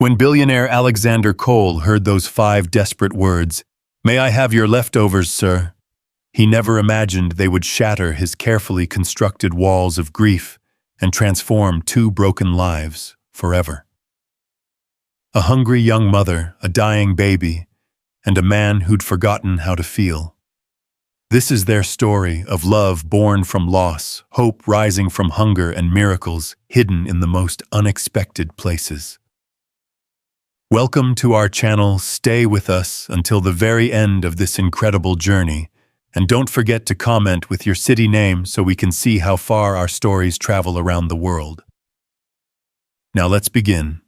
When billionaire Alexander Cole heard those 5 desperate words, "May I have your leftovers, sir?" he never imagined they would shatter his carefully constructed walls of grief and transform 2 broken lives forever. A hungry young mother, a dying baby, and a man who'd forgotten how to feel. This is their story of love born from loss, hope rising from hunger, and miracles hidden in the most unexpected places. Welcome to our channel. Stay with us until the very end of this incredible journey, and don't forget to comment with your city name so we can see how far our stories travel around the world. Now let's begin.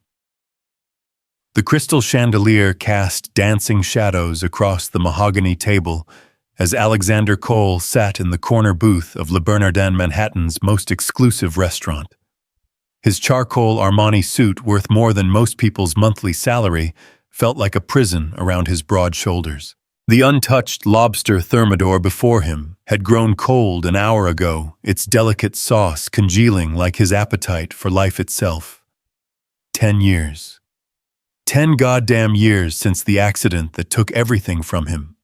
The crystal chandelier cast dancing shadows across the mahogany table as Alexander Cole sat in the corner booth of Le Bernardin, Manhattan's most exclusive restaurant. His charcoal Armani suit, worth more than most people's monthly salary, felt like a prison around his broad shoulders. The untouched lobster thermidor before him had grown cold an hour ago, its delicate sauce congealing like his appetite for life itself. 10 years. 10 goddamn years since the accident that took everything from him.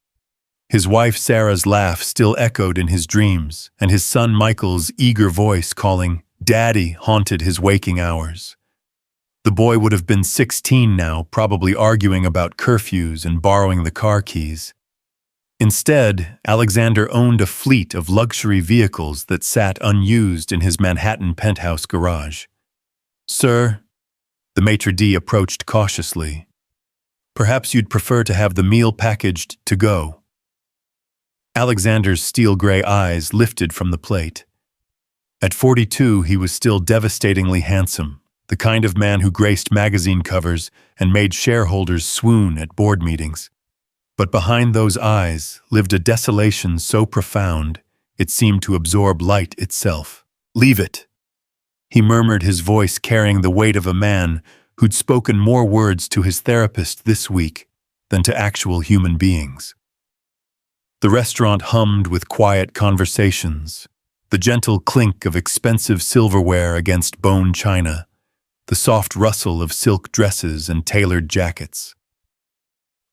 His wife Sarah's laugh still echoed in his dreams, and his son Michael's eager voice calling "Daddy" haunted his waking hours. The boy would have been 16 now, probably arguing about curfews and borrowing the car keys. Instead, Alexander owned a fleet of luxury vehicles that sat unused in his Manhattan penthouse garage. "Sir," the maitre d' approached cautiously, "perhaps you'd prefer to have the meal packaged to go." Alexander's steel-gray eyes lifted from the plate. At 42, he was still devastatingly handsome, the kind of man who graced magazine covers and made shareholders swoon at board meetings. But behind those eyes lived a desolation so profound it seemed to absorb light itself. "Leave it," he murmured, his voice carrying the weight of a man who'd spoken more words to his therapist this week than to actual human beings. The restaurant hummed with quiet conversations, the gentle clink of expensive silverware against bone china, the soft rustle of silk dresses and tailored jackets.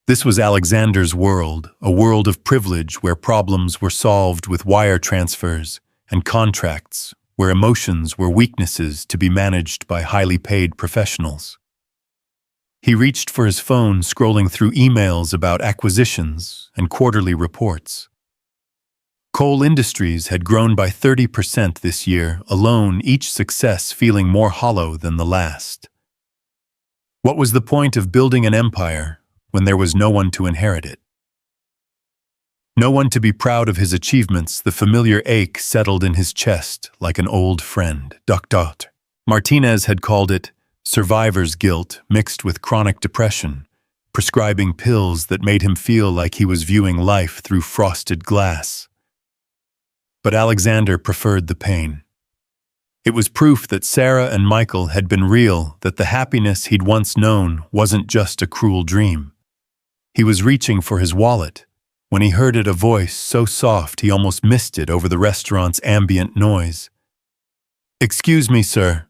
This was Alexander's world, a world of privilege where problems were solved with wire transfers and contracts, where emotions were weaknesses to be managed by highly paid professionals. He reached for his phone, scrolling through emails about acquisitions and quarterly reports. Cole Industries had grown by 30% this year alone, each success feeling more hollow than the last. What was the point of building an empire when there was no one to inherit it? No one to be proud of his achievements. The familiar ache settled in his chest like an old friend. Dr. Martinez had called it survivor's guilt mixed with chronic depression, prescribing pills that made him feel like he was viewing life through frosted glass. But Alexander preferred the pain. It was proof that Sarah and Michael had been real, that the happiness he'd once known wasn't just a cruel dream. He was reaching for his wallet when he heard it, a voice so soft he almost missed it over the restaurant's ambient noise. "Excuse me, sir."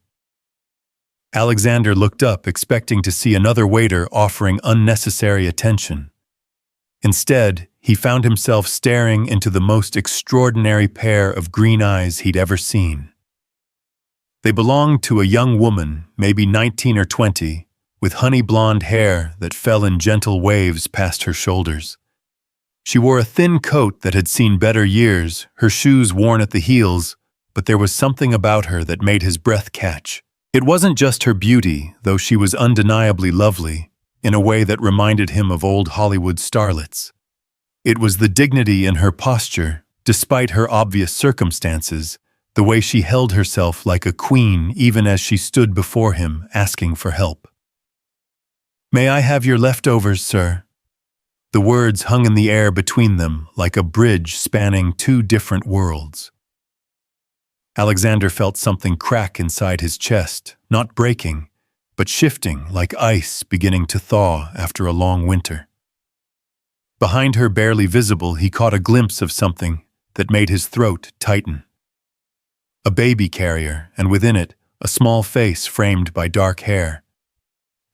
Alexander looked up, expecting to see another waiter offering unnecessary attention. Instead, he found himself staring into the most extraordinary pair of green eyes he'd ever seen. They belonged to a young woman, maybe 19 or 20, with honey blonde hair that fell in gentle waves past her shoulders. She wore a thin coat that had seen better years, her shoes worn at the heels, but there was something about her that made his breath catch. It wasn't just her beauty, though she was undeniably lovely, in a way that reminded him of old Hollywood starlets. It was the dignity in her posture, despite her obvious circumstances, the way she held herself like a queen even as she stood before him asking for help. "May I have your leftovers, sir?" The words hung in the air between them like a bridge spanning 2 different worlds. Alexander felt something crack inside his chest, not breaking, but shifting like ice beginning to thaw after a long winter. Behind her, barely visible, he caught a glimpse of something that made his throat tighten. A baby carrier, and within it, a small face framed by dark hair.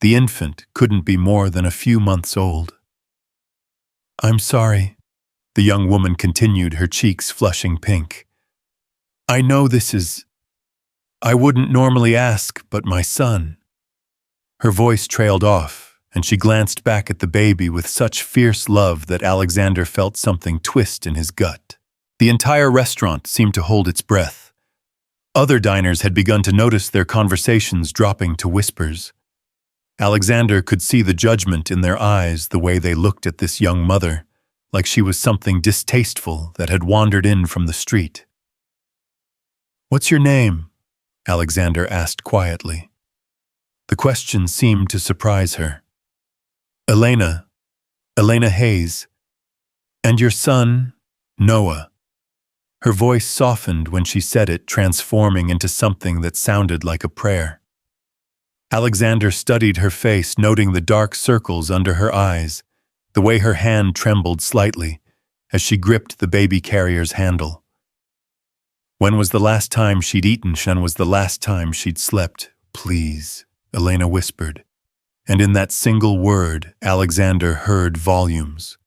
The infant couldn't be more than a few months old. "I'm sorry," the young woman continued, her cheeks flushing pink. "I know this is... I wouldn't normally ask, but my son..." Her voice trailed off, and she glanced back at the baby with such fierce love that Alexander felt something twist in his gut. The entire restaurant seemed to hold its breath. Other diners had begun to notice their conversations dropping to whispers. Alexander could see the judgment in their eyes, the way they looked at this young mother, like she was something distasteful that had wandered in from the street. "What's your name?" Alexander asked quietly. The question seemed to surprise her. "Elena. Elena Hayes. And your son, Noah." Her voice softened when she said it, transforming into something that sounded like a prayer. Alexander studied her face, noting the dark circles under her eyes, the way her hand trembled slightly as she gripped the baby carrier's handle. When was the last time she'd eaten? When was the last time she'd slept? "Please," Elena whispered. And in that single word, Alexander heard volumes.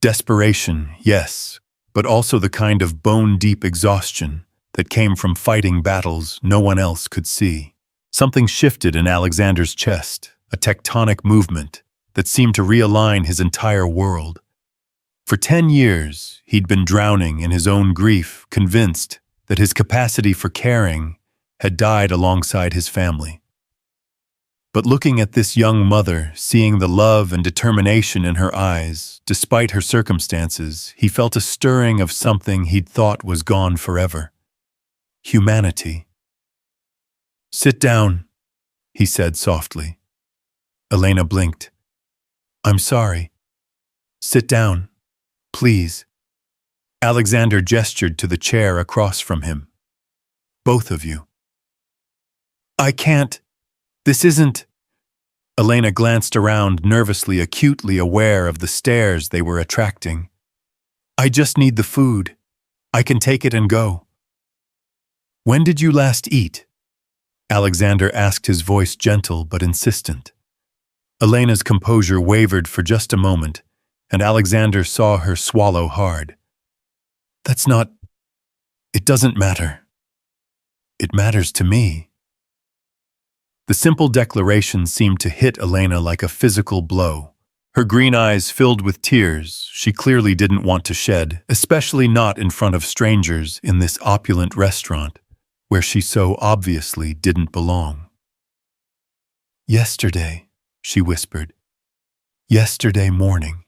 Desperation, yes, but also the kind of bone-deep exhaustion that came from fighting battles no one else could see. Something shifted in Alexander's chest, a tectonic movement that seemed to realign his entire world. For 10 years, he'd been drowning in his own grief, convinced that his capacity for caring had died alongside his family. But looking at this young mother, seeing the love and determination in her eyes, despite her circumstances, he felt a stirring of something he'd thought was gone forever. Humanity. "Sit down," he said softly. Elena blinked. "I'm sorry." "Sit down, please." Alexander gestured to the chair across from him. "Both of you." "I can't. This isn't..." Elena glanced around nervously, acutely aware of the stares they were attracting. "I just need the food. I can take it and go." "When did you last eat?" Alexander asked, his voice gentle but insistent. Elena's composure wavered for just a moment, and Alexander saw her swallow hard. "That's not... It doesn't matter. It matters to me." The simple declaration seemed to hit Elena like a physical blow. Her green eyes filled with tears she clearly didn't want to shed, especially not in front of strangers in this opulent restaurant, where she so obviously didn't belong. "Yesterday," she whispered. "Yesterday morning."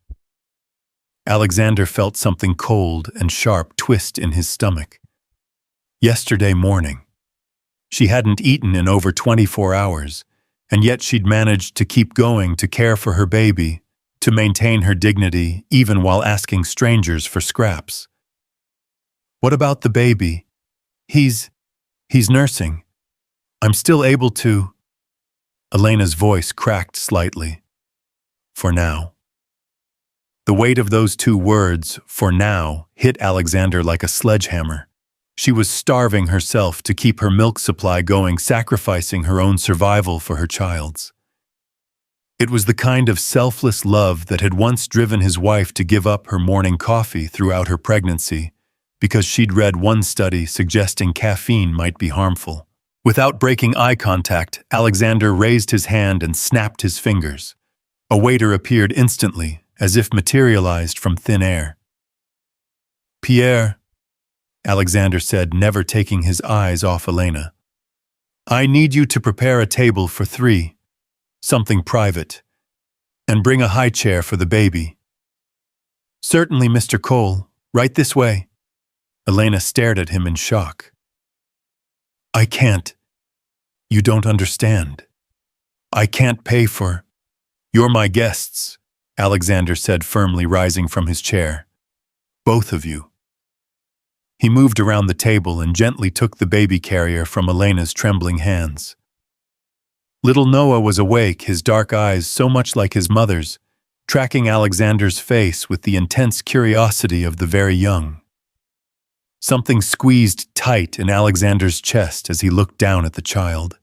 Alexander felt something cold and sharp twist in his stomach. Yesterday morning. She hadn't eaten in over 24 hours, and yet she'd managed to keep going, to care for her baby, to maintain her dignity even while asking strangers for scraps. "What about the baby? He's nursing. I'm still able to..." Elena's voice cracked slightly. "For now." The weight of those two words, "for now," hit Alexander like a sledgehammer. She was starving herself to keep her milk supply going, sacrificing her own survival for her child's. It was the kind of selfless love that had once driven his wife to give up her morning coffee throughout her pregnancy, because she'd read one study suggesting caffeine might be harmful. Without breaking eye contact, Alexander raised his hand and snapped his fingers. A waiter appeared instantly, as if materialized from thin air. "Pierre," Alexander said, never taking his eyes off Elena. "I need you to prepare a table for 3, something private, and bring a high chair for the baby." "Certainly, Mr. Cole. Right this way." Elena stared at him in shock. "I can't. You don't understand. I can't pay for..." "You're my guests," Alexander said firmly, rising from his chair. "Both of you." He moved around the table and gently took the baby carrier from Elena's trembling hands. Little Noah was awake, his dark eyes so much like his mother's, tracking Alexander's face with the intense curiosity of the very young. Something squeezed tight in Alexander's chest as he looked down at the child.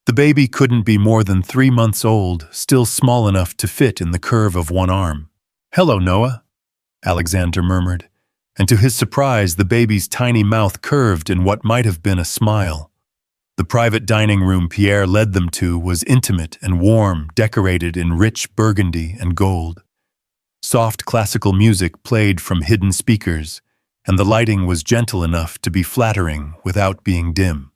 The baby couldn't be more than 3 months old, still small enough to fit in the curve of one arm. "Hello, Noah," Alexander murmured, and to his surprise the baby's tiny mouth curved in what might have been a smile. The private dining room Pierre led them to was intimate and warm, decorated in rich burgundy and gold. Soft classical music played from hidden speakers, and the lighting was gentle enough to be flattering without being dim.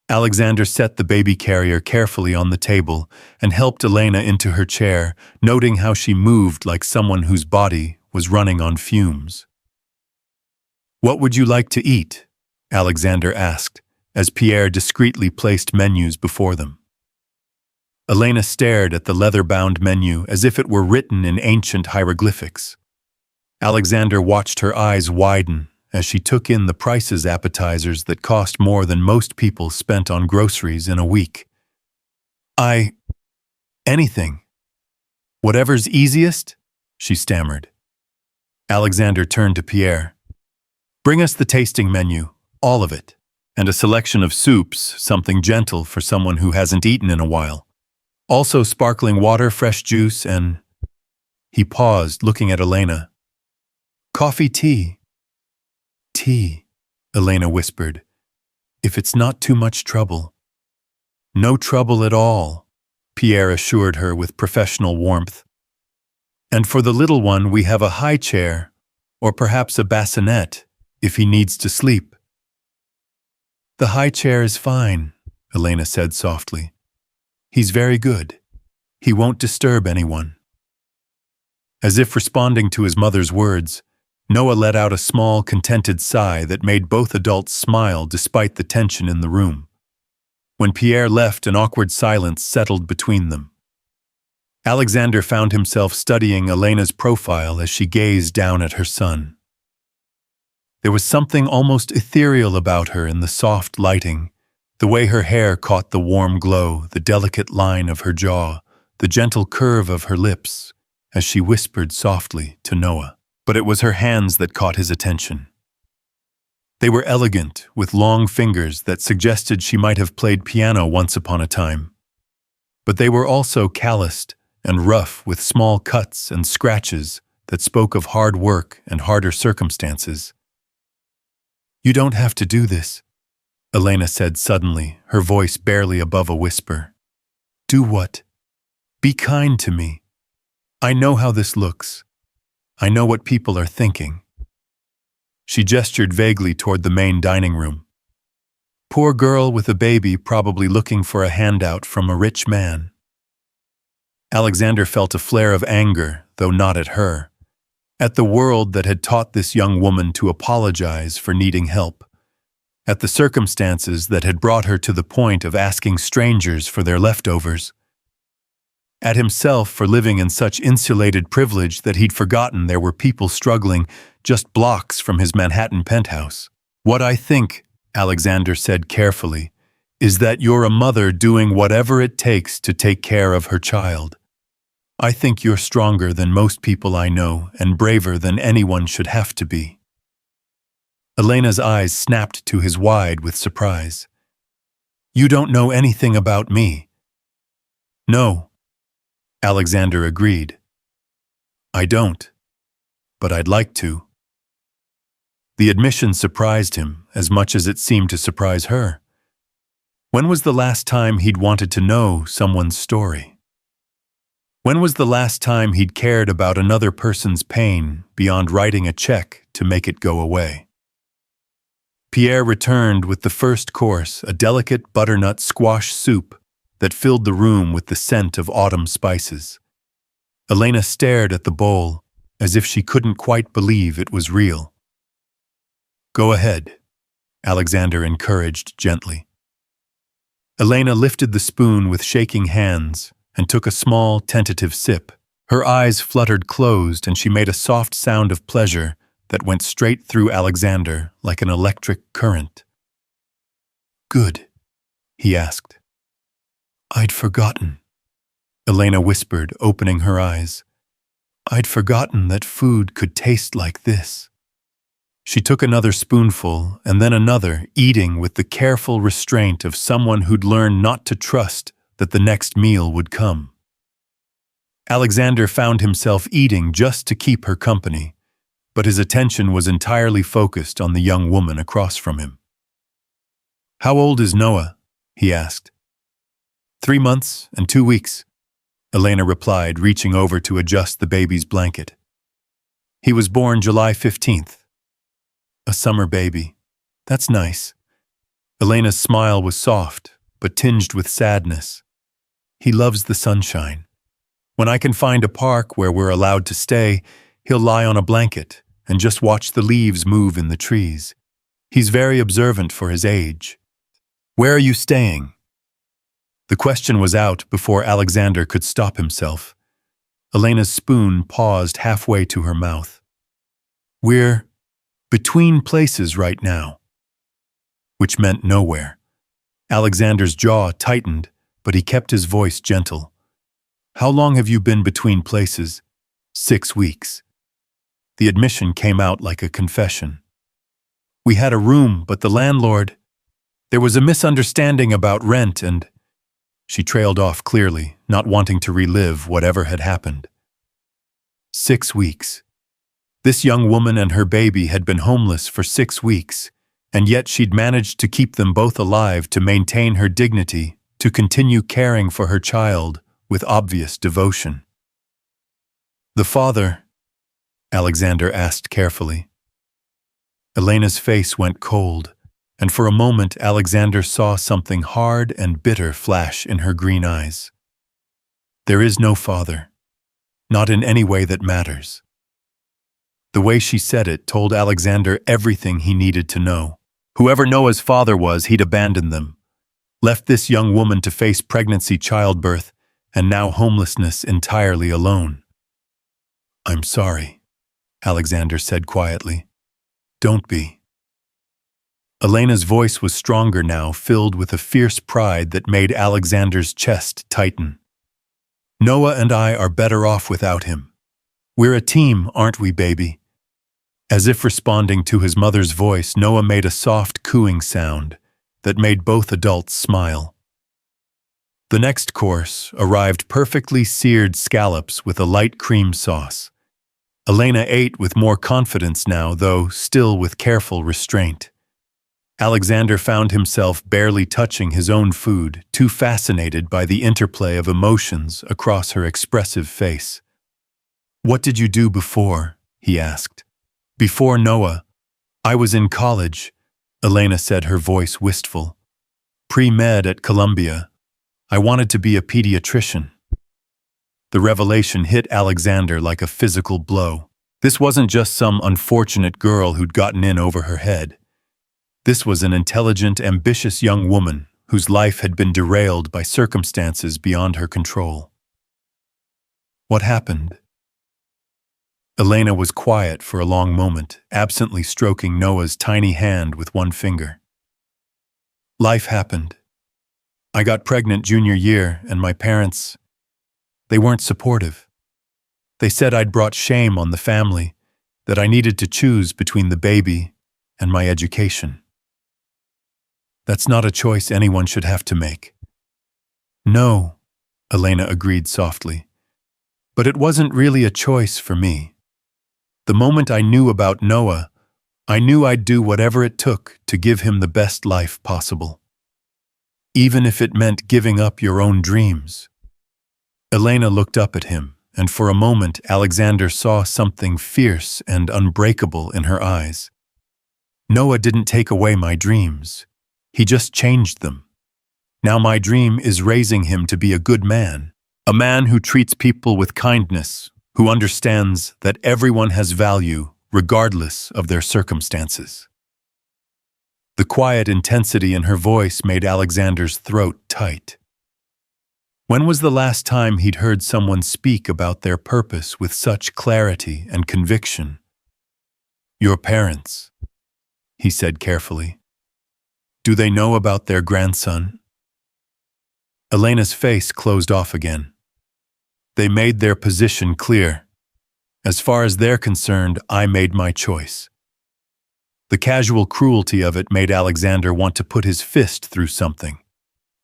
Alexander set the baby carrier carefully on the table and helped Elena into her chair, noting how she moved like someone whose body was running on fumes. "What would you like to eat?" Alexander asked, as Pierre discreetly placed menus before them. Elena stared at the leather-bound menu as if it were written in ancient hieroglyphics. Alexander watched her eyes widen as she took in the prices appetizers that cost more than most people spent on groceries in a week. Anything. Whatever's easiest," she stammered. Alexander turned to Pierre. "Bring us the tasting menu, all of it, and a selection of soups, something gentle for someone who hasn't eaten in a while. Also sparkling water, fresh juice, and—" He paused, looking at Elena. "Coffee, tea." "Tea," Elena whispered, "if it's not too much trouble." "No trouble at all," Pierre assured her with professional warmth. "And for the little one we have a high chair, or perhaps a bassinet, if he needs to sleep." "The high chair is fine," Elena said softly. "He's very good. He won't disturb anyone." As if responding to his mother's words, Noah let out a small, contented sigh that made both adults smile despite the tension in the room. When Pierre left, an awkward silence settled between them. Alexander found himself studying Elena's profile as she gazed down at her son. There was something almost ethereal about her in the soft lighting, the way her hair caught the warm glow, the delicate line of her jaw, the gentle curve of her lips, as she whispered softly to Noah. But it was her hands that caught his attention. They were elegant, with long fingers that suggested she might have played piano once upon a time. But they were also calloused and rough, with small cuts and scratches that spoke of hard work and harder circumstances. "You don't have to do this," Elena said suddenly, her voice barely above a whisper. "Do what? Be kind to me. I know how this looks. I know what people are thinking." She gestured vaguely toward the main dining room. "Poor girl with a baby, probably looking for a handout from a rich man." Alexander felt a flare of anger, though not at her. At the world that had taught this young woman to apologize for needing help. At the circumstances that had brought her to the point of asking strangers for their leftovers. At himself for living in such insulated privilege that he'd forgotten there were people struggling just blocks from his Manhattan penthouse. "What I think," Alexander said carefully, "is that you're a mother doing whatever it takes to take care of her child. I think you're stronger than most people I know and braver than anyone should have to be." Elena's eyes snapped to his wide with surprise. "You don't know anything about me." "No," Alexander agreed. "I don't, but I'd like to." The admission surprised him as much as it seemed to surprise her. When was the last time he'd wanted to know someone's story? When was the last time he'd cared about another person's pain beyond writing a check to make it go away? Pierre returned with the first course, a delicate butternut squash soup that filled the room with the scent of autumn spices. Elena stared at the bowl as if she couldn't quite believe it was real. "Go ahead," Alexander encouraged gently. Elena lifted the spoon with shaking hands and took a small, tentative sip. Her eyes fluttered closed and she made a soft sound of pleasure that went straight through Alexander like an electric current. "Good?" he asked. "I'd forgotten," Elena whispered, opening her eyes. "I'd forgotten that food could taste like this." She took another spoonful and then another, eating with the careful restraint of someone who'd learned not to trust that the next meal would come. Alexander found himself eating just to keep her company, but his attention was entirely focused on the young woman across from him. "How old is Noah?" he asked. 3 months and 2 weeks, Elena replied, reaching over to adjust the baby's blanket. "He was born July 15th. A summer baby. That's nice." Elena's smile was soft, but tinged with sadness. "He loves the sunshine. When I can find a park where we're allowed to stay, he'll lie on a blanket and just watch the leaves move in the trees. He's very observant for his age." "Where are you staying?" The question was out before Alexander could stop himself. Elena's spoon paused halfway to her mouth. "We're between places right now." Which meant nowhere. Alexander's jaw tightened, but he kept his voice gentle. "How long have you been between places?" 6 weeks. The admission came out like a confession. "We had a room, but the landlord... There was a misunderstanding about rent and..." She trailed off clearly, not wanting to relive whatever had happened. 6 weeks. This young woman and her baby had been homeless for 6 weeks, and yet she'd managed to keep them both alive to maintain her dignity, to continue caring for her child with obvious devotion. "The father?" Alexander asked carefully. Elena's face went cold, and for a moment Alexander saw something hard and bitter flash in her green eyes. "There is no father. Not in any way that matters." The way she said it told Alexander everything he needed to know. Whoever Noah's father was, he'd abandoned them, left this young woman to face pregnancy, childbirth, and now homelessness entirely alone. "I'm sorry," Alexander said quietly. "Don't be." Elena's voice was stronger now, filled with a fierce pride that made Alexander's chest tighten. "Noah and I are better off without him. We're a team, aren't we, baby?" As if responding to his mother's voice, Noah made a soft cooing sound that made both adults smile. The next course arrived perfectly seared scallops with a light cream sauce. Elena ate with more confidence now, though still with careful restraint. Alexander found himself barely touching his own food, too fascinated by the interplay of emotions across her expressive face. "What did you do before?" he asked. "Before Noah, I was in college," Elena said, her voice wistful. "Pre-med at Columbia. I wanted to be a pediatrician." The revelation hit Alexander like a physical blow. This wasn't just some unfortunate girl who'd gotten in over her head. This was an intelligent, ambitious young woman whose life had been derailed by circumstances beyond her control. "What happened?" Elena was quiet for a long moment, absently stroking Noah's tiny hand with one finger. "Life happened. I got pregnant junior year, and my parents, they weren't supportive. They said I'd brought shame on the family, that I needed to choose between the baby and my education. That's not a choice anyone should have to make." "No," Elena agreed softly. "But it wasn't really a choice for me. The moment I knew about Noah, I knew I'd do whatever it took to give him the best life possible. Even if it meant giving up your own dreams." Elena looked up at him, and for a moment Alexander saw something fierce and unbreakable in her eyes. "Noah didn't take away my dreams. He just changed them. Now my dream is raising him to be a good man, a man who treats people with kindness, who understands that everyone has value regardless of their circumstances." The quiet intensity in her voice made Alexander's throat tight. When was the last time he'd heard someone speak about their purpose with such clarity and conviction? "Your parents," he said carefully. "Do they know about their grandson?" Elena's face closed off again. "They made their position clear. As far as they're concerned, I made my choice." The casual cruelty of it made Alexander want to put his fist through something.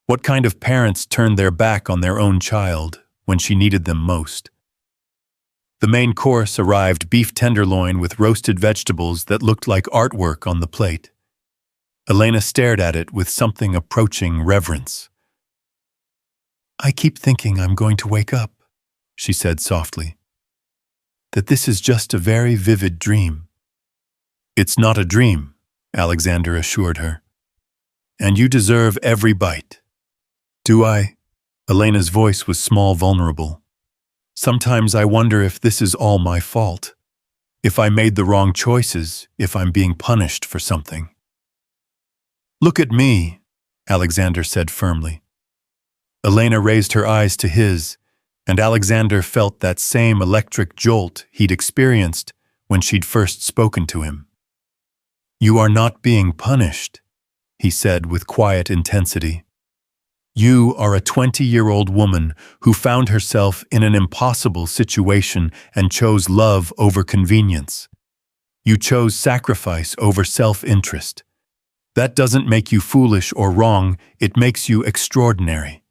What kind of parents turned their back on their own child when she needed them most? The main course arrived beef tenderloin with roasted vegetables that looked like artwork on the plate. Elena stared at it with something approaching reverence. "I keep thinking I'm going to wake up," she said softly. "That this is just a very vivid dream." "It's not a dream," Alexander assured her. "And you deserve every bite." "Do I?" Elena's voice was small, vulnerable. "Sometimes I wonder if this is all my fault. If I made the wrong choices, if I'm being punished for something." "Look at me," Alexander said firmly. Elena raised her eyes to his, and Alexander felt that same electric jolt he'd experienced when she'd first spoken to him. "You are not being punished," he said with quiet intensity. "You are a 20-year-old woman who found herself in an impossible situation and chose love over convenience. You chose sacrifice over self-interest. That doesn't make you foolish or wrong, it makes you extraordinary."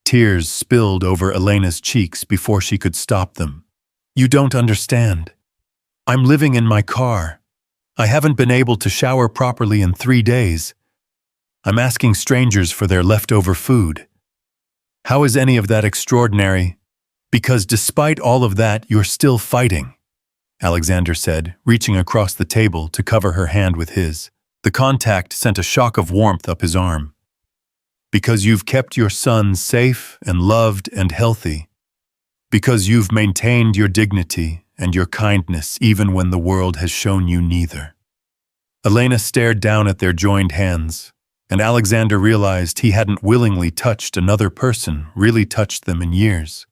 Tears spilled over Elena's cheeks before she could stop them. "You don't understand. I'm living in my car. I haven't been able to shower properly in 3 days. I'm asking strangers for their leftover food. How is any of that extraordinary? Because despite all of that, you're still fighting," Alexander said, reaching across the table to cover her hand with his. The contact sent a shock of warmth up his arm. "Because you've kept your son safe and loved and healthy. Because you've maintained your dignity and your kindness even when the world has shown you neither." Elena stared down at their joined hands, and Alexander realized he hadn't willingly touched another person, really touched them in years.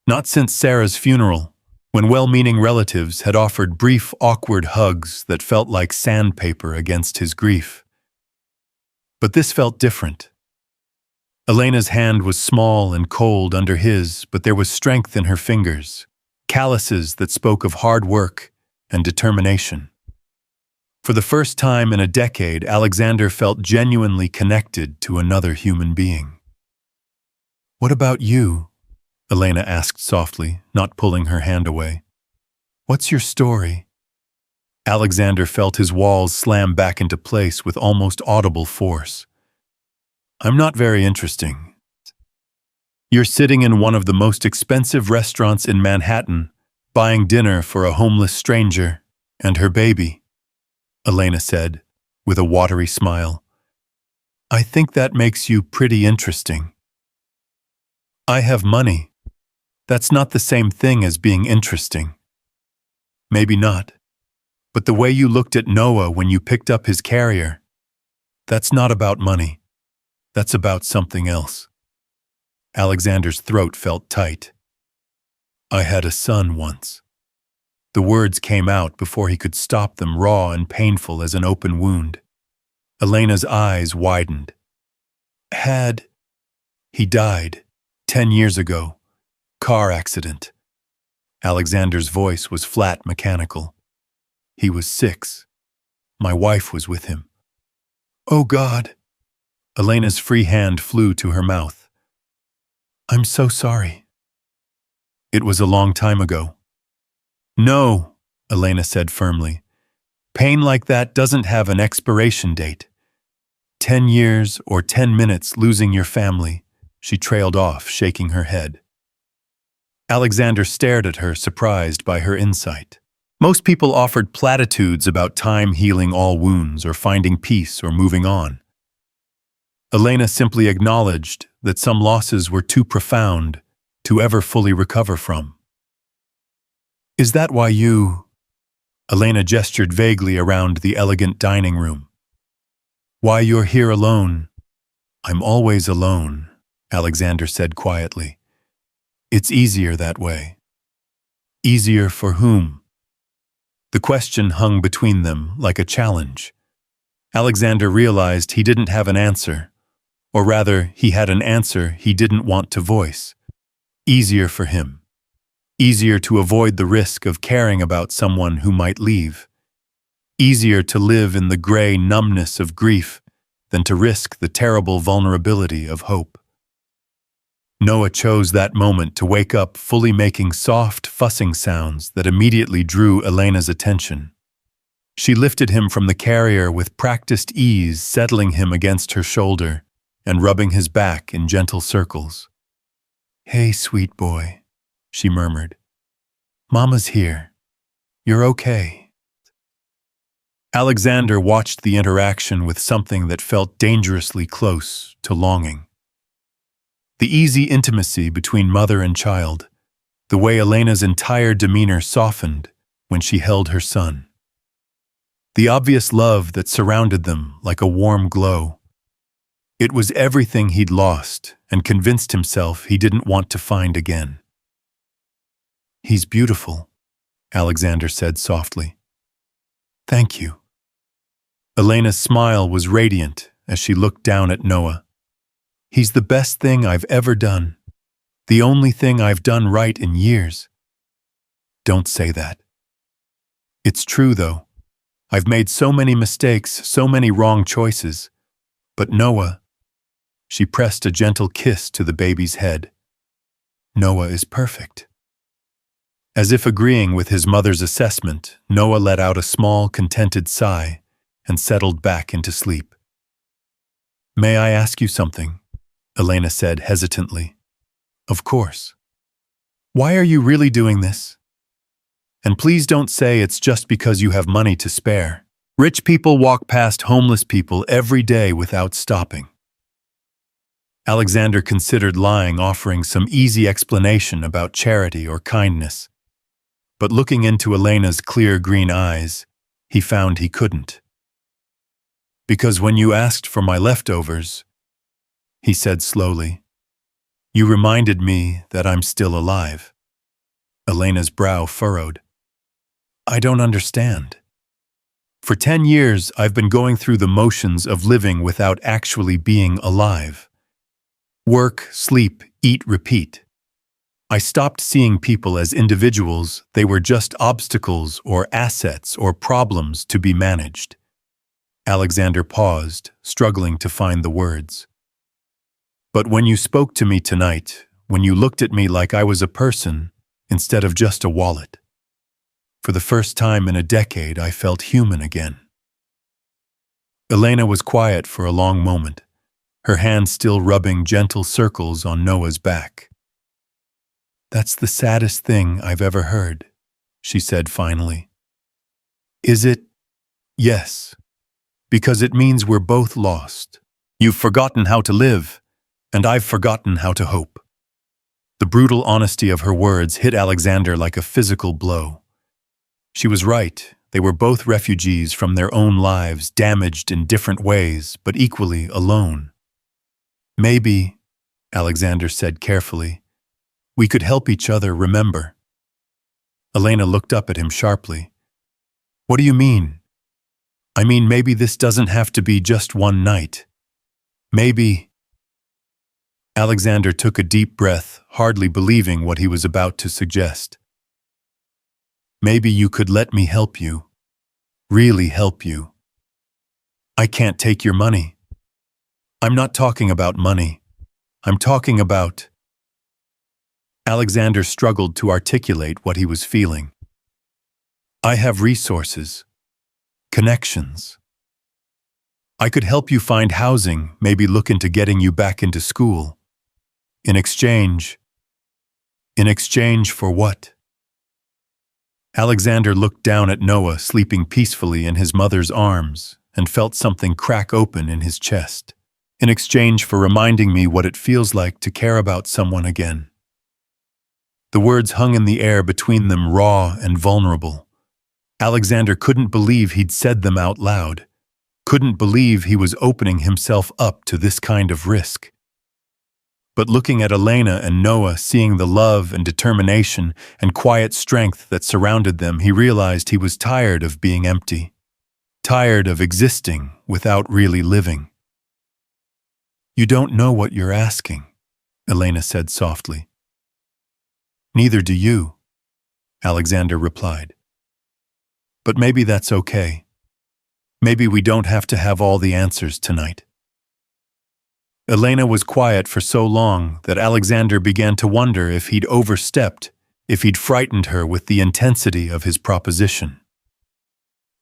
Not since Sarah's funeral, when well-meaning relatives had offered brief, awkward hugs that felt like sandpaper against his grief. But this felt different. Elena's hand was small and cold under his, but there was strength in her fingers, calluses that spoke of hard work and determination. For the first time in a decade, Alexander felt genuinely connected to another human being. "What about you?" Elena asked softly, not pulling her hand away. "What's your story?" Alexander felt his walls slam back into place with almost audible force. "I'm not very interesting. You're sitting in one of the most expensive restaurants in Manhattan, buying dinner for a homeless stranger and her baby," Elena said, with a watery smile. "I think that makes you pretty interesting." "I have money. That's not the same thing as being interesting." "Maybe not. But the way you looked at Noah when you picked up his carrier, that's not about money. That's about something else." Alexander's throat felt tight. "I had a son once." The words came out before he could stop them, raw and painful as an open wound. Elena's eyes widened. He died 10 years ago. Car accident." Alexander's voice was flat, mechanical. "He was 6. My wife was with him." "Oh God!" Elena's free hand flew to her mouth. "I'm so sorry." "It was a long time ago." "No," Elena said firmly. "Pain like that doesn't have an expiration date. 10 years or 10 minutes losing your family," she trailed off, shaking her head. Alexander stared at her, surprised by her insight. Most people offered platitudes about time healing all wounds or finding peace or moving on. Elena simply acknowledged that some losses were too profound to ever fully recover from. "Is that why you—" Elena gestured vaguely around the elegant dining room. "Why you're here alone?" "I'm always alone," Alexander said quietly. "It's easier that way." "Easier for whom?" The question hung between them like a challenge. Alexander realized he didn't have an answer, or rather, he had an answer he didn't want to voice. Easier for him. Easier to avoid the risk of caring about someone who might leave. Easier to live in the gray numbness of grief than to risk the terrible vulnerability of hope. Noah chose that moment to wake up fully making soft, fussing sounds that immediately drew Elena's attention. She lifted him from the carrier with practiced ease, settling him against her shoulder and rubbing his back in gentle circles. "Hey, sweet boy," she murmured. "Mama's here. You're okay." Alexander watched the interaction with something that felt dangerously close to longing. The easy intimacy between mother and child, the way Elena's entire demeanor softened when she held her son. The obvious love that surrounded them like a warm glow. It was everything he'd lost and convinced himself he didn't want to find again. "He's beautiful," Alexander said softly. "Thank you." Elena's smile was radiant as she looked down at Noah. "He's the best thing I've ever done. The only thing I've done right in years." "Don't say that." "It's true, though. I've made so many mistakes, so many wrong choices. But Noah," she pressed a gentle kiss to the baby's head, "Noah is perfect." As if agreeing with his mother's assessment, Noah let out a small, contented sigh and settled back into sleep. "May I ask you something?" Elena said hesitantly. "Of course." "Why are you really doing this? And please don't say it's just because you have money to spare. Rich people walk past homeless people every day without stopping." Alexander considered lying, offering some easy explanation about charity or kindness. But looking into Elena's clear green eyes, he found he couldn't. "Because when you asked for my leftovers," he said slowly, "you reminded me that I'm still alive." Elena's brow furrowed. "I don't understand. For 10 years, I've been going through the motions of living without actually being alive. Work, sleep, eat, repeat. I stopped seeing people as individuals. They were just obstacles or assets or problems to be managed." Alexander paused, struggling to find the words. "But when you spoke to me tonight, when you looked at me like I was a person instead of just a wallet, for the first time in a decade, I felt human again." Elena was quiet for a long moment, her hand still rubbing gentle circles on Noah's back. "That's the saddest thing I've ever heard," she said finally. "Is it?" "Yes. Because it means we're both lost. You've forgotten how to live, and I've forgotten how to hope." The brutal honesty of her words hit Alexander like a physical blow. She was right. They were both refugees from their own lives, damaged in different ways, but equally alone. "Maybe," Alexander said carefully, "we could help each other remember." Elena looked up at him sharply. "What do you mean?" "I mean, maybe this doesn't have to be just one night. Maybe—" Alexander took a deep breath, hardly believing what he was about to suggest. "Maybe you could let me help you. Really help you. I can't take your money. I'm not talking about money. I'm talking about—" Alexander struggled to articulate what he was feeling. "I have resources. Connections. I could help you find housing, maybe look into getting you back into school. In exchange for what?" Alexander looked down at Noah sleeping peacefully in his mother's arms and felt something crack open in his chest. "In exchange for reminding me what it feels like to care about someone again." The words hung in the air between them, raw and vulnerable. Alexander couldn't believe he'd said them out loud, couldn't believe he was opening himself up to this kind of risk. But looking at Elena and Noah, seeing the love and determination and quiet strength that surrounded them, he realized he was tired of being empty, tired of existing without really living. "You don't know what you're asking," Elena said softly. "Neither do you," Alexander replied. "But maybe that's okay. Maybe we don't have to have all the answers tonight. Elena was quiet for so long that Alexander began to wonder if he'd overstepped, if he'd frightened her with the intensity of his proposition.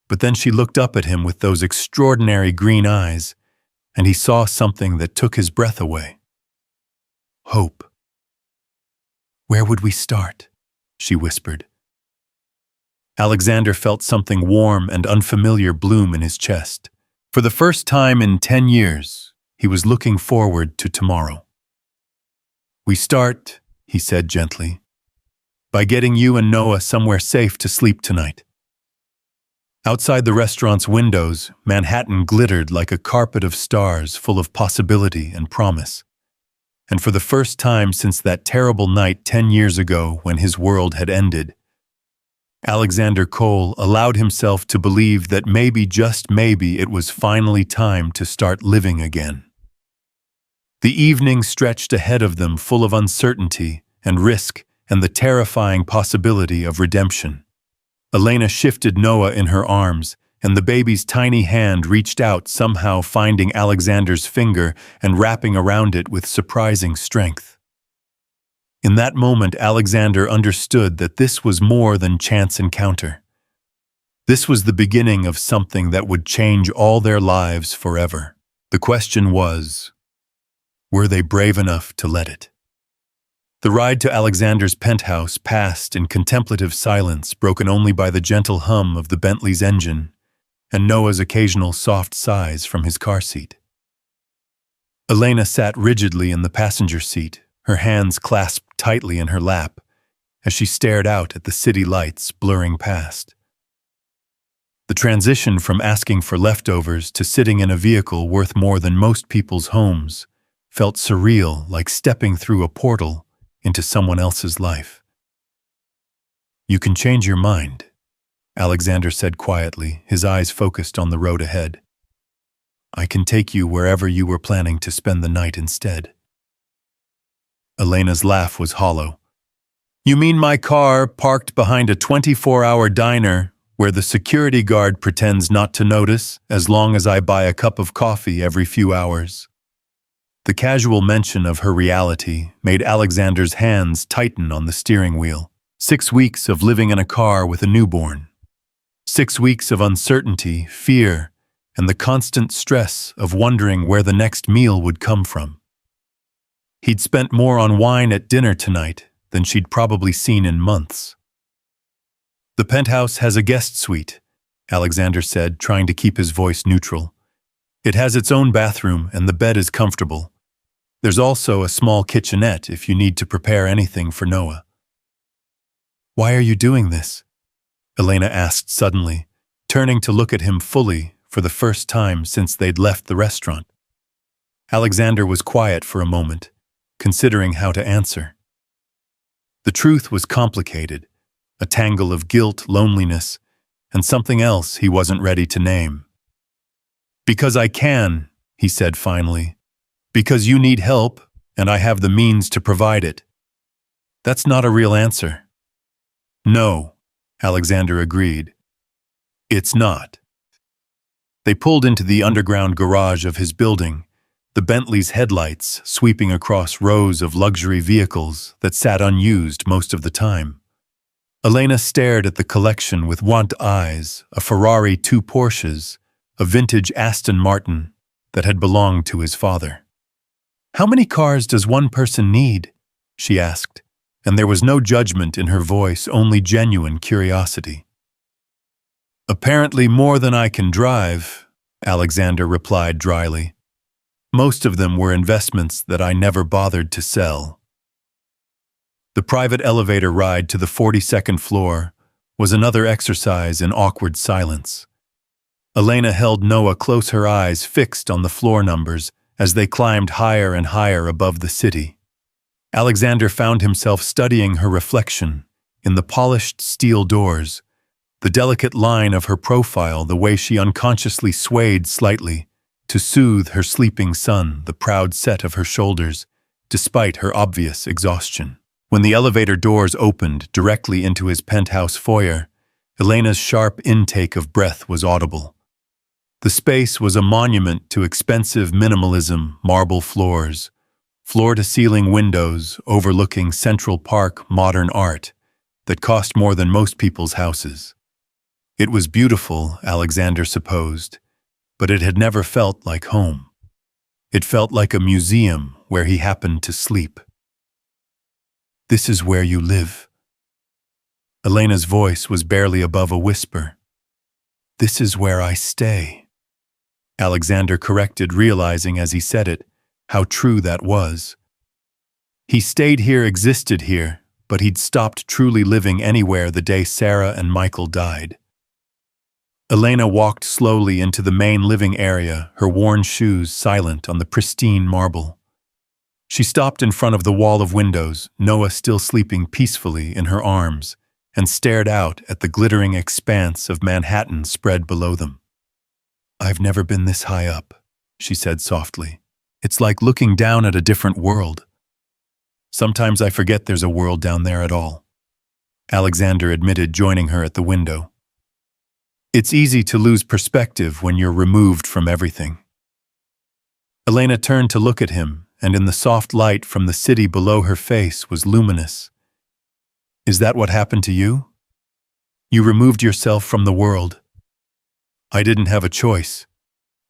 But then she looked up at him with those extraordinary green eyes, and he saw something that took his breath away. Hope. "Where would we start?" she whispered. Alexander felt something warm and unfamiliar bloom in his chest. For the first time in 10 years, he was looking forward to tomorrow. "We start," he said gently, "by getting you and Noah somewhere safe to sleep tonight." Outside the restaurant's windows, Manhattan glittered like a carpet of stars full of possibility and promise. And for the first time since that terrible night 10 years ago when his world had ended, Alexander Cole allowed himself to believe that maybe, just maybe, it was finally time to start living again. The evening stretched ahead of them full of uncertainty and risk and the terrifying possibility of redemption. Elena shifted Noah in her arms, and the baby's tiny hand reached out, somehow finding Alexander's finger and wrapping around it with surprising strength. In that moment, Alexander understood that this was more than chance encounter. This was the beginning of something that would change all their lives forever. The question was, were they brave enough to let it? The ride to Alexander's penthouse passed in contemplative silence, broken only by the gentle hum of the Bentley's engine and Noah's occasional soft sighs from his car seat. Elena sat rigidly in the passenger seat, her hands clasped tightly in her lap, as she stared out at the city lights blurring past. The transition from asking for leftovers to sitting in a vehicle worth more than most people's homes felt surreal, like stepping through a portal into someone else's life. "You can change your mind," Alexander said quietly, his eyes focused on the road ahead. "I can take you wherever you were planning to spend the night instead." Elena's laugh was hollow. "You mean my car parked behind a 24-hour diner where the security guard pretends not to notice as long as I buy a cup of coffee every few hours?" The casual mention of her reality made Alexander's hands tighten on the steering wheel. 6 weeks of living in a car with a newborn. 6 weeks of uncertainty, fear, and the constant stress of wondering where the next meal would come from. He'd spent more on wine at dinner tonight than she'd probably seen in months. "The penthouse has a guest suite," Alexander said, trying to keep his voice neutral. "It has its own bathroom and the bed is comfortable. There's also a small kitchenette if you need to prepare anything for Noah." "Why are you doing this?" Elena asked suddenly, turning to look at him fully for the first time since they'd left the restaurant. Alexander was quiet for a moment, considering how to answer. The truth was complicated, a tangle of guilt, loneliness, and something else he wasn't ready to name. "Because I can," he said finally. "Because you need help, and I have the means to provide it." "That's not a real answer." "No," Alexander agreed. "It's not." They pulled into the underground garage of his building, the Bentley's headlights sweeping across rows of luxury vehicles that sat unused most of the time. Elena stared at the collection with want eyes, a Ferrari, 2 Porsches, a vintage Aston Martin that had belonged to his father. "How many cars does one person need?" she asked, and there was no judgment in her voice, only genuine curiosity. "Apparently more than I can drive," Alexander replied dryly. "Most of them were investments that I never bothered to sell." The private elevator ride to the 42nd floor was another exercise in awkward silence. Elena held Noah close, her eyes fixed on the floor numbers as they climbed higher and higher above the city. Alexander found himself studying her reflection in the polished steel doors, the delicate line of her profile, the way she unconsciously swayed slightly to soothe her sleeping son, the proud set of her shoulders, despite her obvious exhaustion. When the elevator doors opened directly into his penthouse foyer, Elena's sharp intake of breath was audible. The space was a monument to expensive minimalism, marble floors, floor-to-ceiling windows overlooking Central Park modern art that cost more than most people's houses. It was beautiful, Alexander supposed, but it had never felt like home. It felt like a museum where he happened to sleep. "This is where you live." Elena's voice was barely above a whisper. "This is where I stay." Alexander corrected, realizing as he said it how true that was. He stayed here, existed here, but he'd stopped truly living anywhere the day Sarah and Michael died. Elena walked slowly into the main living area, her worn shoes silent on the pristine marble. She stopped in front of the wall of windows, Noah still sleeping peacefully in her arms, and stared out at the glittering expanse of Manhattan spread below them. "I've never been this high up," she said softly. "It's like looking down at a different world. Sometimes I forget there's a world down there at all." Alexander admitted, joining her at the window. "It's easy to lose perspective when you're removed from everything." Elena turned to look at him, and in the soft light from the city below her face was luminous. "Is that what happened to you? You removed yourself from the world." "I didn't have a choice,"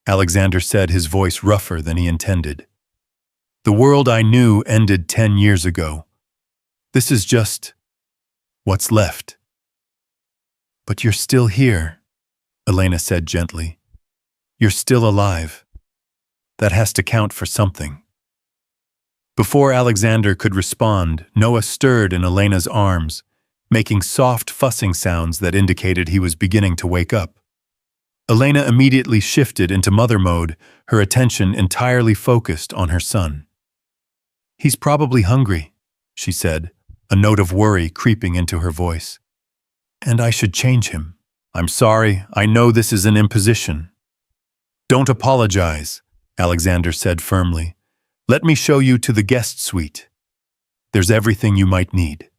Alexander said, his voice rougher than he intended. "The world I knew ended 10 years ago. This is just what's left." "But you're still here," Elena said gently. "You're still alive. That has to count for something." Before Alexander could respond, Noah stirred in Elena's arms, making soft fussing sounds that indicated he was beginning to wake up. Elena immediately shifted into mother mode, her attention entirely focused on her son. "He's probably hungry," she said, a note of worry creeping into her voice. "And I should change him." "I'm sorry, I know this is an imposition." "Don't apologize," Alexander said firmly. "Let me show you to the guest suite. There's everything you might need."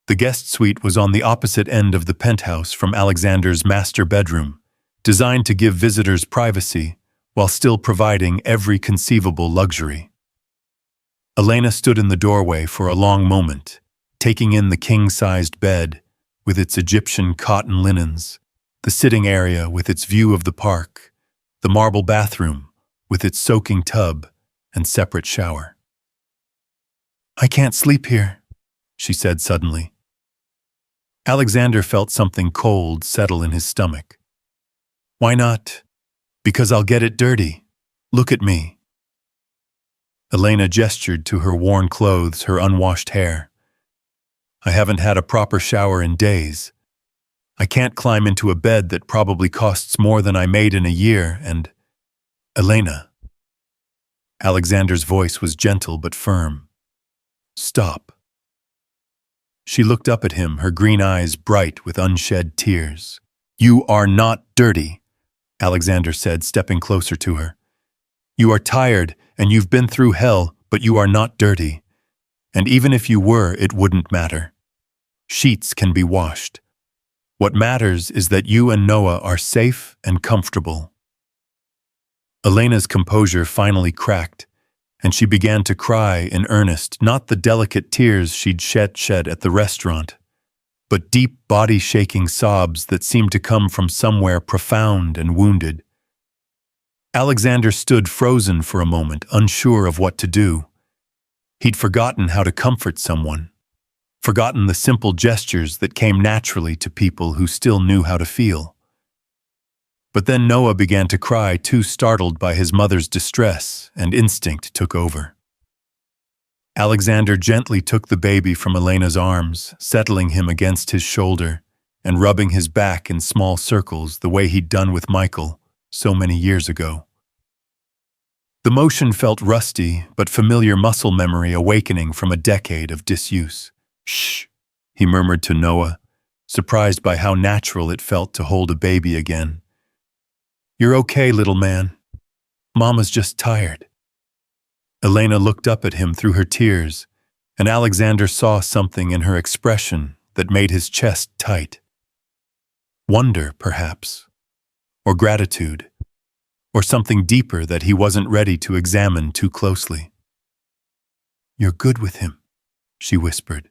The guest suite was on the opposite end of the penthouse from Alexander's master bedroom, designed to give visitors privacy while still providing every conceivable luxury. Elena stood in the doorway for a long moment, taking in the king-sized bed with its Egyptian cotton linens, the sitting area with its view of the park, the marble bathroom with its soaking tub and separate shower. "I can't sleep here," she said suddenly. Alexander felt something cold settle in his stomach. "Why not?" "Because I'll get it dirty. Look at me." Elena gestured to her worn clothes, her unwashed hair. "I haven't had a proper shower in days. I can't climb into a bed that probably costs more than I made in a year, and—" "Elena." Alexander's voice was gentle but firm. "Stop." She looked up at him, her green eyes bright with unshed tears. "You are not dirty," Alexander said, stepping closer to her. "You are tired, and you've been through hell, but you are not dirty. And even if you were, it wouldn't matter. Sheets can be washed. What matters is that you and Noah are safe and comfortable." Elena's composure finally cracked, and she began to cry in earnest, not the delicate tears she'd shed at the restaurant, but deep body-shaking sobs that seemed to come from somewhere profound and wounded. Alexander stood frozen for a moment, unsure of what to do. He'd forgotten how to comfort someone, forgotten the simple gestures that came naturally to people who still knew how to feel. But then Noah began to cry, too startled by his mother's distress, and instinct took over. Alexander gently took the baby from Elena's arms, settling him against his shoulder and rubbing his back in small circles the way he'd done with Michael so many years ago. The motion felt rusty, but familiar muscle memory awakening from a decade of disuse. "Shh," he murmured to Noah, surprised by how natural it felt to hold a baby again. "You're okay, little man. Mama's just tired." Elena looked up at him through her tears, and Alexander saw something in her expression that made his chest tight. Wonder, perhaps. or gratitude, or something deeper that he wasn't ready to examine too closely. "You're good with him," she whispered.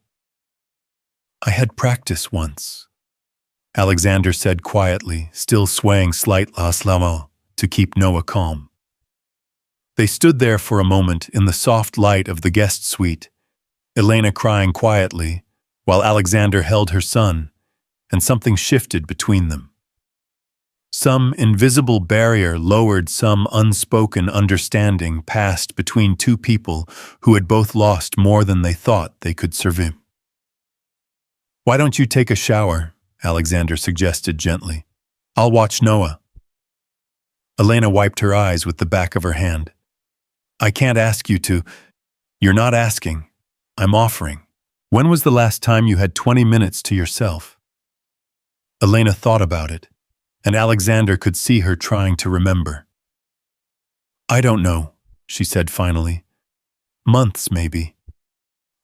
"I had practice once," Alexander said quietly, still swaying slightly to keep Noah calm. They stood there for a moment in the soft light of the guest suite, Elena crying quietly, while Alexander held her son, and something shifted between them. Some invisible barrier lowered, some unspoken understanding passed between two people who had both lost more than they thought they could survive. "Why don't you take a shower?" Alexander suggested gently. "I'll watch Noah." Elena wiped her eyes with the back of her hand. "I can't ask you to." "You're not asking. I'm offering. When was the last time you had 20 minutes to yourself?" Elena thought about it, and Alexander could see her trying to remember. "I don't know," she said finally. "Months, maybe."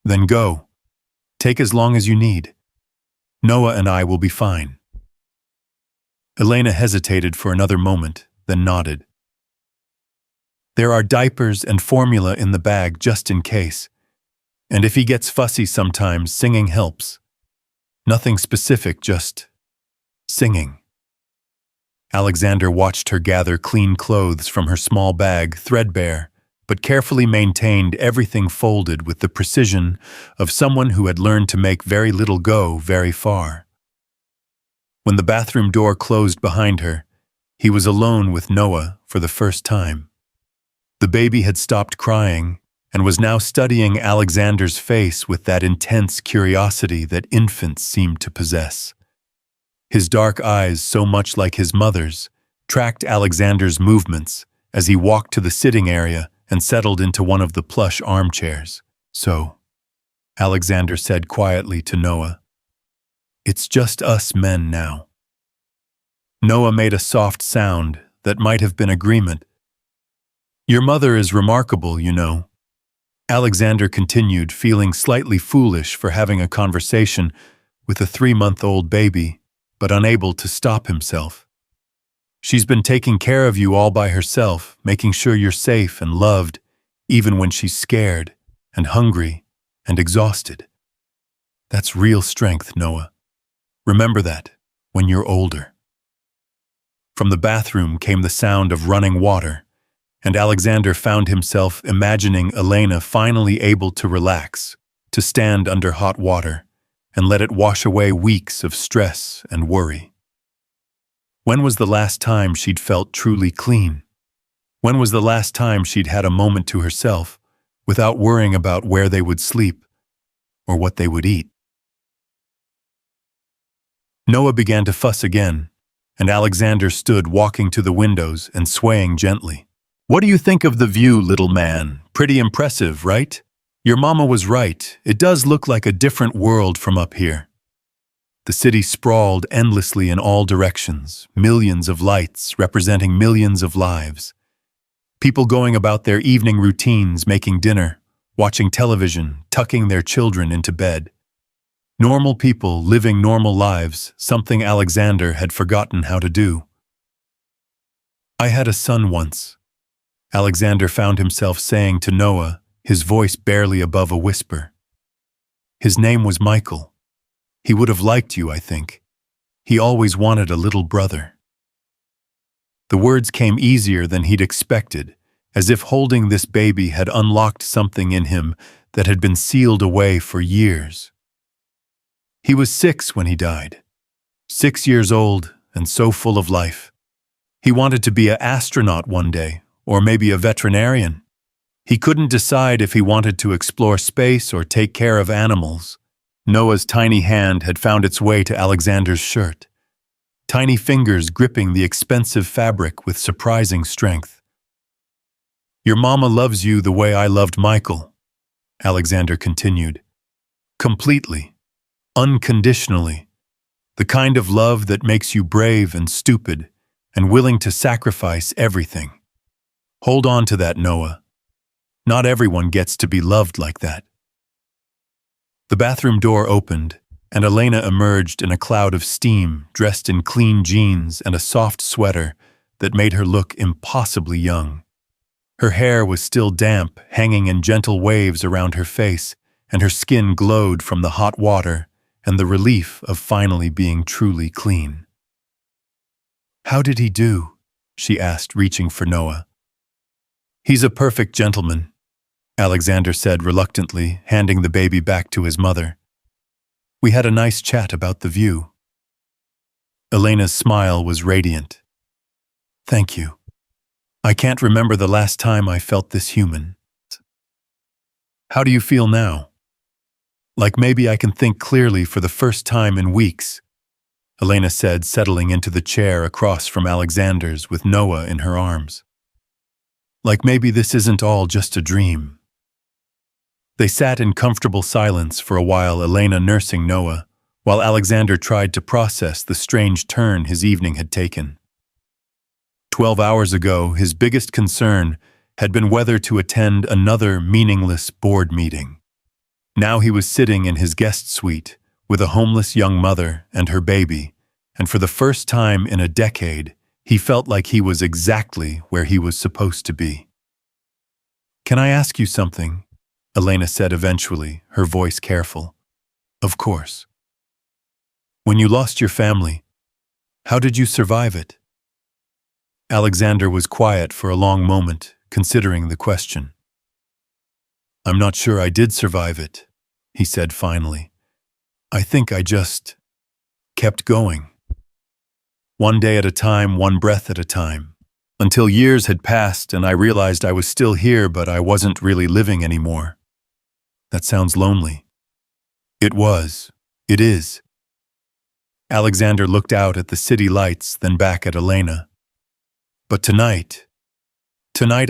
"Then go. Take as long as you need. Noah and I will be fine." Elena hesitated for another moment, then nodded. "There are diapers and formula in the bag just in case. And if he gets fussy sometimes, singing helps. Nothing specific, just singing." Alexander watched her gather clean clothes from her small bag, threadbare, but carefully maintained, everything folded with the precision of someone who had learned to make very little go very far. When the bathroom door closed behind her, he was alone with Noah for the first time. The baby had stopped crying and was now studying Alexander's face with that intense curiosity that infants seemed to possess. His dark eyes, so much like his mother's, tracked Alexander's movements as he walked to the sitting area and settled into one of the plush armchairs. "So," Alexander said quietly to Noah, "it's just us men now." Noah made a soft sound that might have been agreement. "Your mother is remarkable, you know." Alexander continued, feeling slightly foolish for having a conversation with a 3-month-old baby, but unable to stop himself. "She's been taking care of you all by herself, making sure you're safe and loved, even when she's scared and hungry and exhausted. That's real strength, Noah. Remember that when you're older." From the bathroom came the sound of running water, and Alexander found himself imagining Elena finally able to relax, to stand under hot water, and let it wash away weeks of stress and worry. When was the last time she'd felt truly clean? When was the last time she'd had a moment to herself, without worrying about where they would sleep or what they would eat? Noah began to fuss again, and Alexander stood walking to the windows and swaying gently. "What do you think of the view, little man? Pretty impressive, right? Your mama was right. It does look like a different world from up here." The city sprawled endlessly in all directions, millions of lights representing millions of lives. People going about their evening routines, making dinner, watching television, tucking their children into bed. Normal people living normal lives, something Alexander had forgotten how to do. "I had a son once," Alexander found himself saying to Noah, his voice barely above a whisper. "His name was Michael. He would have liked you, I think. He always wanted a little brother." The words came easier than he'd expected, as if holding this baby had unlocked something in him that had been sealed away for years. He was 6 when he died. 6 years old and so full of life. He wanted to be an astronaut one day, or maybe a veterinarian. He couldn't decide if he wanted to explore space or take care of animals. Noah's tiny hand had found its way to Alexander's shirt, tiny fingers gripping the expensive fabric with surprising strength. "Your mama loves you the way I loved Michael," Alexander continued. "Completely. Unconditionally. The kind of love that makes you brave and stupid and willing to sacrifice everything. Hold on to that, Noah. Not everyone gets to be loved like that." The bathroom door opened, and Elena emerged in a cloud of steam, dressed in clean jeans and a soft sweater that made her look impossibly young. Her hair was still damp, hanging in gentle waves around her face, and her skin glowed from the hot water and the relief of finally being truly clean. "How did he do?" she asked, reaching for Noah. "He's a perfect gentleman," Alexander said reluctantly, handing the baby back to his mother. "We had a nice chat about the view." Elena's smile was radiant. "Thank you. I can't remember the last time I felt this human." "How do you feel now?" "Like maybe I can think clearly for the first time in weeks," Elena said, settling into the chair across from Alexander's with Noah in her arms. "Like maybe this isn't all just a dream." They sat in comfortable silence for a while, Elena nursing Noah, while Alexander tried to process the strange turn his evening had taken. 12 hours ago, his biggest concern had been whether to attend another meaningless board meeting. Now he was sitting in his guest suite with a homeless young mother and her baby, and for the first time in a decade, he felt like he was exactly where he was supposed to be. "Can I ask you something?" Elena said eventually, her voice careful. "Of course." "When you lost your family, how did you survive it?" Alexander was quiet for a long moment, considering the question. "I'm not sure I did survive it," he said finally. "I think I just kept going. One day at a time, one breath at a time, until years had passed and I realized I was still here, but I wasn't really living anymore. That sounds lonely." "It was. It is." Alexander looked out at the city lights, then back at Elena. "But tonight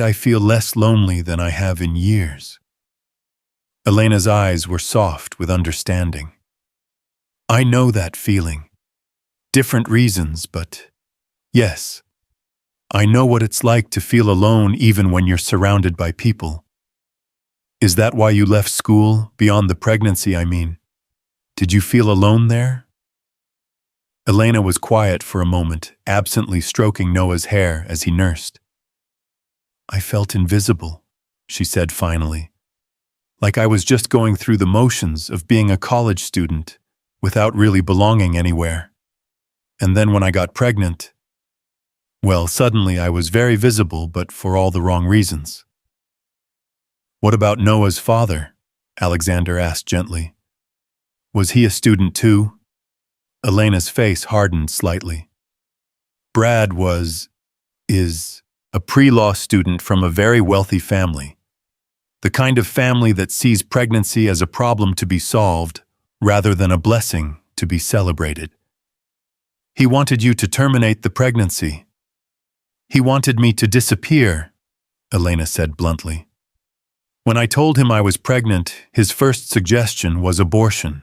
I feel less lonely than I have in years." Elena's eyes were soft with understanding. "I know that feeling. Different reasons, but yes. I know what it's like to feel alone even when you're surrounded by people." "Is that why you left school, beyond the pregnancy, I mean? Did you feel alone there?" Elena was quiet for a moment, absently stroking Noah's hair as he nursed. "I felt invisible," she said finally. "Like I was just going through the motions of being a college student, without really belonging anywhere. And then when I got pregnant, well, suddenly I was very visible, but for all the wrong reasons." "What about Noah's father?" Alexander asked gently. "Was he a student too?" Elena's face hardened slightly. "Brad is a pre-law student from a very wealthy family. The kind of family that sees pregnancy as a problem to be solved rather than a blessing to be celebrated. He wanted you to terminate the pregnancy. He wanted me to disappear," Elena said bluntly. "When I told him I was pregnant, his first suggestion was abortion.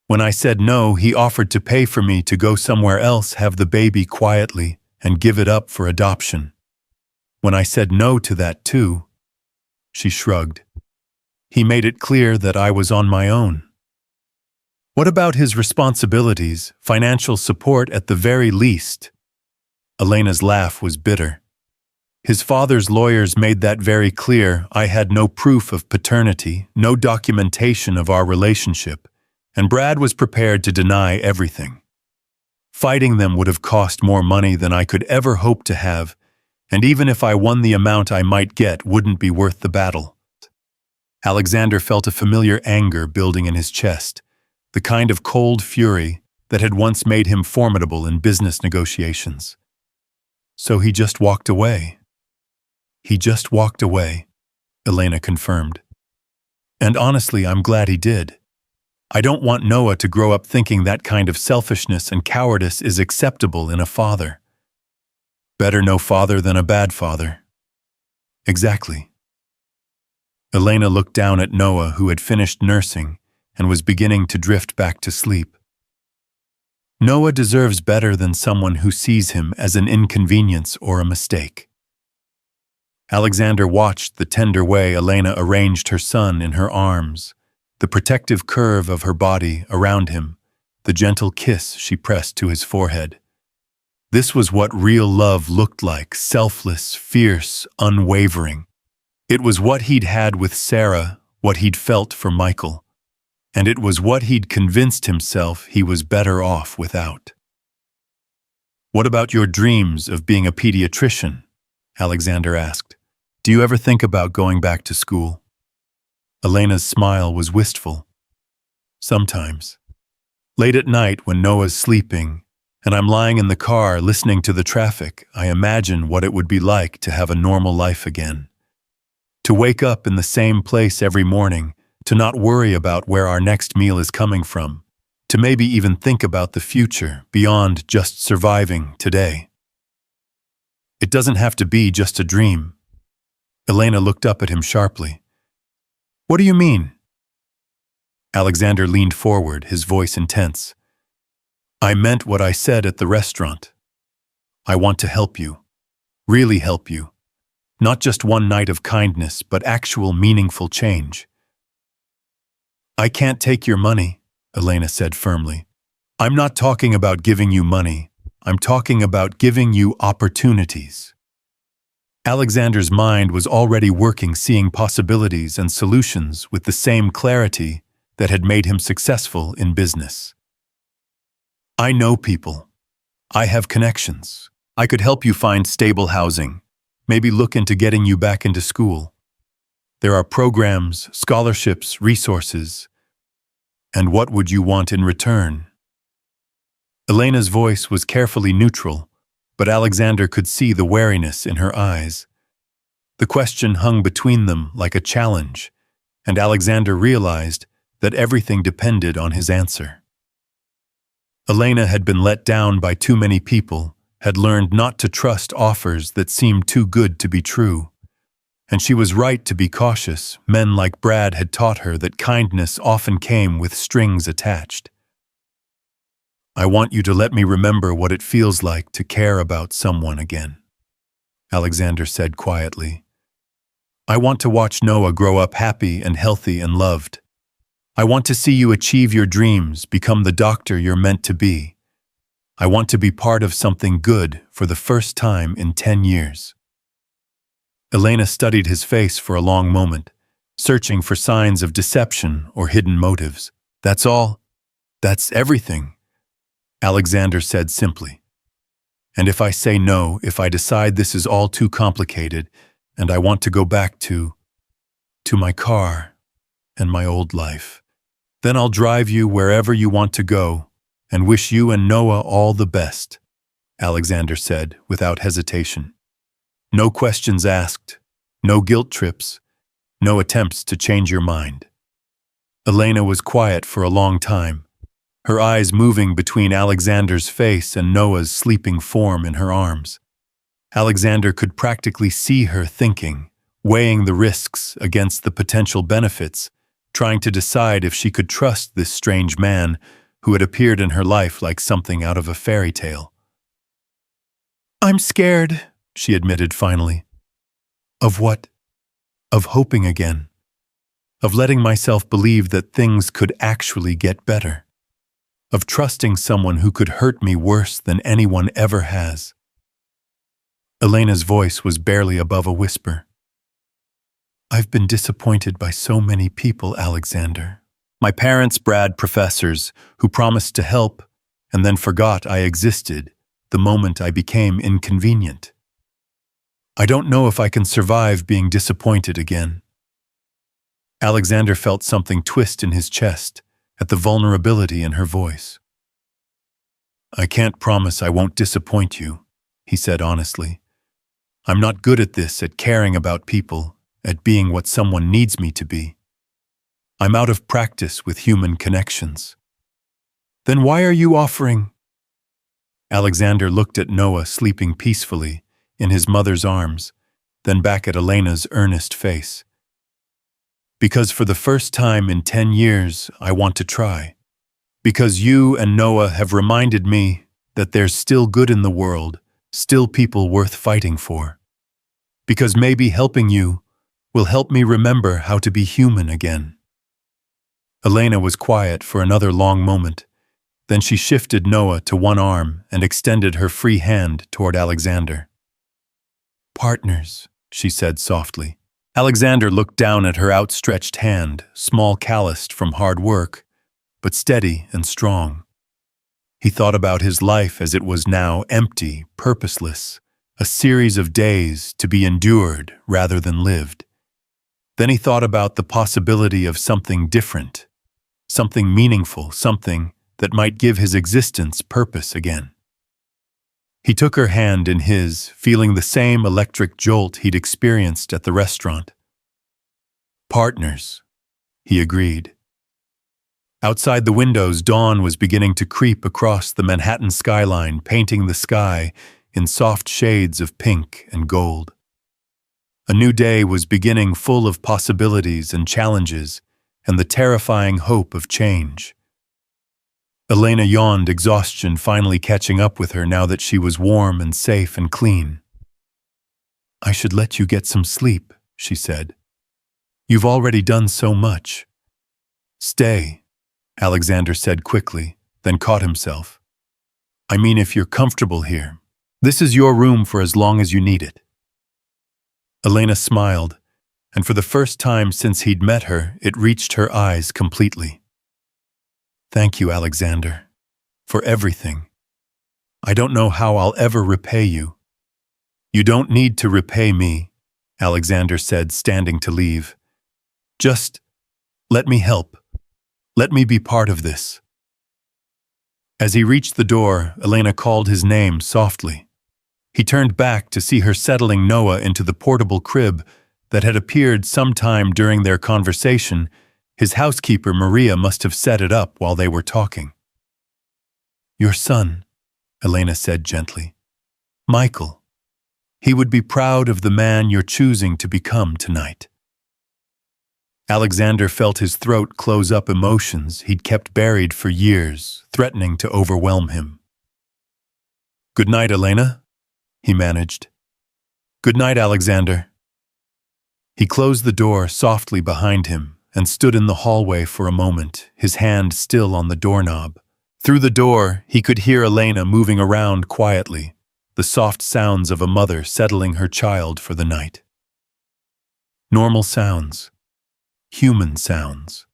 When I said no, he offered to pay for me to go somewhere else, have the baby quietly, and give it up for adoption. When I said no to that too," she shrugged, "he made it clear that I was on my own." "What about his responsibilities, financial support at the very least?" Elena's laugh was bitter. "His father's lawyers made that very clear. I had no proof of paternity, no documentation of our relationship, and Brad was prepared to deny everything. Fighting them would have cost more money than I could ever hope to have, and even if I won the amount I might get, wouldn't be worth the battle." Alexander felt a familiar anger building in his chest, the kind of cold fury that had once made him formidable in business negotiations. "So he just walked away." "He just walked away," Elena confirmed. "And honestly, I'm glad he did. I don't want Noah to grow up thinking that kind of selfishness and cowardice is acceptable in a father. Better no father than a bad father." "Exactly." Elena looked down at Noah, who had finished nursing and was beginning to drift back to sleep. "Noah deserves better than someone who sees him as an inconvenience or a mistake." Alexander watched the tender way Elena arranged her son in her arms, the protective curve of her body around him, the gentle kiss she pressed to his forehead. This was what real love looked like, selfless, fierce, unwavering. It was what he'd had with Sarah, what he'd felt for Michael, and it was what he'd convinced himself he was better off without. "What about your dreams of being a pediatrician?" Alexander asked. "Do you ever think about going back to school?" Elena's smile was wistful. "Sometimes. Late at night when Noah's sleeping, and I'm lying in the car listening to the traffic, I imagine what it would be like to have a normal life again. To wake up in the same place every morning, to not worry about where our next meal is coming from, to maybe even think about the future beyond just surviving today. It doesn't have to be just a dream." Elena looked up at him sharply. "What do you mean?" Alexander leaned forward, his voice intense. "I meant what I said at the restaurant. I want to help you. Really help you. Not just one night of kindness, but actual meaningful change." "I can't take your money," Elena said firmly. "I'm not talking about giving you money. I'm talking about giving you opportunities." Alexander's mind was already working, seeing possibilities and solutions with the same clarity that had made him successful in business. "I know people. I have connections. I could help you find stable housing, maybe look into getting you back into school. There are programs, scholarships, resources. And what would you want in return?" Elena's voice was carefully neutral, but Alexander could see the wariness in her eyes. The question hung between them like a challenge, and Alexander realized that everything depended on his answer. Elena had been let down by too many people, had learned not to trust offers that seemed too good to be true. And she was right to be cautious. Men like Brad had taught her that kindness often came with strings attached. "I want you to let me remember what it feels like to care about someone again," Alexander said quietly. "I want to watch Noah grow up happy and healthy and loved. I want to see you achieve your dreams, become the doctor you're meant to be. I want to be part of something good for the first time in 10 years. Elena studied his face for a long moment, searching for signs of deception or hidden motives. "That's all? That's everything?" Alexander said simply. "And if I say no, if I decide this is all too complicated, and I want to go back to my car and my old life, then I'll drive you wherever you want to go and wish you and Noah all the best," Alexander said without hesitation. "No questions asked, no guilt trips, no attempts to change your mind." Elena was quiet for a long time, her eyes moving between Alexander's face and Noah's sleeping form in her arms. Alexander could practically see her thinking, weighing the risks against the potential benefits, trying to decide if she could trust this strange man who had appeared in her life like something out of a fairy tale. "I'm scared," she admitted finally. "Of what?" "Of hoping again. Of letting myself believe that things could actually get better. Of trusting someone who could hurt me worse than anyone ever has." Elena's voice was barely above a whisper. "I've been disappointed by so many people, Alexander. My parents, Brad, professors, who promised to help and then forgot I existed the moment I became inconvenient. I don't know if I can survive being disappointed again." Alexander felt something twist in his chest at the vulnerability in her voice. "I can't promise I won't disappoint you," he said honestly. "I'm not good at this, at caring about people, at being what someone needs me to be. I'm out of practice with human connections." "Then why are you offering?" Alexander looked at Noah sleeping peacefully in his mother's arms, then back at Elena's earnest face. "Because for the first time in 10 years, I want to try. Because you and Noah have reminded me that there's still good in the world, still people worth fighting for. Because maybe helping you will help me remember how to be human again." Elena was quiet for another long moment. Then she shifted Noah to one arm and extended her free hand toward Alexander. "Partners," she said softly. Alexander looked down at her outstretched hand, small, calloused from hard work, but steady and strong. He thought about his life as it was now, empty, purposeless, a series of days to be endured rather than lived. Then he thought about the possibility of something different, something meaningful, something that might give his existence purpose again. He took her hand in his, feeling the same electric jolt he'd experienced at the restaurant. "Partners," he agreed. Outside the windows, dawn was beginning to creep across the Manhattan skyline, painting the sky in soft shades of pink and gold. A new day was beginning, full of possibilities and challenges, and the terrifying hope of change. Elena yawned, exhaustion finally catching up with her now that she was warm and safe and clean. "I should let you get some sleep," she said. "You've already done so much." "Stay," Alexander said quickly, then caught himself. "I mean, if you're comfortable here. This is your room for as long as you need it." Elena smiled, and for the first time since he'd met her, it reached her eyes completely. "Thank you, Alexander, for everything. I don't know how I'll ever repay you." "You don't need to repay me," Alexander said, standing to leave. "Just let me help. Let me be part of this." As he reached the door, Elena called his name softly. He turned back to see her settling Noah into the portable crib that had appeared sometime during their conversation. His housekeeper, Maria, must have set it up while they were talking. "Your son," Elena said gently. "Michael. He would be proud of the man you're choosing to become tonight." Alexander felt his throat close up, emotions he'd kept buried for years, threatening to overwhelm him. "Good night, Elena," he managed. "Good night, Alexander." He closed the door softly behind him and stood in the hallway for a moment, his hand still on the doorknob. Through the door, he could hear Elena moving around quietly, the soft sounds of a mother settling her child for the night. Normal sounds. Human sounds.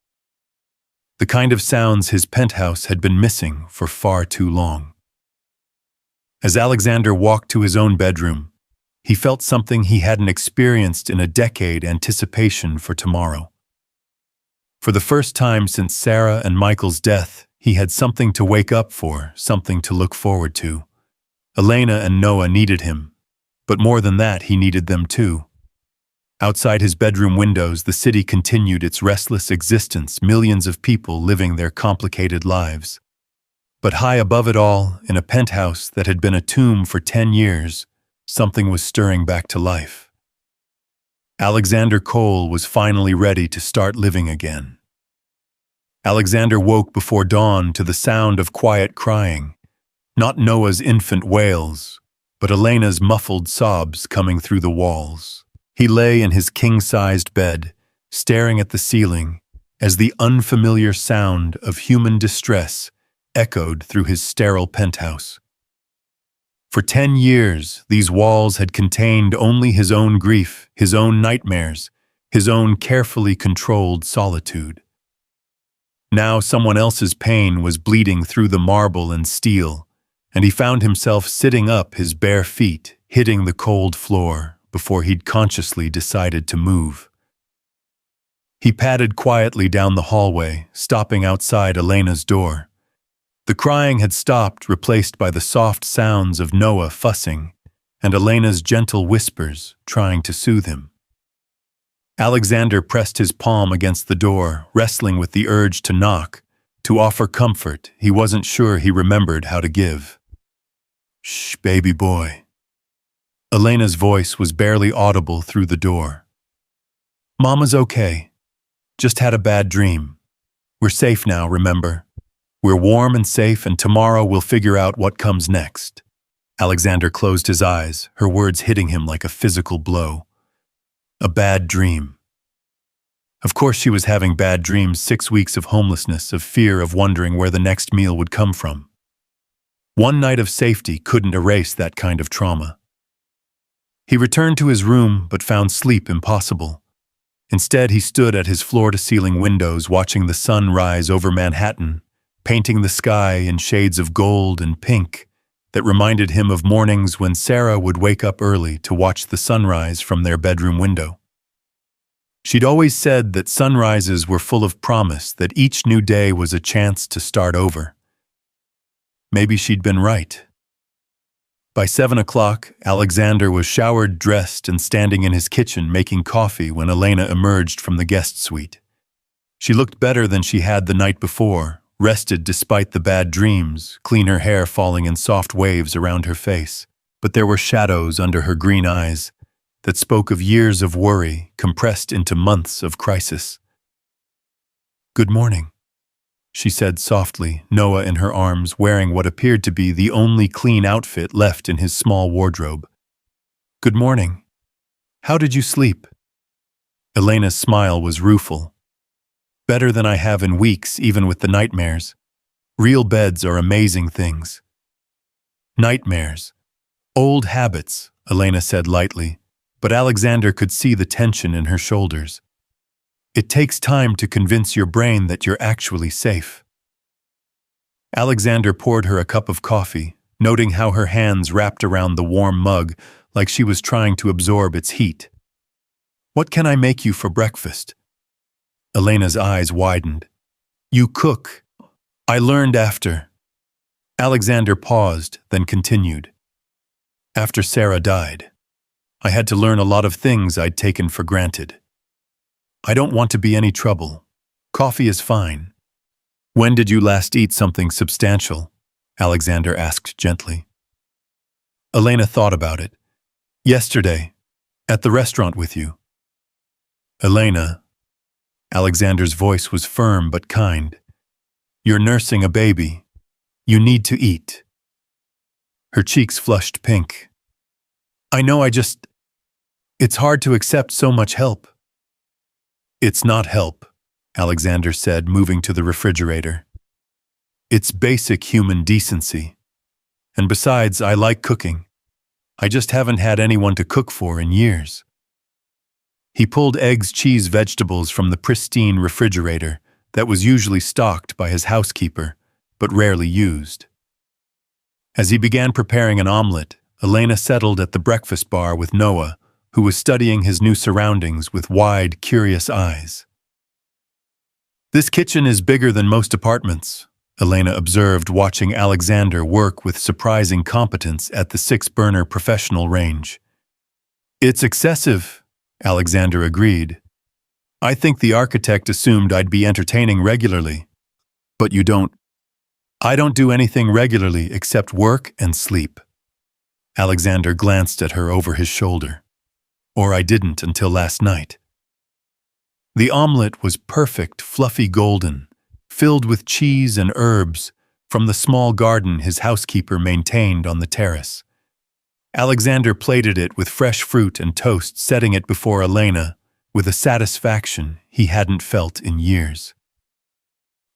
The kind of sounds his penthouse had been missing for far too long. As Alexander walked to his own bedroom, he felt something he hadn't experienced in a decade: anticipation for tomorrow. For the first time since Sarah and Michael's death, he had something to wake up for, something to look forward to. Elena and Noah needed him, but more than that, he needed them too. Outside his bedroom windows, the city continued its restless existence, millions of people living their complicated lives. But high above it all, in a penthouse that had been a tomb for 10 years, something was stirring back to life. Alexander Cole was finally ready to start living again. Alexander woke before dawn to the sound of quiet crying, not Noah's infant wails, but Elena's muffled sobs coming through the walls. He lay in his king-sized bed, staring at the ceiling, as the unfamiliar sound of human distress echoed through his sterile penthouse. For 10 years, these walls had contained only his own grief, his own nightmares, his own carefully controlled solitude. Now someone else's pain was bleeding through the marble and steel, and he found himself sitting up, his bare feet hitting the cold floor before he'd consciously decided to move. He padded quietly down the hallway, stopping outside Elena's door. The crying had stopped, replaced by the soft sounds of Noah fussing and Elena's gentle whispers trying to soothe him. Alexander pressed his palm against the door, wrestling with the urge to knock, to offer comfort he wasn't sure he remembered how to give. "Shh, baby boy." Elena's voice was barely audible through the door. "Mama's okay. Just had a bad dream. We're safe now, remember? We're warm and safe, and tomorrow we'll figure out what comes next." Alexander closed his eyes, her words hitting him like a physical blow. A bad dream. Of course she was having bad dreams, 6 weeks of homelessness, of fear, of wondering where the next meal would come from. One night of safety couldn't erase that kind of trauma. He returned to his room but found sleep impossible. Instead, he stood at his floor-to-ceiling windows watching the sun rise over Manhattan, painting the sky in shades of gold and pink that reminded him of mornings when Sarah would wake up early to watch the sunrise from their bedroom window. She'd always said that sunrises were full of promise, that each new day was a chance to start over. Maybe she'd been right. By 7 o'clock, Alexander was showered, dressed, and standing in his kitchen making coffee when Elena emerged from the guest suite. She looked better than she had the night before, rested despite the bad dreams, clean, her hair falling in soft waves around her face. But there were shadows under her green eyes that spoke of years of worry compressed into months of crisis. "Good morning," she said softly, Noah in her arms, wearing what appeared to be the only clean outfit left in his small wardrobe. "Good morning. How did you sleep?" Elena's smile was rueful. "Better than I have in weeks, even with the nightmares. Real beds are amazing things." "Nightmares. Old habits," Elena said lightly, but Alexander could see the tension in her shoulders. "It takes time to convince your brain that you're actually safe." Alexander poured her a cup of coffee, noting how her hands wrapped around the warm mug like she was trying to absorb its heat. "What can I make you for breakfast?" Elena's eyes widened. "You cook. I learned after." Alexander paused, then continued. "After Sarah died, I had to learn a lot of things I'd taken for granted. I don't want to be any trouble. Coffee is fine." "When did you last eat something substantial?" Alexander asked gently. Elena thought about it. "Yesterday, at the restaurant with you." "Elena," Alexander's voice was firm but kind, "you're nursing a baby. You need to eat." Her cheeks flushed pink. "I know, it's hard to accept so much help." "It's not help," Alexander said, moving to the refrigerator. "It's basic human decency. And besides, I like cooking. I just haven't had anyone to cook for in years." He pulled eggs, cheese, vegetables from the pristine refrigerator that was usually stocked by his housekeeper, but rarely used. As he began preparing an omelet, Elena settled at the breakfast bar with Noah, who was studying his new surroundings with wide, curious eyes. "This kitchen is bigger than most apartments," Elena observed, watching Alexander work with surprising competence at the 6-burner professional range. "It's excessive," Alexander agreed. "I think the architect assumed I'd be entertaining regularly. But you don't." "I don't do anything regularly except work and sleep." Alexander glanced at her over his shoulder. "Or I didn't until last night." The omelet was perfect, fluffy golden, filled with cheese and herbs from the small garden his housekeeper maintained on the terrace. Alexander plated it with fresh fruit and toast, setting it before Elena with a satisfaction he hadn't felt in years.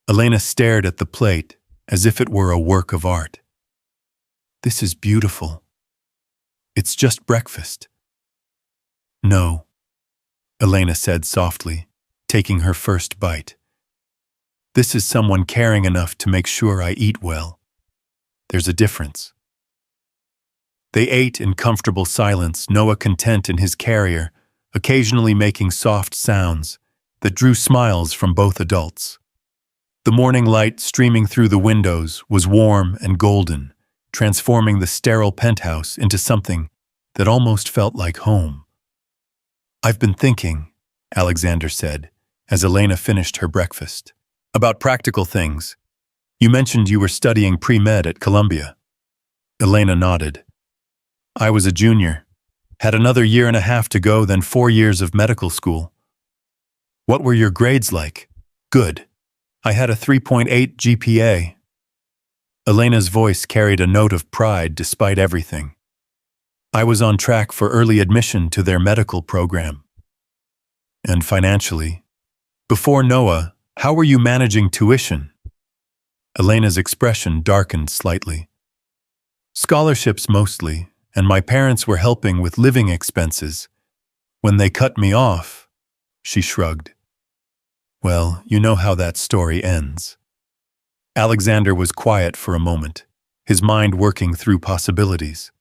Elena stared at the plate as if it were a work of art. "This is beautiful. It's just breakfast." "No," Elena said softly, taking her first bite. "This is someone caring enough to make sure I eat well. There's a difference." They ate in comfortable silence, Noah content in his carrier, occasionally making soft sounds that drew smiles from both adults. The morning light streaming through the windows was warm and golden, transforming the sterile penthouse into something that almost felt like home. "I've been thinking," Alexander said, as Elena finished her breakfast, "about practical things. You mentioned you were studying pre-med at Columbia." Elena nodded. "I was a junior, had another 1.5 years to go, then 4 years of medical school." "What were your grades like?" "Good. I had a 3.8 GPA. Elena's voice carried a note of pride despite everything. "I was on track for early admission to their medical program." "And financially, Before Noah, how were you managing tuition? Elena's expression darkened slightly. Scholarships mostly, and my parents were helping with living expenses. When they cut me off, she shrugged. Well, you know how that story ends. Alexander was quiet for a moment, his mind working through possibilities.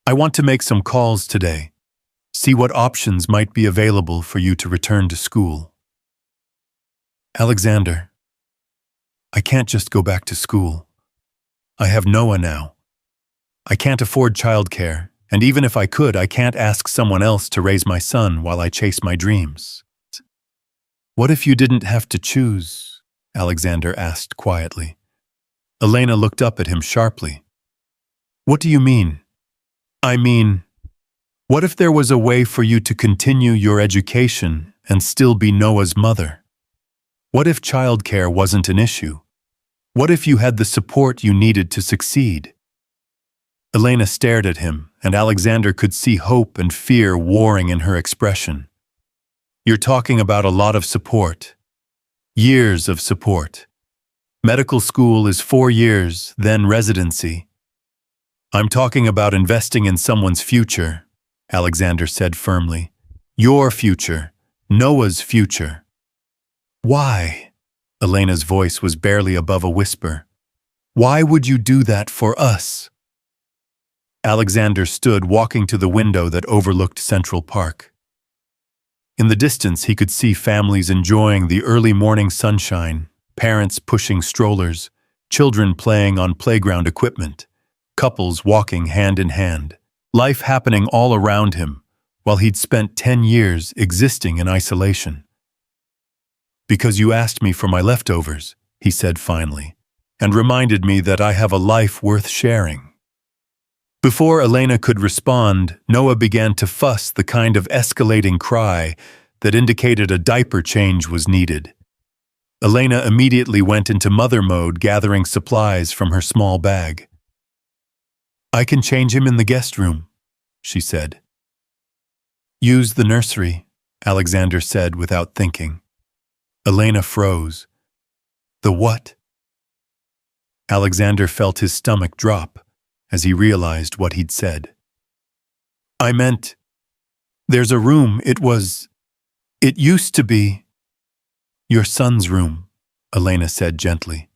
I want to make some calls today, see what options might be available for you to return to school. Alexander, I can't just go back to school. I have Noah now. I can't afford childcare, and even if I could, I can't ask someone else to raise my son while I chase my dreams. What if you didn't have to choose? Alexander asked quietly. Elena looked up at him sharply. What do you mean? I mean, what if there was a way for you to continue your education and still be Noah's mother? What if childcare wasn't an issue? What if you had the support you needed to succeed? Elena stared at him, and Alexander could see hope and fear warring in her expression. You're talking about a lot of support. Years of support. Medical school is 4 years, then residency. I'm talking about investing in someone's future, Alexander said firmly. Your future. Noah's future. Why? Elena's voice was barely above a whisper. Why would you do that for us? Alexander stood walking to the window that overlooked Central Park. In the distance, he could see families enjoying the early morning sunshine, parents pushing strollers, children playing on playground equipment, couples walking hand in hand, life happening all around him, while he'd spent 10 years existing in isolation. Because you asked me for my leftovers, he said finally, and reminded me that I have a life worth sharing. Before Elena could respond, Noah began to fuss the kind of escalating cry that indicated a diaper change was needed. Elena immediately went into mother mode, gathering supplies from her small bag. I can change him in the guest room, she said. Use the nursery, Alexander said without thinking. Elena froze. The what? Alexander felt his stomach drop as he realized what he'd said. I meant, there's a room, it used to be. Your son's room, Elena said gently.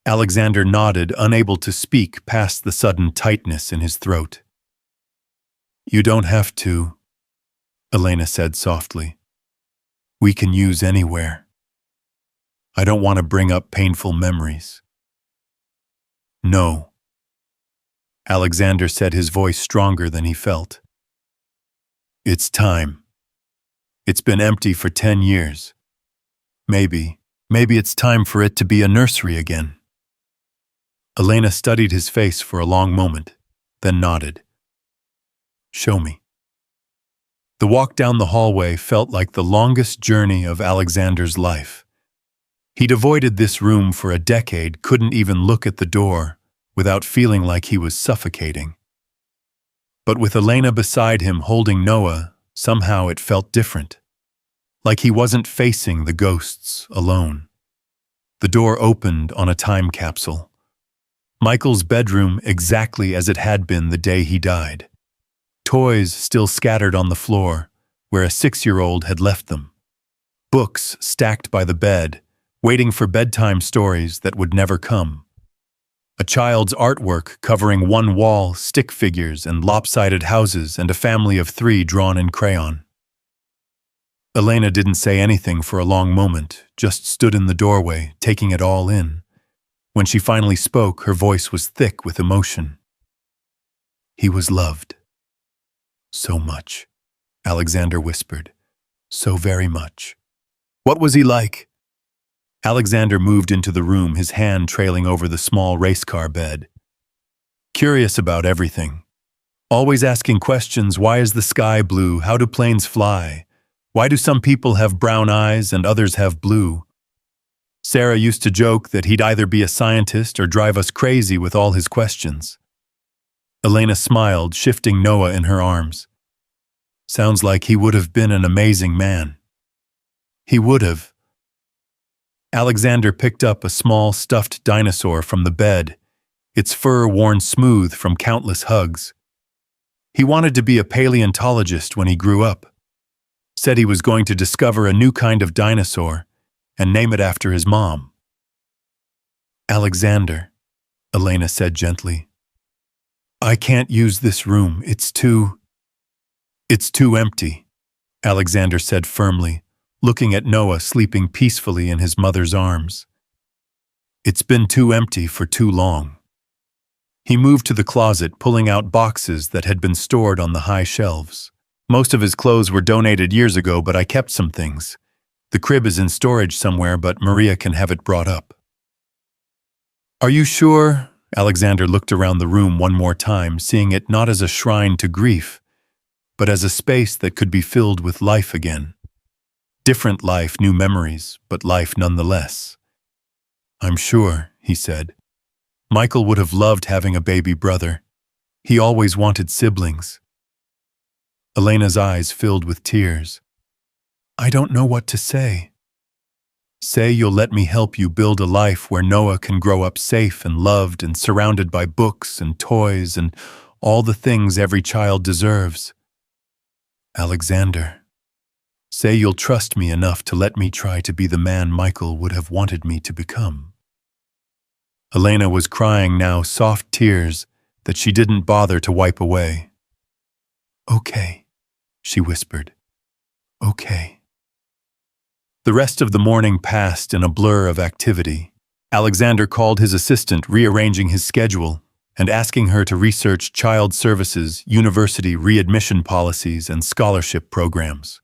Alexander nodded, unable to speak past the sudden tightness in his throat. You don't have to, Elena said softly. We can use anywhere. I don't want to bring up painful memories. No. Alexander said, his voice stronger than he felt. It's time. It's been empty for 10 years. Maybe it's time for it to be a nursery again. Elena studied his face for a long moment, then nodded. Show me. The walk down the hallway felt like the longest journey of Alexander's life. He'd avoided this room for a decade, couldn't even look at the door without feeling like he was suffocating. But with Elena beside him holding Noah, somehow it felt different. Like he wasn't facing the ghosts alone. The door opened on a time capsule. Michael's bedroom exactly as it had been the day he died. Toys still scattered on the floor, where a 6-year-old had left them. Books stacked by the bed, waiting for bedtime stories that would never come. A child's artwork covering one wall, stick figures and lopsided houses, and a family of 3 drawn in crayon. Elena didn't say anything for a long moment, just stood in the doorway, taking it all in. When she finally spoke, her voice was thick with emotion. He was loved. So much, Alexander whispered. So very much. What was he like? Alexander moved into the room, his hand trailing over the small race car bed. Curious about everything. Always asking questions. Why is the sky blue? How do planes fly? Why do some people have brown eyes and others have blue? Sarah used to joke that he'd either be a scientist or drive us crazy with all his questions. Elena smiled, shifting Noah in her arms. Sounds like he would have been an amazing man. He would have. Alexander picked up a small stuffed dinosaur from the bed, its fur worn smooth from countless hugs. He wanted to be a paleontologist when he grew up. Said he was going to discover a new kind of dinosaur and name it after his mom. Alexander, Elena said gently, I can't use this room. It's too empty, Alexander said firmly, looking at Noah sleeping peacefully in his mother's arms. It's been too empty for too long. He moved to the closet, pulling out boxes that had been stored on the high shelves. Most of his clothes were donated years ago, but I kept some things. The crib is in storage somewhere, but Maria can have it brought up. Are you sure? Alexander looked around the room one more time, seeing it not as a shrine to grief, but as a space that could be filled with life again. Different life, new memories, but life nonetheless. I'm sure, he said. Michael would have loved having a baby brother. He always wanted siblings. Elena's eyes filled with tears. I don't know what to say. Say you'll let me help you build a life where Noah can grow up safe and loved and surrounded by books and toys and all the things every child deserves. Alexander, say you'll trust me enough to let me try to be the man Michael would have wanted me to become. Elena was crying now, soft tears that she didn't bother to wipe away. Okay, she whispered. Okay. The rest of the morning passed in a blur of activity. Alexander called his assistant, rearranging his schedule and asking her to research child services, university readmission policies, and scholarship programs.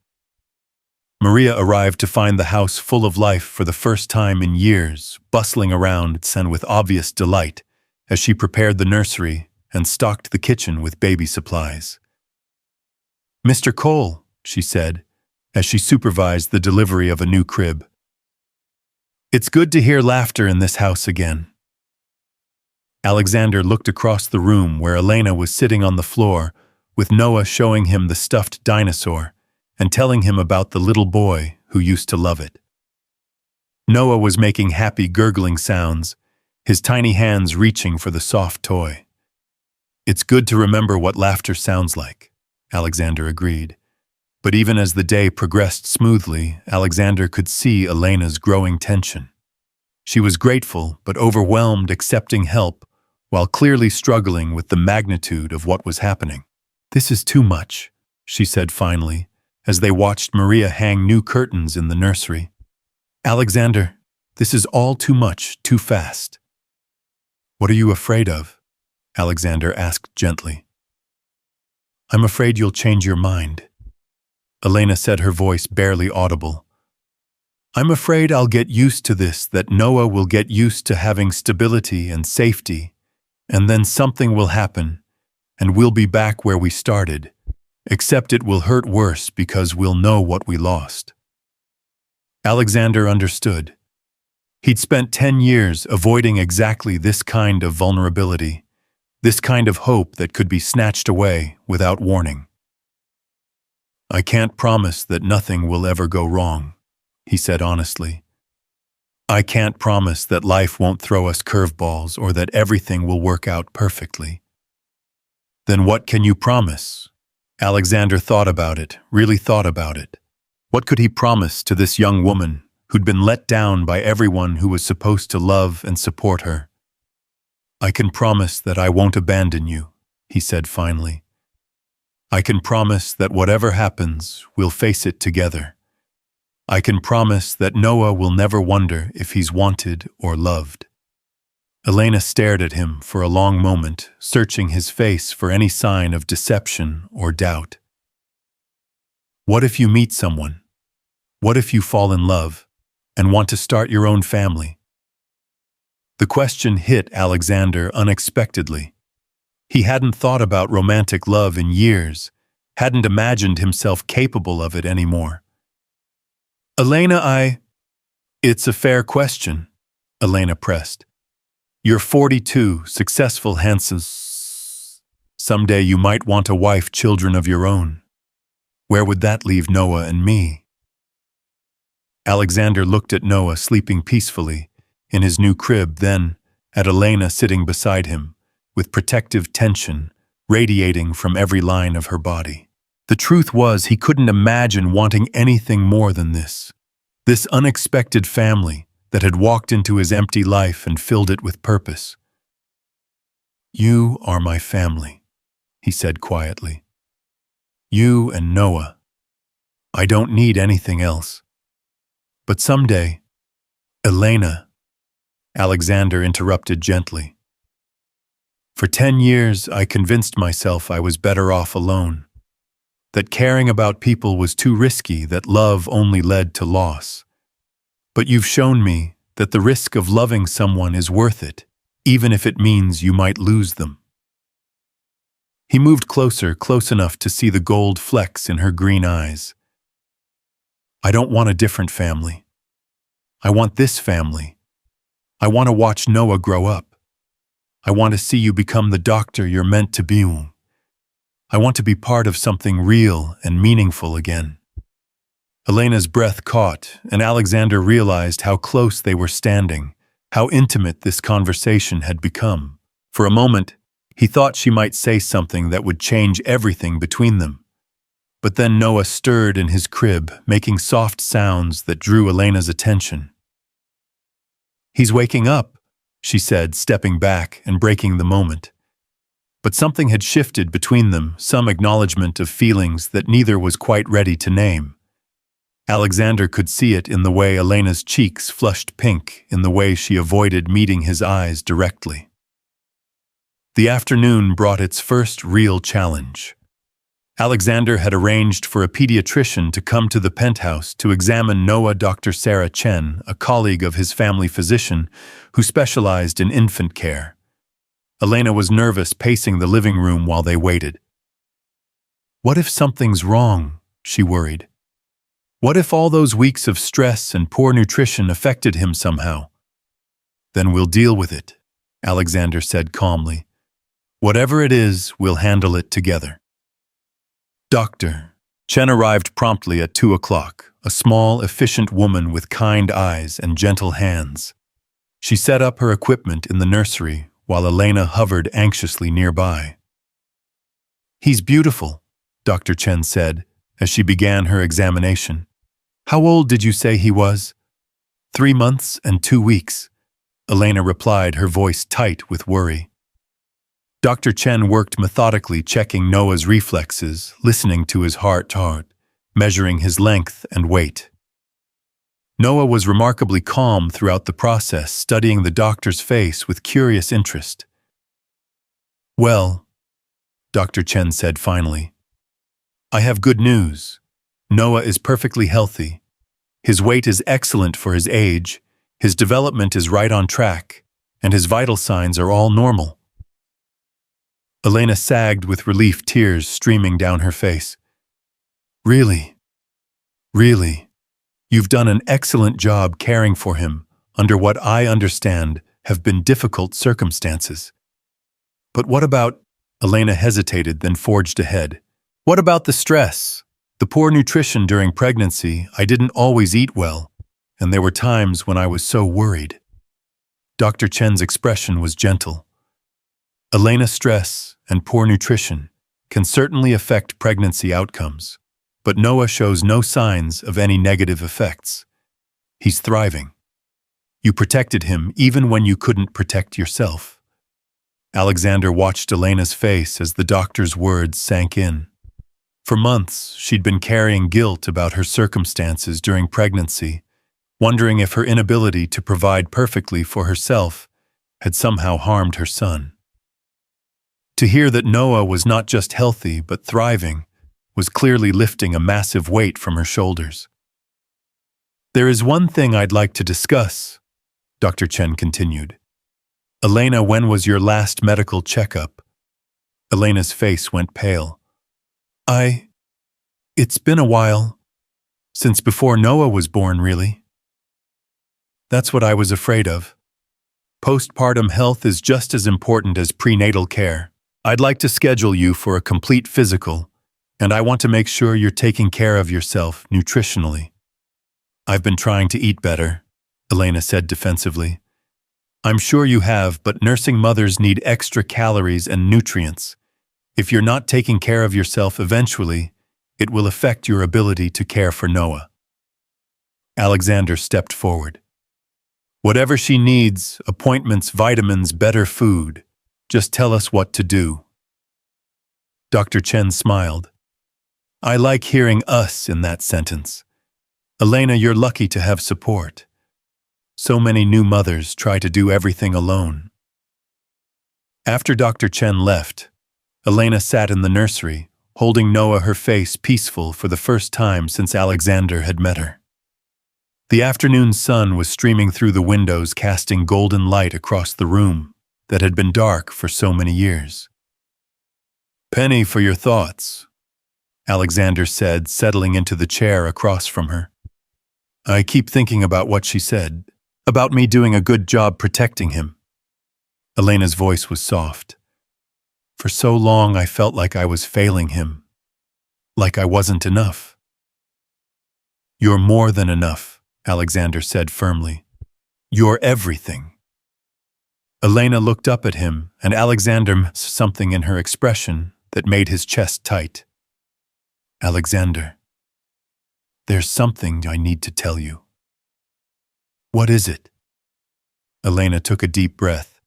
Maria arrived to find the house full of life for the first time in years, bustling around and with obvious delight as she prepared the nursery and stocked the kitchen with baby supplies. Mr. Cole, she said, as she supervised the delivery of a new crib. It's good to hear laughter in this house again. Alexander looked across the room where Elena was sitting on the floor, with Noah showing him the stuffed dinosaur and telling him about the little boy who used to love it. Noah was making happy gurgling sounds, his tiny hands reaching for the soft toy. It's good to remember what laughter sounds like, Alexander agreed. But even as the day progressed smoothly, Alexander could see Elena's growing tension. She was grateful but overwhelmed, accepting help, while clearly struggling with the magnitude of what was happening. This is too much, she said finally, as they watched Maria hang new curtains in the nursery. Alexander, this is all too much, too fast. What are you afraid of? Alexander asked gently. I'm afraid you'll change your mind. Elena said, her voice barely audible. I'm afraid I'll get used to this, that Noah will get used to having stability and safety, and then something will happen, and we'll be back where we started, except it will hurt worse because we'll know what we lost. Alexander understood. He'd spent 10 years avoiding exactly this kind of vulnerability, this kind of hope that could be snatched away without warning. I can't promise that nothing will ever go wrong, he said honestly. I can't promise that life won't throw us curveballs or that everything will work out perfectly. Then what can you promise? Alexander thought about it, really thought about it. What could he promise to this young woman who'd been let down by everyone who was supposed to love and support her? I can promise that I won't abandon you, he said finally. I can promise that whatever happens, we'll face it together. I can promise that Noah will never wonder if he's wanted or loved. Elena stared at him for a long moment, searching his face for any sign of deception or doubt. What if you meet someone? What if you fall in love and want to start your own family? The question hit Alexander unexpectedly. He hadn't thought about romantic love in years, hadn't imagined himself capable of it anymore. Elena, It's a fair question, Elena pressed. You're 42, successful, handsome. Someday you might want a wife, children of your own. Where would that leave Noah and me? Alexander looked at Noah sleeping peacefully in his new crib, then at Elena sitting beside him, with protective tension radiating from every line of her body. The truth was, he couldn't imagine wanting anything more than this. This unexpected family that had walked into his empty life and filled it with purpose. "You are my family," he said quietly. "You and Noah. I don't need anything else. But someday—" "Elena," Alexander interrupted gently. "For 10 years, I convinced myself I was better off alone, that caring about people was too risky, that love only led to loss. But you've shown me that the risk of loving someone is worth it, even if it means you might lose them." He moved closer, close enough to see the gold flecks in her green eyes. "I don't want a different family. I want this family. I want to watch Noah grow up. I want to see you become the doctor you're meant to be. I want to be part of something real and meaningful again." Elena's breath caught, and Alexander realized how close they were standing, how intimate this conversation had become. For a moment, he thought she might say something that would change everything between them. But then Noah stirred in his crib, making soft sounds that drew Elena's attention. "He's waking up," she said, stepping back and breaking the moment. But something had shifted between them, some acknowledgement of feelings that neither was quite ready to name. Alexander could see it in the way Elena's cheeks flushed pink, in the way she avoided meeting his eyes directly. The afternoon brought its first real challenge. Alexander had arranged for a pediatrician to come to the penthouse to examine Noah. Dr. Sarah Chen, a colleague of his family physician who specialized in infant care. Elena was nervous, pacing the living room while they waited. "What if something's wrong?" she worried. "What if all those weeks of stress and poor nutrition affected him somehow?" "Then we'll deal with it," Alexander said calmly. "Whatever it is, we'll handle it together." Dr. Chen arrived promptly at 2:00, a small, efficient woman with kind eyes and gentle hands. She set up her equipment in the nursery while Elena hovered anxiously nearby. "He's beautiful," Dr. Chen said as she began her examination. "How old did you say he was?" 3 months and 2 weeks, Elena replied, her voice tight with worry. Dr. Chen worked methodically, checking Noah's reflexes, listening to his heart, measuring his length and weight. Noah was remarkably calm throughout the process, studying the doctor's face with curious interest. "Well," Dr. Chen said finally, "I have good news. Noah is perfectly healthy. His weight is excellent for his age, his development is right on track, and his vital signs are all normal." Elena sagged with relief, tears streaming down her face. "Really? Really? You've done an excellent job caring for him under what I understand have been difficult circumstances. But what about—" Elena hesitated, then forged ahead. "What about the stress? The poor nutrition during pregnancy? I didn't always eat well, and there were times when I was so worried." Dr. Chen's expression was gentle. "Elena, stress and poor nutrition can certainly affect pregnancy outcomes, but Noah shows no signs of any negative effects. He's thriving. You protected him even when you couldn't protect yourself." Alexander watched Elena's face as the doctor's words sank in. For months, she'd been carrying guilt about her circumstances during pregnancy, wondering if her inability to provide perfectly for herself had somehow harmed her son. To hear that Noah was not just healthy but thriving was clearly lifting a massive weight from her shoulders. "There is one thing I'd like to discuss," Dr. Chen continued. "Elena, when was your last medical checkup?" Elena's face went pale. It's been a while. Since before Noah was born, really." "That's what I was afraid of. Postpartum health is just as important as prenatal care. I'd like to schedule you for a complete physical, and I want to make sure you're taking care of yourself nutritionally." I've been trying to eat better, Elena said defensively. I'm sure you have, but nursing mothers need extra calories and nutrients. If you're not taking care of yourself eventually, it will affect your ability to care for Noah. Alexander stepped forward. Whatever she needs, appointments, vitamins, better food, just tell us what to do. Dr. Chen smiled. I like hearing us in that sentence. Elena, you're lucky to have support. So many new mothers try to do everything alone. After Dr. Chen left, Elena sat in the nursery, holding Noah, her face peaceful for the first time since Alexander had met her. The afternoon sun was streaming through the windows, casting golden light across the room that had been dark for so many years. Penny, for your thoughts, Alexander said, settling into the chair across from her. I keep thinking about what she said, about me doing a good job protecting him. Elena's voice was soft. For so long I felt like I was failing him, like I wasn't enough. You're more than enough, Alexander said firmly. You're everything. Elena looked up at him, and Alexander saw something in her expression that made his chest tight. Alexander, there's something I need to tell you. What is it? Elena took a deep breath.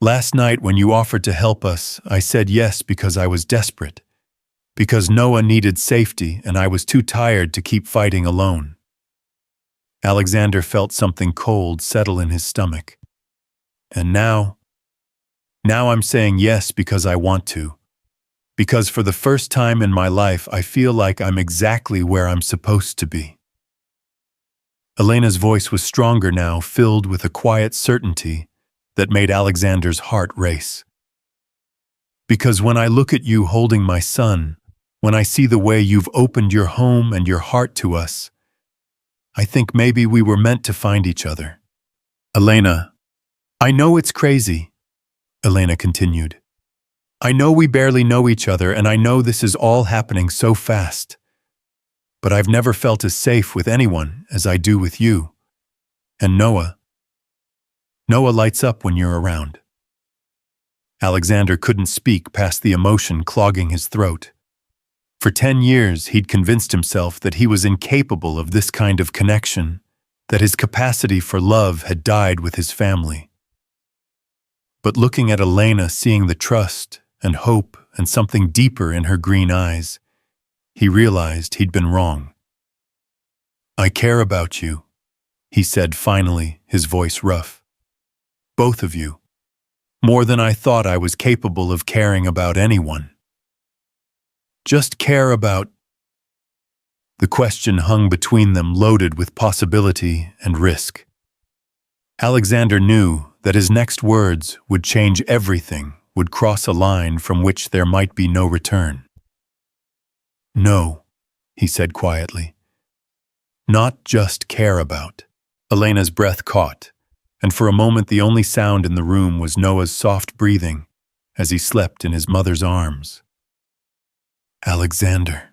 Last night when you offered to help us, I said yes because I was desperate, because Noah needed safety and I was too tired to keep fighting alone. Alexander felt something cold settle in his stomach. And now I'm saying yes because I want to. Because for the first time in my life, I feel like I'm exactly where I'm supposed to be. Elena's voice was stronger now, filled with a quiet certainty that made Alexander's heart race. Because when I look at you holding my son, when I see the way you've opened your home and your heart to us, I think maybe we were meant to find each other. Elena, I know it's crazy, Elena continued. I know we barely know each other, and I know this is all happening so fast. But I've never felt as safe with anyone as I do with you. And Noah lights up when you're around. Alexander couldn't speak past the emotion clogging his throat. For 10 years, he'd convinced himself that he was incapable of this kind of connection, that his capacity for love had died with his family. But looking at Elena, seeing the trust and hope and something deeper in her green eyes, he realized he'd been wrong. I care about you, he said finally, his voice rough. Both of you. More than I thought I was capable of caring about anyone. Just care about... The question hung between them, loaded with possibility and risk. Alexander knew that his next words would change everything, would cross a line from which there might be no return. No, he said quietly. Not just care about. Elena's breath caught, and for a moment the only sound in the room was Noah's soft breathing as he slept in his mother's arms. Alexander.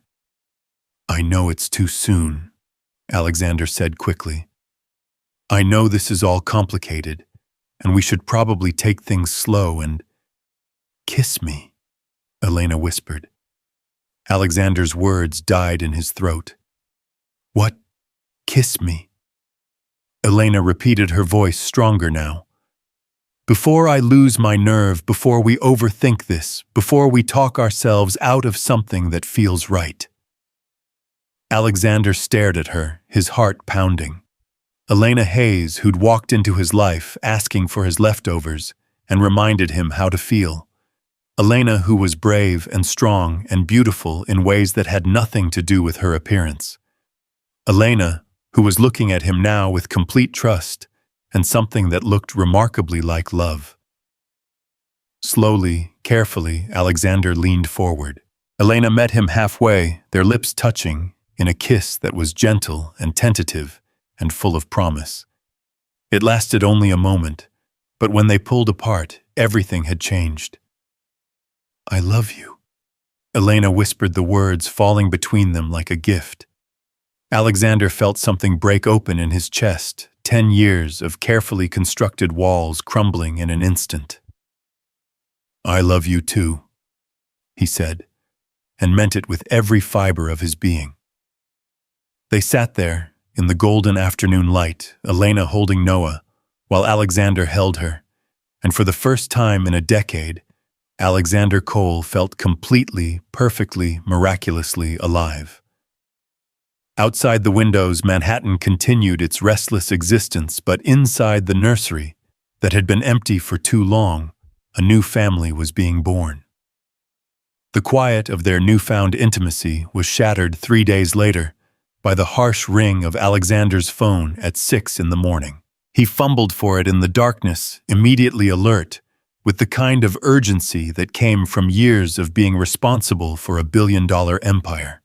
I know it's too soon, Alexander said quickly. I know this is all complicated, and we should probably take things slow and... Kiss me, Elena whispered. Alexander's words died in his throat. What? Kiss me? Elena repeated, her voice stronger now. Before I lose my nerve, before we overthink this, before we talk ourselves out of something that feels right. Alexander stared at her, his heart pounding. Elena Hayes, who'd walked into his life asking for his leftovers and reminded him how to feel. Elena, who was brave and strong and beautiful in ways that had nothing to do with her appearance. Elena, who was looking at him now with complete trust and something that looked remarkably like love. Slowly, carefully, Alexander leaned forward. Elena met him halfway, their lips touching, in a kiss that was gentle and tentative and full of promise. It lasted only a moment, but when they pulled apart, everything had changed. I love you. Elena whispered the words, falling between them like a gift. Alexander felt something break open in his chest, 10 years of carefully constructed walls crumbling in an instant. "I love you too," he said, and meant it with every fiber of his being. They sat there, in the golden afternoon light, Elena holding Noah, while Alexander held her, and for the first time in a decade, Alexander Cole felt completely, perfectly, miraculously alive. Outside the windows, Manhattan continued its restless existence, but inside the nursery, that had been empty for too long, a new family was being born. The quiet of their newfound intimacy was shattered 3 days later by the harsh ring of Alexander's phone at 6 in the morning. He fumbled for it in the darkness, immediately alert, with the kind of urgency that came from years of being responsible for a billion-dollar empire.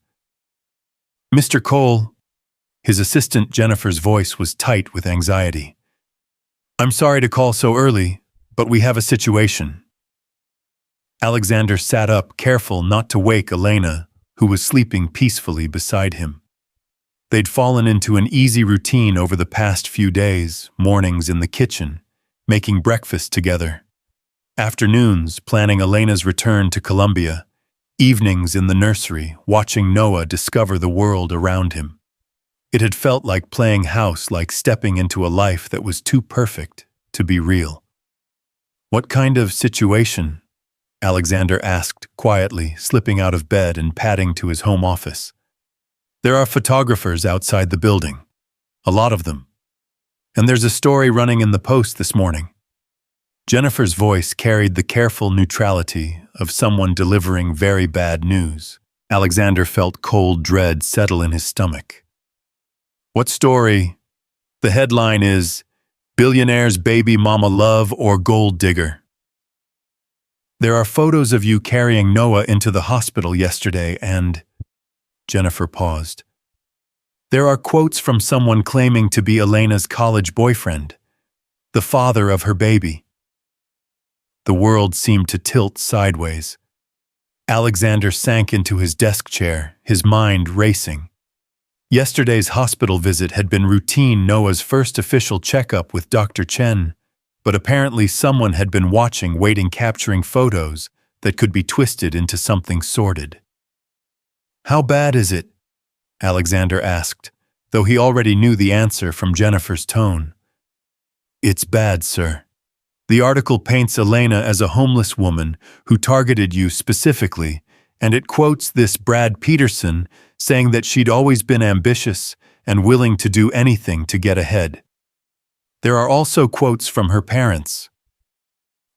"Mr. Cole," his assistant Jennifer's voice was tight with anxiety. "I'm sorry to call so early, but we have a situation." Alexander sat up, careful not to wake Elena, who was sleeping peacefully beside him. They'd fallen into an easy routine over the past few days, mornings in the kitchen, making breakfast together. Afternoons, planning Elena's return to Columbia. Evenings in the nursery, watching Noah discover the world around him. It had felt like playing house, like stepping into a life that was too perfect to be real. "What kind of situation?" Alexander asked quietly, slipping out of bed and padding to his home office. "There are photographers outside the building. A lot of them. And there's a story running in the Post this morning." Jennifer's voice carried the careful neutrality of someone delivering very bad news. Alexander felt cold dread settle in his stomach. "What story?" "The headline is, 'Billionaire's Baby Mama Love or Gold Digger.' There are photos of you carrying Noah into the hospital yesterday and—" Jennifer paused. "There are quotes from someone claiming to be Elena's college boyfriend, the father of her baby." The world seemed to tilt sideways. Alexander sank into his desk chair, his mind racing. Yesterday's hospital visit had been routine, Noah's first official checkup with Dr. Chen, but apparently someone had been watching, waiting, capturing photos that could be twisted into something sordid. "How bad is it?" Alexander asked, though he already knew the answer from Jennifer's tone. "It's bad, sir. The article paints Elena as a homeless woman who targeted you specifically, and it quotes this Brad Peterson saying that she'd always been ambitious and willing to do anything to get ahead. There are also quotes from her parents."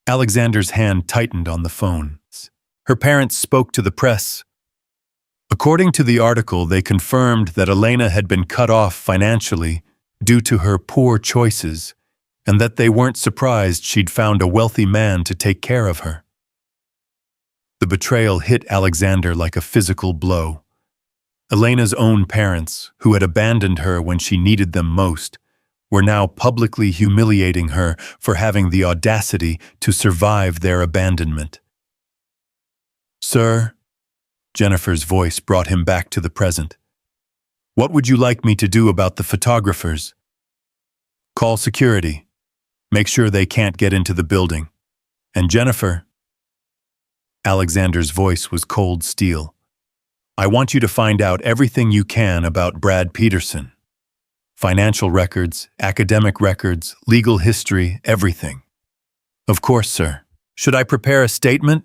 Alexander's hand tightened on the phone. "Her parents spoke to the press. According to the article, they confirmed that Elena had been cut off financially due to her poor choices, and that they weren't surprised she'd found a wealthy man to take care of her." The betrayal hit Alexander like a physical blow. Elena's own parents, who had abandoned her when she needed them most, were now publicly humiliating her for having the audacity to survive their abandonment. "Sir," Jennifer's voice brought him back to the present. "What would you like me to do about the photographers?" "Call security. Make sure they can't get into the building. And Jennifer," Alexander's voice was cold steel, "I want you to find out everything you can about Brad Peterson. Financial records, academic records, legal history, everything." "Of course, sir. Should I prepare a statement?"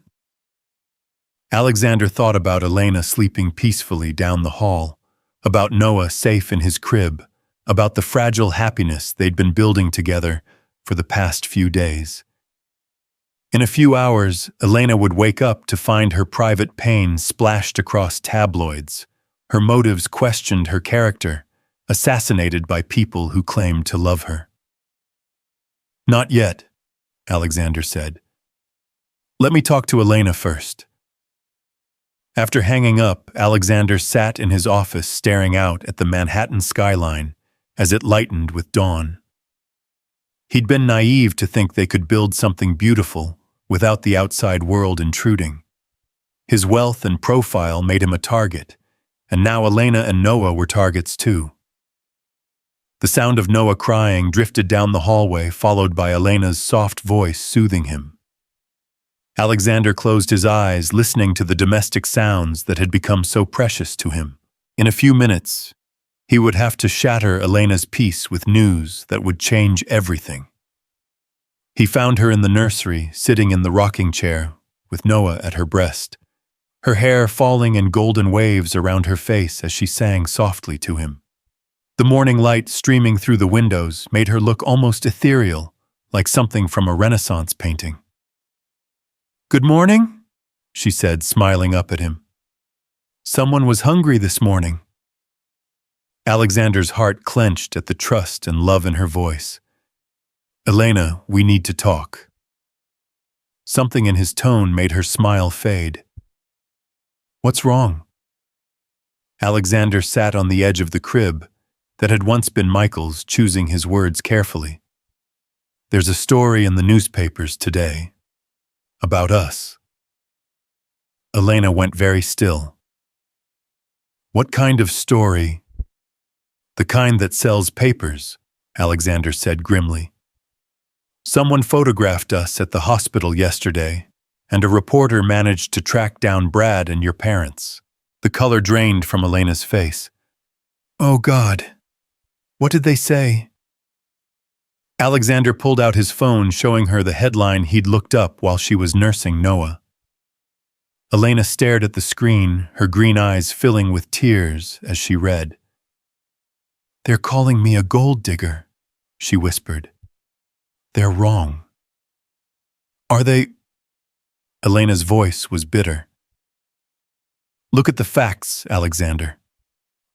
Alexander thought about Elena sleeping peacefully down the hall, about Noah safe in his crib, about the fragile happiness they'd been building together for the past few days. In a few hours, Elena would wake up to find her private pain splashed across tabloids, her motives questioned, her character assassinated by people who claimed to love her. "Not yet," Alexander said. "Let me talk to Elena first." After hanging up, Alexander sat in his office staring out at the Manhattan skyline as it lightened with dawn. He'd been naive to think they could build something beautiful without the outside world intruding. His wealth and profile made him a target, and now Elena and Noah were targets too. The sound of Noah crying drifted down the hallway, followed by Elena's soft voice soothing him. Alexander closed his eyes, listening to the domestic sounds that had become so precious to him. In a few minutes, he would have to shatter Elena's peace with news that would change everything. He found her in the nursery, sitting in the rocking chair, with Noah at her breast, her hair falling in golden waves around her face as she sang softly to him. The morning light streaming through the windows made her look almost ethereal, like something from a Renaissance painting. "Good morning," she said, smiling up at him. "Someone was hungry this morning." Alexander's heart clenched at the trust and love in her voice. "Elena, we need to talk." Something in his tone made her smile fade. "What's wrong?" Alexander sat on the edge of the crib that had once been Michael's, choosing his words carefully. "There's a story in the newspapers today about us." Elena went very still. "What kind of story?" "The kind that sells papers," Alexander said grimly. "Someone photographed us at the hospital yesterday, and a reporter managed to track down Brad and your parents." The color drained from Elena's face. "Oh God, what did they say?" Alexander pulled out his phone, showing her the headline he'd looked up while she was nursing Noah. Elena stared at the screen, her green eyes filling with tears as she read. "They're calling me a gold digger," she whispered. "They're wrong." "Are they?" Elena's voice was bitter. "Look at the facts, Alexander.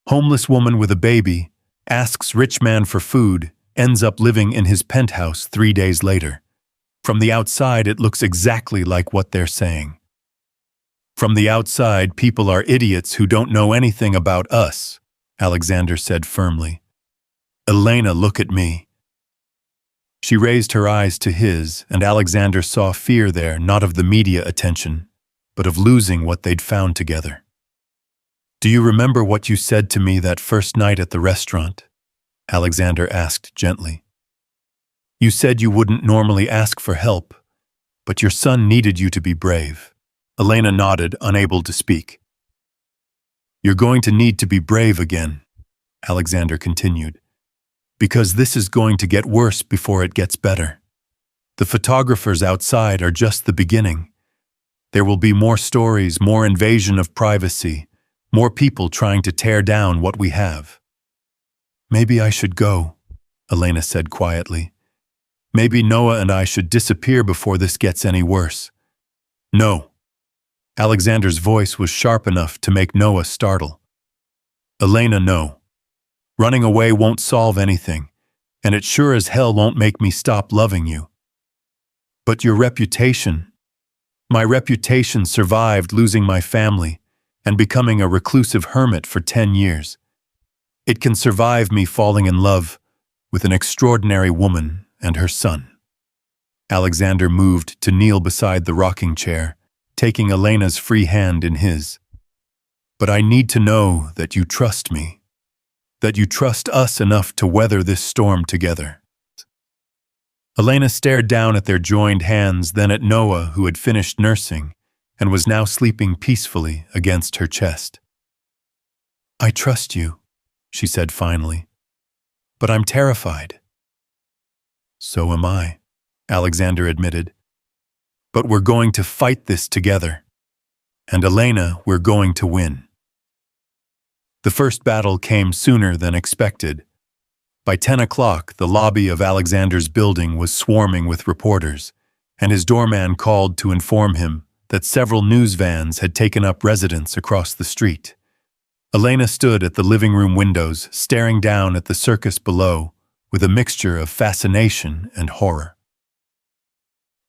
Homeless woman with a baby, asks rich man for food, ends up living in his penthouse 3 days later. From the outside, it looks exactly like what they're saying. From the outside, people are idiots who don't know anything about us," Alexander said firmly. "Elena, look at me." She raised her eyes to his, and Alexander saw fear there, not of the media attention, but of losing what they'd found together. "Do you remember what you said to me that first night at the restaurant?" Alexander asked gently. "You said you wouldn't normally ask for help, but your son needed you to be brave." Elena nodded, unable to speak. "You're going to need to be brave again," Alexander continued, "because this is going to get worse before it gets better. The photographers outside are just the beginning. There will be more stories, more invasion of privacy, more people trying to tear down what we have." "Maybe I should go," Elena said quietly. "Maybe Noah and I should disappear before this gets any worse." "No." Alexander's voice was sharp enough to make Noah startle. "Elena, no. Running away won't solve anything, and it sure as hell won't make me stop loving you. But your reputation, my reputation survived losing my family and becoming a reclusive hermit for 10 years. It can survive me falling in love with an extraordinary woman and her son." Alexander moved to kneel beside the rocking chair, taking Elena's free hand in his. "But I need to know that you trust me, that you trust us enough to weather this storm together." Elena stared down at their joined hands, then at Noah, who had finished nursing and was now sleeping peacefully against her chest. "I trust you," she said finally, "but I'm terrified." "So am I," Alexander admitted. "But we're going to fight this together. And Elena, we're going to win." The first battle came sooner than expected. By 10 o'clock, the lobby of Alexander's building was swarming with reporters, and his doorman called to inform him that several news vans had taken up residence across the street. Elena stood at the living room windows, staring down at the circus below, with a mixture of fascination and horror.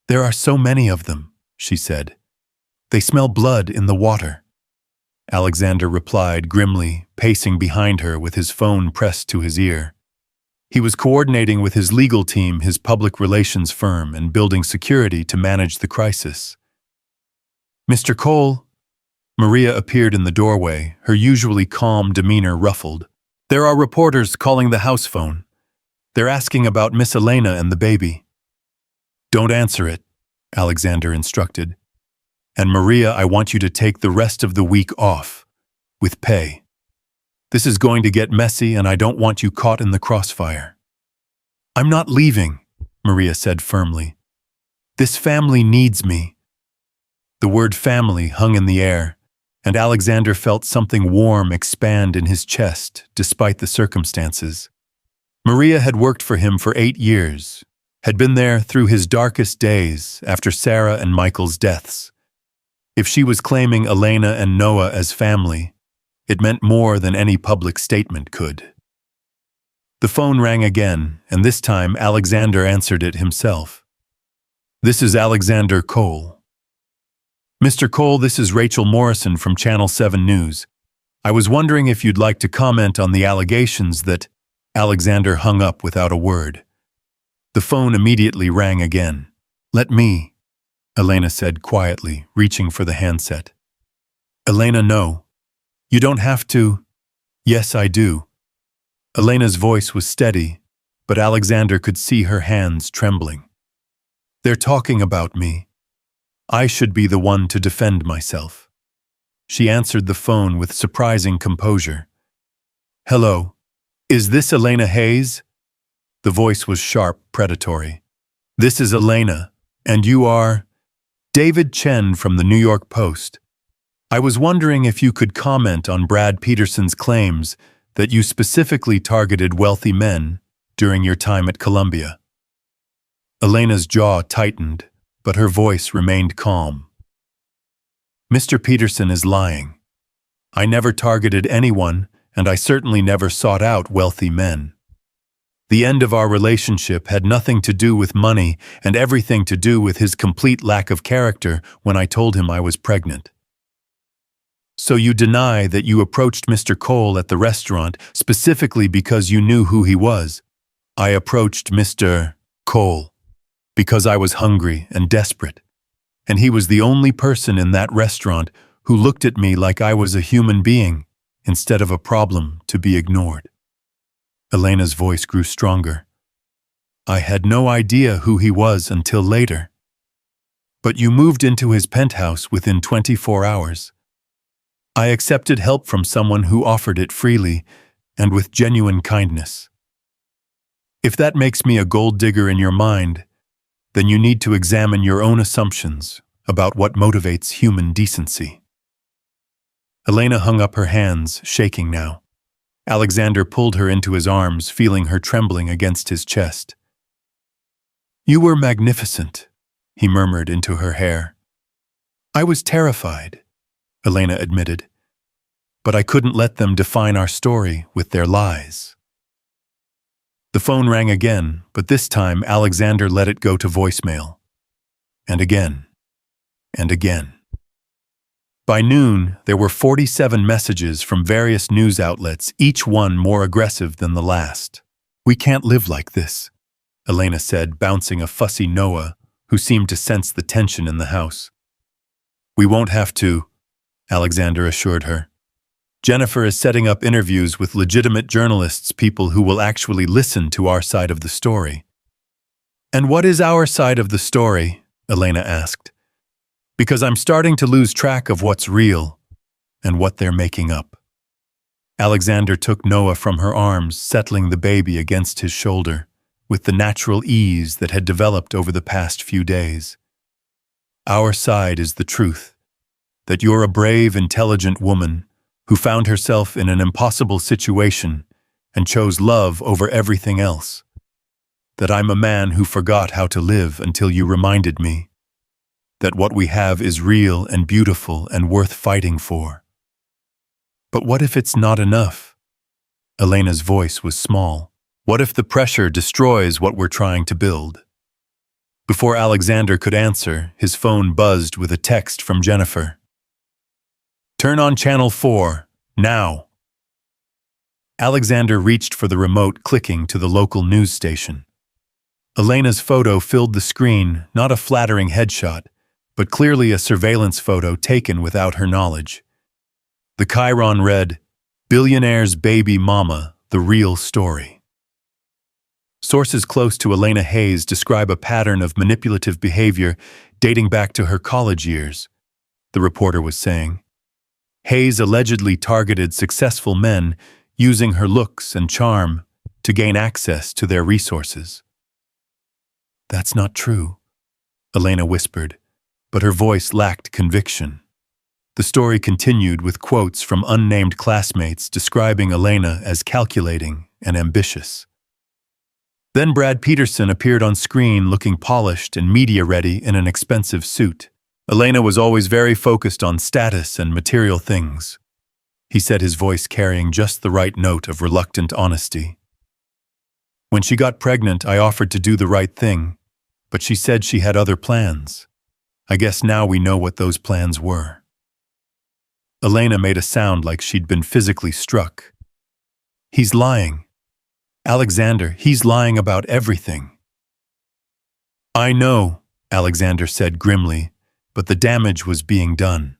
"There are so many of them," she said. "They smell blood in the water." Alexander replied grimly, pacing behind her with his phone pressed to his ear. He was coordinating with his legal team, his public relations firm, and building security to manage the crisis. "Mr. Cole," Maria appeared in the doorway, her usually calm demeanor ruffled. There are reporters calling the house phone. They're asking about Miss Elena and the baby. Don't answer it, Alexander instructed. And Maria, I want you to take the rest of the week off, with pay. This is going to get messy and I don't want you caught in the crossfire. I'm not leaving, Maria said firmly. This family needs me. The word family hung in the air, and Alexander felt something warm expand in his chest despite the circumstances. Maria had worked for him for 8 years, had been there through his darkest days after Sarah and Michael's deaths. If she was claiming Elena and Noah as family, it meant more than any public statement could. The phone rang again, and this time Alexander answered it himself. This is Alexander Cole. Mr. Cole, this is Rachel Morrison from Channel 7 News. I was wondering if you'd like to comment on the allegations that... Alexander hung up without a word. The phone immediately rang again. Let me, Elena said quietly, reaching for the handset. Elena, no. You don't have to. Yes, I do. Elena's voice was steady, but Alexander could see her hands trembling. They're talking about me. I should be the one to defend myself. She answered the phone with surprising composure. Hello. Is this Elena Hayes? The voice was sharp, predatory. This is Elena, and you are... David Chen from the New York Post. I was wondering if you could comment on Brad Peterson's claims that you specifically targeted wealthy men during your time at Columbia. Elena's jaw tightened, but her voice remained calm. Mr. Peterson is lying. I never targeted anyone, and I certainly never sought out wealthy men. The end of our relationship had nothing to do with money and everything to do with his complete lack of character when I told him I was pregnant. So you deny that you approached Mr. Cole at the restaurant specifically because you knew who he was. I approached Mr. Cole because I was hungry and desperate, and he was the only person in that restaurant who looked at me like I was a human being instead of a problem to be ignored. Elena's voice grew stronger. I had no idea who he was until later. But you moved into his penthouse within 24 hours. I accepted help from someone who offered it freely and with genuine kindness. If that makes me a gold digger in your mind, then you need to examine your own assumptions about what motivates human decency. Elena hung up her hands, shaking now. Alexander pulled her into his arms, feeling her trembling against his chest. You were magnificent, he murmured into her hair. I was terrified, Elena admitted, but I couldn't let them define our story with their lies. The phone rang again, but this time Alexander let it go to voicemail. And again, and again. By noon, there were 47 messages from various news outlets, each one more aggressive than the last. We can't live like this, Elena said, bouncing a fussy Noah, who seemed to sense the tension in the house. We won't have to, Alexander assured her. Jennifer is setting up interviews with legitimate journalists, people who will actually listen to our side of the story. And what is our side of the story? Elena asked. Because I'm starting to lose track of what's real and what they're making up. Alexander took Noah from her arms, settling the baby against his shoulder, with the natural ease that had developed over the past few days. Our side is the truth, that you're a brave, intelligent woman who found herself in an impossible situation and chose love over everything else. That I'm a man who forgot how to live until you reminded me. That what we have is real and beautiful and worth fighting for. But what if it's not enough? Elena's voice was small. What if the pressure destroys what we're trying to build? Before Alexander could answer, his phone buzzed with a text from Jennifer. Turn on Channel 4, now. Alexander reached for the remote, clicking to the local news station. Elena's photo filled the screen, not a flattering headshot, but clearly a surveillance photo taken without her knowledge. The chyron read, "Billionaire's Baby Mama, the Real Story." Sources close to Elena Hayes describe a pattern of manipulative behavior dating back to her college years, the reporter was saying. Hayes allegedly targeted successful men using her looks and charm to gain access to their resources. "That's not true," Elena whispered, but her voice lacked conviction. The story continued with quotes from unnamed classmates describing Elena as calculating and ambitious. Then Brad Peterson appeared on screen looking polished and media-ready in an expensive suit. Elena was always very focused on status and material things. He said, his voice carrying just the right note of reluctant honesty. "When she got pregnant, I offered to do the right thing, but she said she had other plans. I guess now we know what those plans were." Elena made a sound like she'd been physically struck. "He's lying. Alexander, he's lying about everything." "I know," Alexander said grimly, but the damage was being done.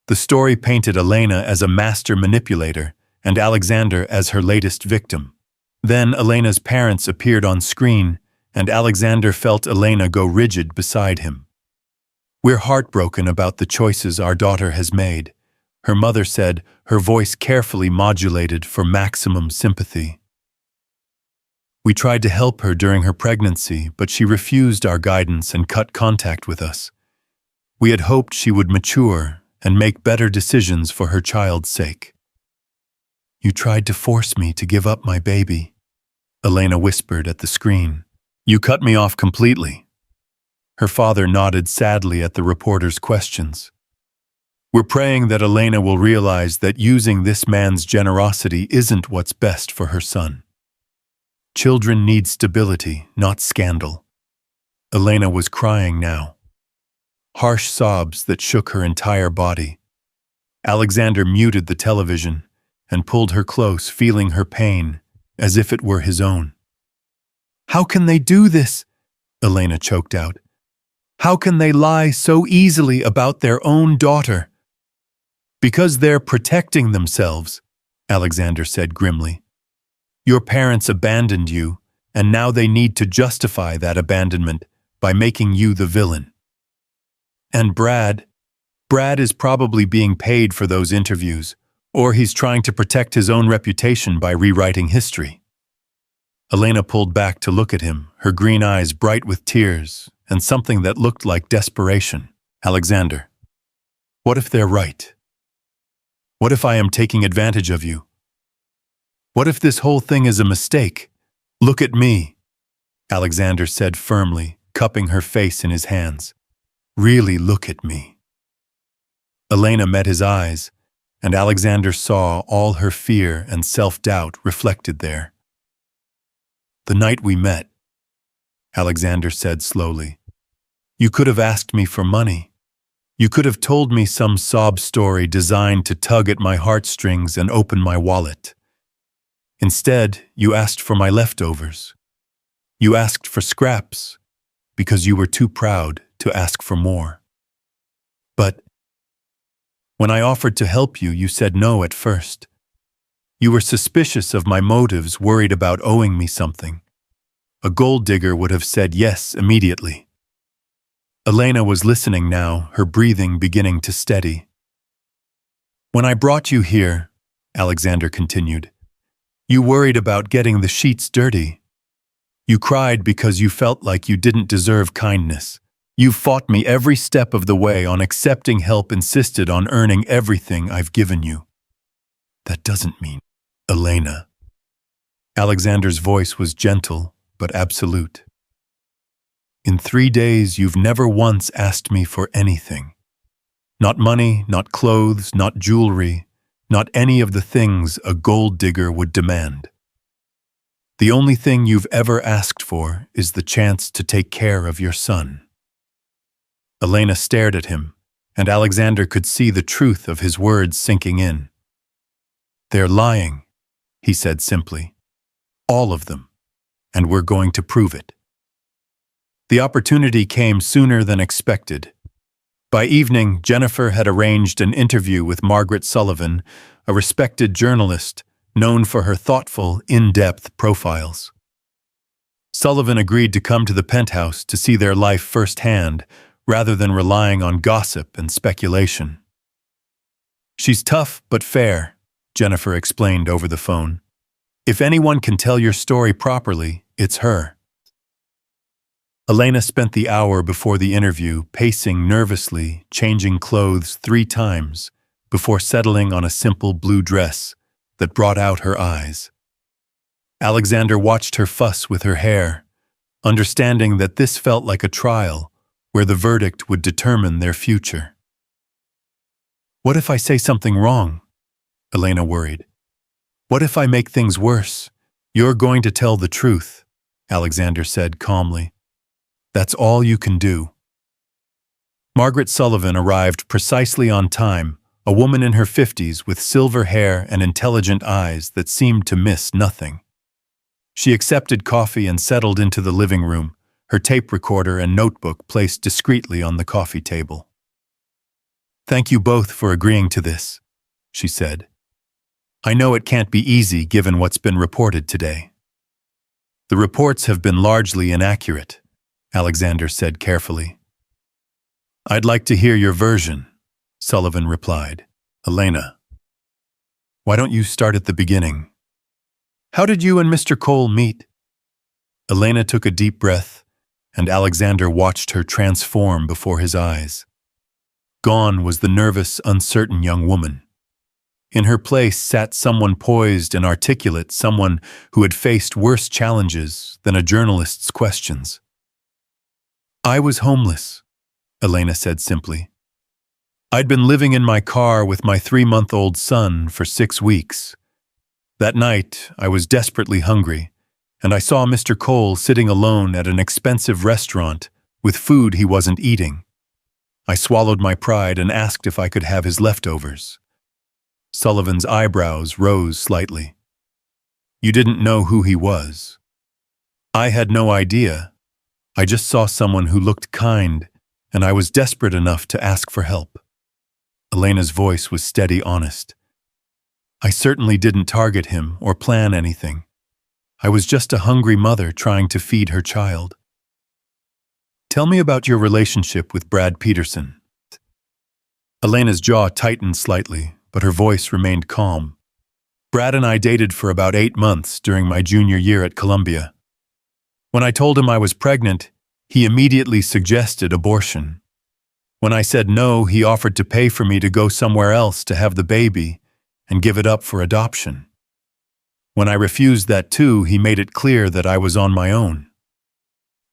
The story painted Elena as a master manipulator and Alexander as her latest victim. Then Elena's parents appeared on screen, and Alexander felt Elena go rigid beside him. "We're heartbroken about the choices our daughter has made," her mother said, her voice carefully modulated for maximum sympathy. "We tried to help her during her pregnancy, but she refused our guidance and cut contact with us. We had hoped she would mature and make better decisions for her child's sake." "You tried to force me to give up my baby," Elena whispered at the screen. "You cut me off completely." Her father nodded sadly at the reporter's questions. "We're praying that Elena will realize that using this man's generosity isn't what's best for her son. Children need stability, not scandal." Elena was crying now. Harsh sobs that shook her entire body. Alexander muted the television and pulled her close, feeling her pain as if it were his own. "How can they do this?" Elena choked out. "How can they lie so easily about their own daughter?" "Because they're protecting themselves," Alexander said grimly. "Your parents abandoned you, and now they need to justify that abandonment by making you the villain. And Brad is probably being paid for those interviews, or he's trying to protect his own reputation by rewriting history." Elena pulled back to look at him, her green eyes bright with tears and something that looked like desperation. "Alexander, what if they're right? What if I am taking advantage of you? What if this whole thing is a mistake? Look at me," Alexander said firmly, cupping her face in his hands. "Really look at me." Elena met his eyes, and Alexander saw all her fear and self-doubt reflected there. "The night we met," Alexander said slowly, "you could have asked me for money. You could have told me some sob story designed to tug at my heartstrings and open my wallet. Instead, you asked for my leftovers. You asked for scraps because you were too proud to ask for more. But when I offered to help you, you said no at first. You were suspicious of my motives, worried about owing me something. A gold digger would have said yes immediately." Elena was listening now, her breathing beginning to steady. "When I brought you here," Alexander continued, "you worried about getting the sheets dirty. You cried because you felt like you didn't deserve kindness. You fought me every step of the way on accepting help, insisted on earning everything I've given you. That doesn't mean, Elena." Alexander's voice was gentle but absolute. "In 3 days, you've never once asked me for anything. Not money, not clothes, not jewelry, not any of the things a gold digger would demand. The only thing you've ever asked for is the chance to take care of your son." Elena stared at him, and Alexander could see the truth of his words sinking in. "They're lying," he said simply. "All of them, and we're going to prove it." The opportunity came sooner than expected. By evening, Jennifer had arranged an interview with Margaret Sullivan, a respected journalist known for her thoughtful, in-depth profiles. Sullivan agreed to come to the penthouse to see their life firsthand, rather than relying on gossip and speculation. "She's tough but fair," Jennifer explained over the phone. "If anyone can tell your story properly, it's her." Elena spent the hour before the interview pacing nervously, changing clothes 3 times, before settling on a simple blue dress that brought out her eyes. Alexander watched her fuss with her hair, understanding that this felt like a trial where the verdict would determine their future. "What if I say something wrong?" Elena worried. "What if I make things worse?" "You're going to tell the truth," Alexander said calmly. "That's all you can do." Margaret Sullivan arrived precisely on time, a woman in her 50s with silver hair and intelligent eyes that seemed to miss nothing. She accepted coffee and settled into the living room, her tape recorder and notebook placed discreetly on the coffee table. "Thank you both for agreeing to this," she said. "I know it can't be easy given what's been reported today." "The reports have been largely inaccurate," Alexander said carefully. "I'd like to hear your version," Sullivan replied. "Elena, why don't you start at the beginning? How did you and Mr. Cole meet?" Elena took a deep breath, and Alexander watched her transform before his eyes. Gone was the nervous, uncertain young woman. In her place sat someone poised and articulate, someone who had faced worse challenges than a journalist's questions. "I was homeless," Elena said simply. "I'd been living in my car with my 3-month-old son for 6 weeks. That night, I was desperately hungry, and I saw Mr. Cole sitting alone at an expensive restaurant with food he wasn't eating. I swallowed my pride and asked if I could have his leftovers." Sullivan's eyebrows rose slightly. "You didn't know who he was?" "I had no idea. I just saw someone who looked kind, and I was desperate enough to ask for help." Elena's voice was steady, honest. "I certainly didn't target him or plan anything. I was just a hungry mother trying to feed her child." "Tell me about your relationship with Brad Peterson." Elena's jaw tightened slightly, but her voice remained calm. "Brad and I dated for about 8 months during my junior year at Columbia. When I told him I was pregnant, he immediately suggested abortion. When I said no, he offered to pay for me to go somewhere else to have the baby and give it up for adoption. When I refused that too, he made it clear that I was on my own.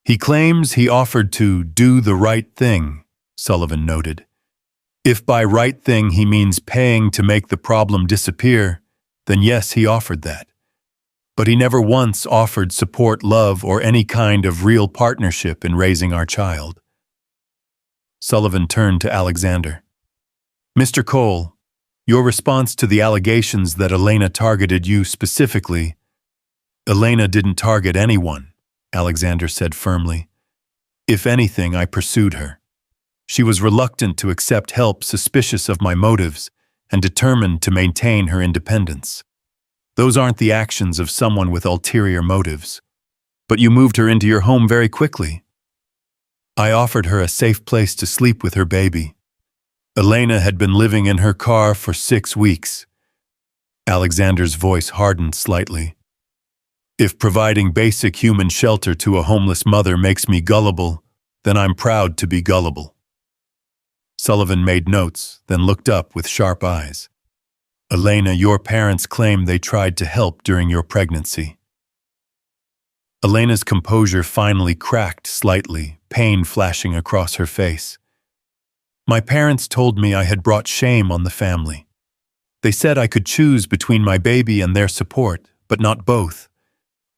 He claims he offered to do the right thing," Sullivan noted. "If by right thing he means paying to make the problem disappear, then yes, he offered that. But he never once offered support, love, or any kind of real partnership in raising our child." Sullivan turned to Alexander. "Mr. Cole, your response to the allegations that Elena targeted you specifically—" "Elena didn't target anyone," Alexander said firmly. "If anything, I pursued her. She was reluctant to accept help, suspicious of my motives, and determined to maintain her independence. Those aren't the actions of someone with ulterior motives. But you moved her into your home very quickly." "I offered her a safe place to sleep with her baby. Elena had been living in her car for 6 weeks. Alexander's voice hardened slightly. "If providing basic human shelter to a homeless mother makes me gullible, then I'm proud to be gullible." Sullivan made notes, then looked up with sharp eyes. "Elena, your parents claim they tried to help during your pregnancy." Elena's composure finally cracked slightly, pain flashing across her face. "My parents told me I had brought shame on the family. They said I could choose between my baby and their support, but not both.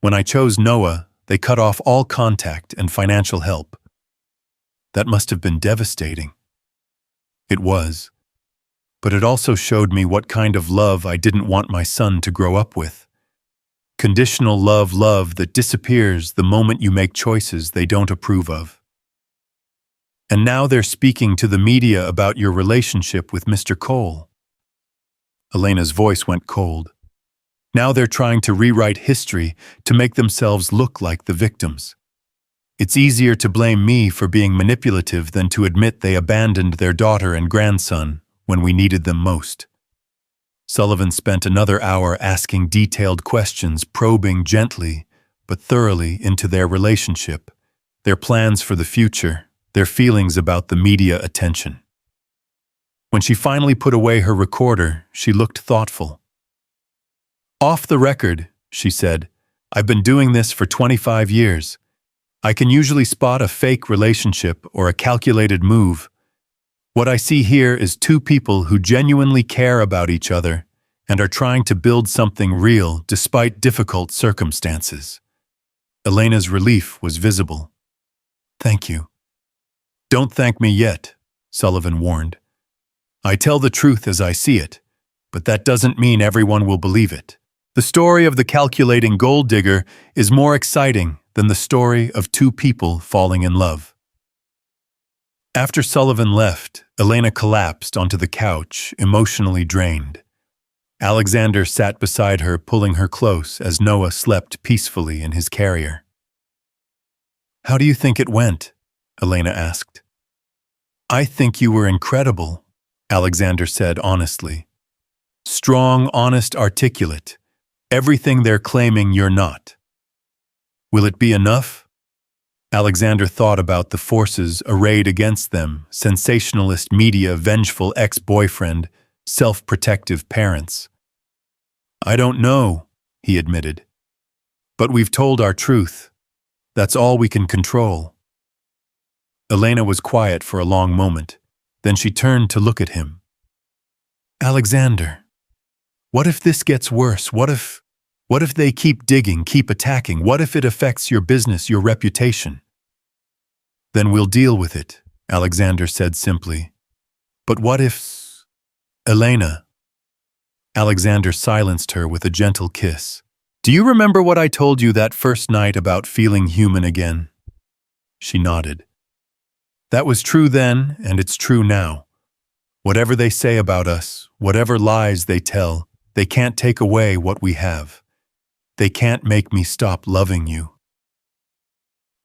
When I chose Noah, they cut off all contact and financial help." "That must have been devastating." "It was. But it also showed me what kind of love I didn't want my son to grow up with. Conditional love, love that disappears the moment you make choices they don't approve of." And now they're speaking to the media about your relationship with Mr. Cole. Elena's voice went cold. Now they're trying to rewrite history to make themselves look like the victims. It's easier to blame me for being manipulative than to admit they abandoned their daughter and grandson when we needed them most. Sullivan spent another hour asking detailed questions, probing gently but thoroughly into their relationship, their plans for the future, their feelings about the media attention. When she finally put away her recorder, she looked thoughtful. "Off the record," she said, "I've been doing this for 25 years. I can usually spot a fake relationship or a calculated move. What I see here is two people who genuinely care about each other and are trying to build something real despite difficult circumstances." Elena's relief was visible. "Thank you." "Don't thank me yet," Sullivan warned. "I tell the truth as I see it, but that doesn't mean everyone will believe it. The story of the calculating gold digger is more exciting than the story of two people falling in love." After Sullivan left, Elena collapsed onto the couch, emotionally drained. Alexander sat beside her, pulling her close as Noah slept peacefully in his carrier. "How do you think it went?" Elena asked. "I think you were incredible," Alexander said honestly. "Strong, honest, articulate. Everything they're claiming you're not." "Will it be enough?" Alexander thought about the forces arrayed against them: sensationalist media, vengeful ex-boyfriend, self-protective parents. "I don't know," he admitted. "But we've told our truth. That's all we can control." Elena was quiet for a long moment. Then she turned to look at him. "Alexander, what if this gets worse? What if they keep digging, keep attacking? What if it affects your business, your reputation?" "Then we'll deal with it," Alexander said simply. "But what if—" "Elena." Alexander silenced her with a gentle kiss. "Do you remember what I told you that first night about feeling human again?" She nodded. "That was true then, and it's true now. Whatever they say about us, whatever lies they tell, they can't take away what we have. They can't make me stop loving you."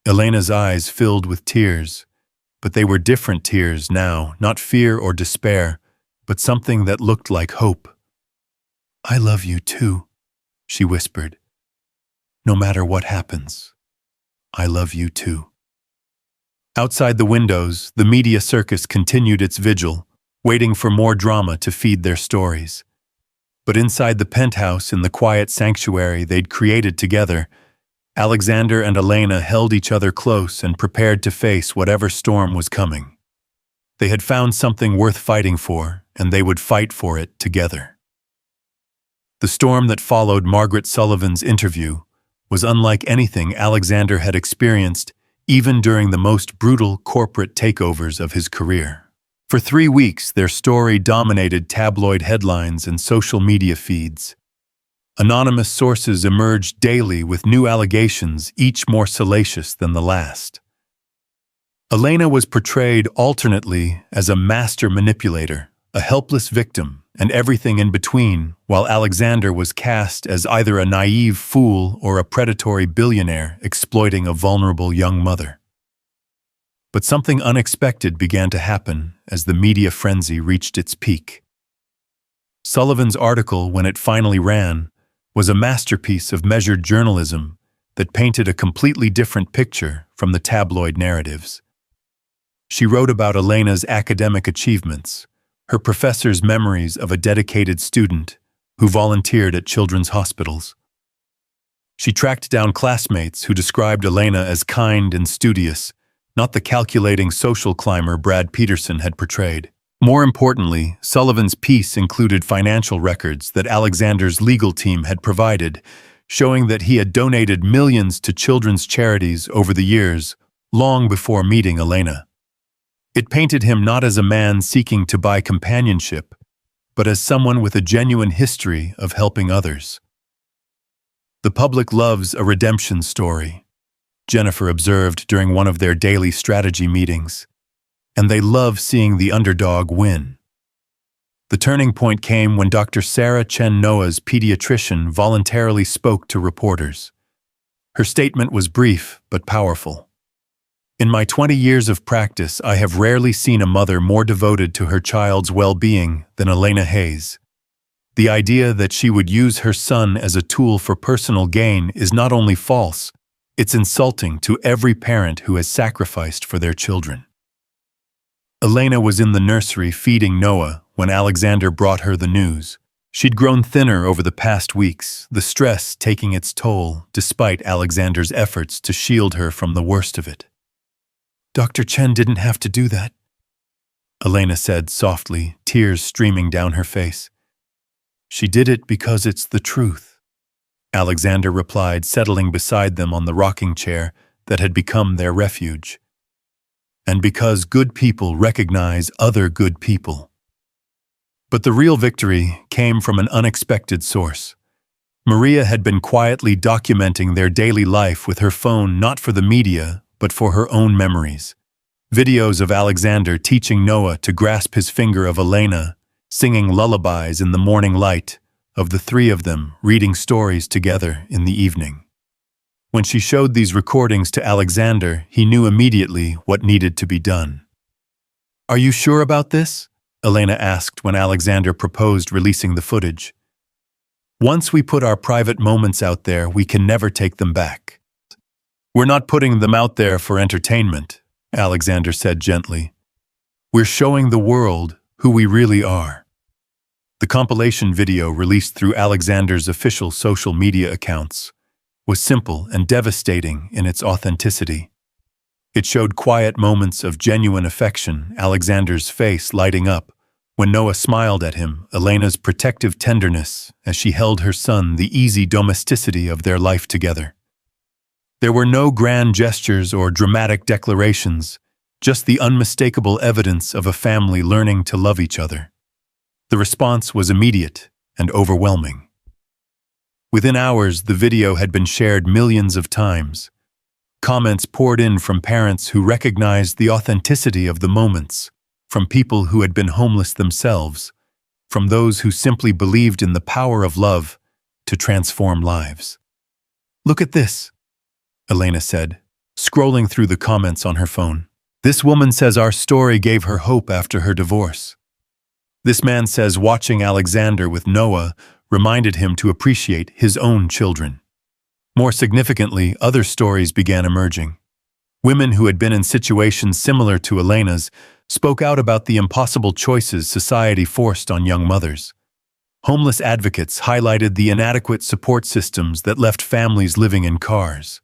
Elena's eyes filled with tears, but they were different tears now, not fear or despair, but something that looked like hope. "I love you too," she whispered. "No matter what happens, I love you too." Outside the windows, the media circus continued its vigil, waiting for more drama to feed their stories. But inside the penthouse in the quiet sanctuary they'd created together, Alexander and Elena held each other close and prepared to face whatever storm was coming. They had found something worth fighting for, and they would fight for it together. The storm that followed Margaret Sullivan's interview was unlike anything Alexander had experienced, even during the most brutal corporate takeovers of his career. For 3 weeks, their story dominated tabloid headlines and social media feeds. Anonymous sources emerged daily with new allegations, each more salacious than the last. Elena was portrayed alternately as a master manipulator, a helpless victim, and everything in between, while Alexander was cast as either a naive fool or a predatory billionaire exploiting a vulnerable young mother. But something unexpected began to happen as the media frenzy reached its peak. Sullivan's article, when it finally ran, was a masterpiece of measured journalism that painted a completely different picture from the tabloid narratives. She wrote about Elena's academic achievements, her professor's memories of a dedicated student who volunteered at children's hospitals. She tracked down classmates who described Elena as kind and studious, not the calculating social climber Brad Peterson had portrayed. More importantly, Sullivan's piece included financial records that Alexander's legal team had provided, showing that he had donated millions to children's charities over the years, long before meeting Elena. It painted him not as a man seeking to buy companionship, but as someone with a genuine history of helping others. "The public loves a redemption story," Jennifer observed during one of their daily strategy meetings. and they love seeing the underdog win. The turning point came when Dr. Sarah Chen Noah's pediatrician voluntarily spoke to reporters. Her statement was brief but powerful. In my 20 years of practice, I have rarely seen a mother more devoted to her child's well-being than Elena Hayes. The idea that she would use her son as a tool for personal gain is not only false, it's insulting to every parent who has sacrificed for their children. Elena was in the nursery feeding Noah when Alexander brought her the news. She'd grown thinner over the past weeks, the stress taking its toll despite Alexander's efforts to shield her from the worst of it. "Dr. Chen didn't have to do that," Elena said softly, tears streaming down her face. "She did it because it's the truth," Alexander replied, settling beside them on the rocking chair that had become their refuge. "And because good people recognize other good people." But the real victory came from an unexpected source. Maria had been quietly documenting their daily life with her phone, not for the media, but for her own memories. Videos of Alexander teaching Noah to grasp his finger, of Elena singing lullabies in the morning light, of the three of them reading stories together in the evening. When she showed these recordings to Alexander, he knew immediately what needed to be done. "Are you sure about this?" Elena asked when Alexander proposed releasing the footage. "Once we put our private moments out there, we can never take them back." "We're not putting them out there for entertainment," Alexander said gently. "We're showing the world who we really are." The compilation video, released through Alexander's official social media accounts, was simple and devastating in its authenticity. It showed quiet moments of genuine affection, Alexander's face lighting up when Noah smiled at him, Elena's protective tenderness as she held her son, the easy domesticity of their life together. There were no grand gestures or dramatic declarations, just the unmistakable evidence of a family learning to love each other. The response was immediate and overwhelming. Within hours, the video had been shared millions of times. Comments poured in from parents who recognized the authenticity of the moments, from people who had been homeless themselves, from those who simply believed in the power of love to transform lives. "Look at this," Elena said, scrolling through the comments on her phone. "This woman says our story gave her hope after her divorce. This man says watching Alexander with Noah reminded him to appreciate his own children." More significantly, other stories began emerging. Women who had been in situations similar to Elena's spoke out about the impossible choices society forced on young mothers. Homeless advocates highlighted the inadequate support systems that left families living in cars.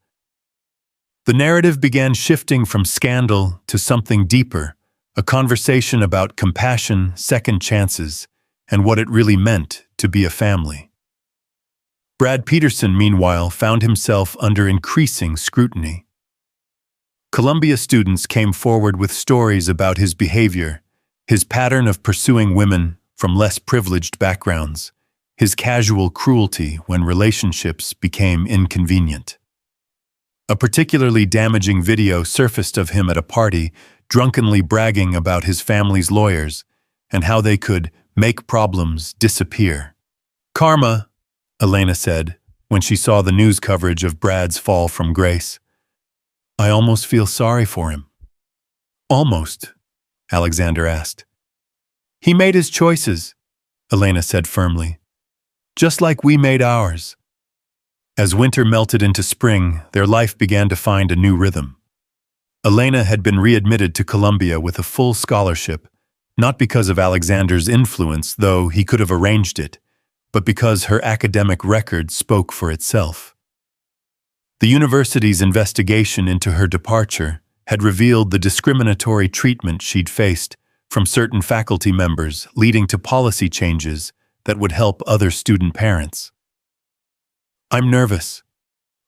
The narrative began shifting from scandal to something deeper, a conversation about compassion, second chances, and what it really meant to be a family. Brad Peterson, meanwhile, found himself under increasing scrutiny. Columbia students came forward with stories about his behavior, his pattern of pursuing women from less privileged backgrounds, his casual cruelty when relationships became inconvenient. A particularly damaging video surfaced of him at a party, drunkenly bragging about his family's lawyers and how they could make problems disappear. "Karma," Elena said when she saw the news coverage of Brad's fall from grace. "I almost feel sorry for him." "Almost?" Alexander asked. "He made his choices," Elena said firmly, "just like we made ours." As winter melted into spring, their life began to find a new rhythm. Elena had been readmitted to Columbia with a full scholarship, not because of Alexander's influence, though he could have arranged it, but because her academic record spoke for itself. The university's investigation into her departure had revealed the discriminatory treatment she'd faced from certain faculty members, leading to policy changes that would help other student parents. "I'm nervous,"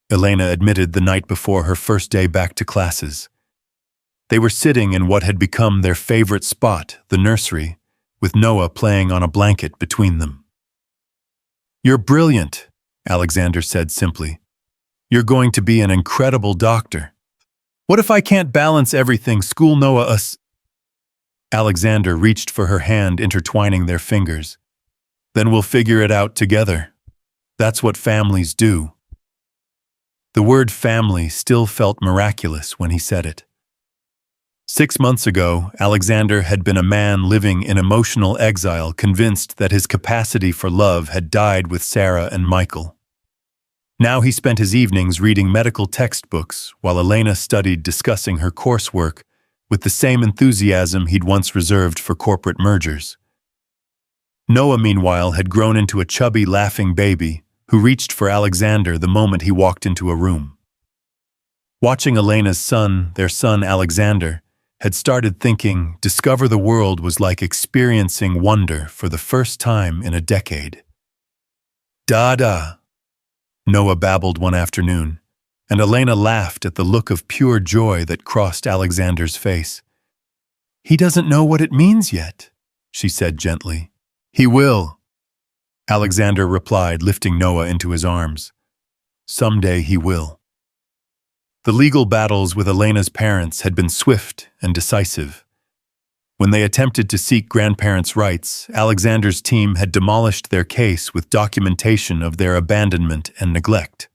Elena admitted the night before her first day back to classes. They were sitting in what had become their favorite spot, the nursery, with Noah playing on a blanket between them. "You're brilliant," Alexander said simply. "You're going to be an incredible doctor. What if I can't balance everything? School, Noah, us?" Alexander reached for her hand, intertwining their fingers. Then we'll figure it out together. That's what families do. The word family still felt miraculous when he said it. 6 months ago, Alexander had been a man living in emotional exile, convinced that his capacity for love had died with Sarah and Michael. Now he spent his evenings reading medical textbooks while Elena studied, discussing her coursework with the same enthusiasm he'd once reserved for corporate mergers. Noah, meanwhile, had grown into a chubby, laughing baby who reached for Alexander the moment he walked into a room. Watching Elena's son, their son Alexander, had started thinking discover the world was like experiencing wonder for the first time in a decade. "Da-da," Noah babbled one afternoon, and Elena laughed at the look of pure joy that crossed Alexander's face. "He doesn't know what it means yet," she said gently. "He will," Alexander replied, lifting Noah into his arms. "Someday he will." The legal battles with Elena's parents had been swift and decisive. When they attempted to seek grandparents' rights, Alexander's team had demolished their case with documentation of their abandonment and neglect.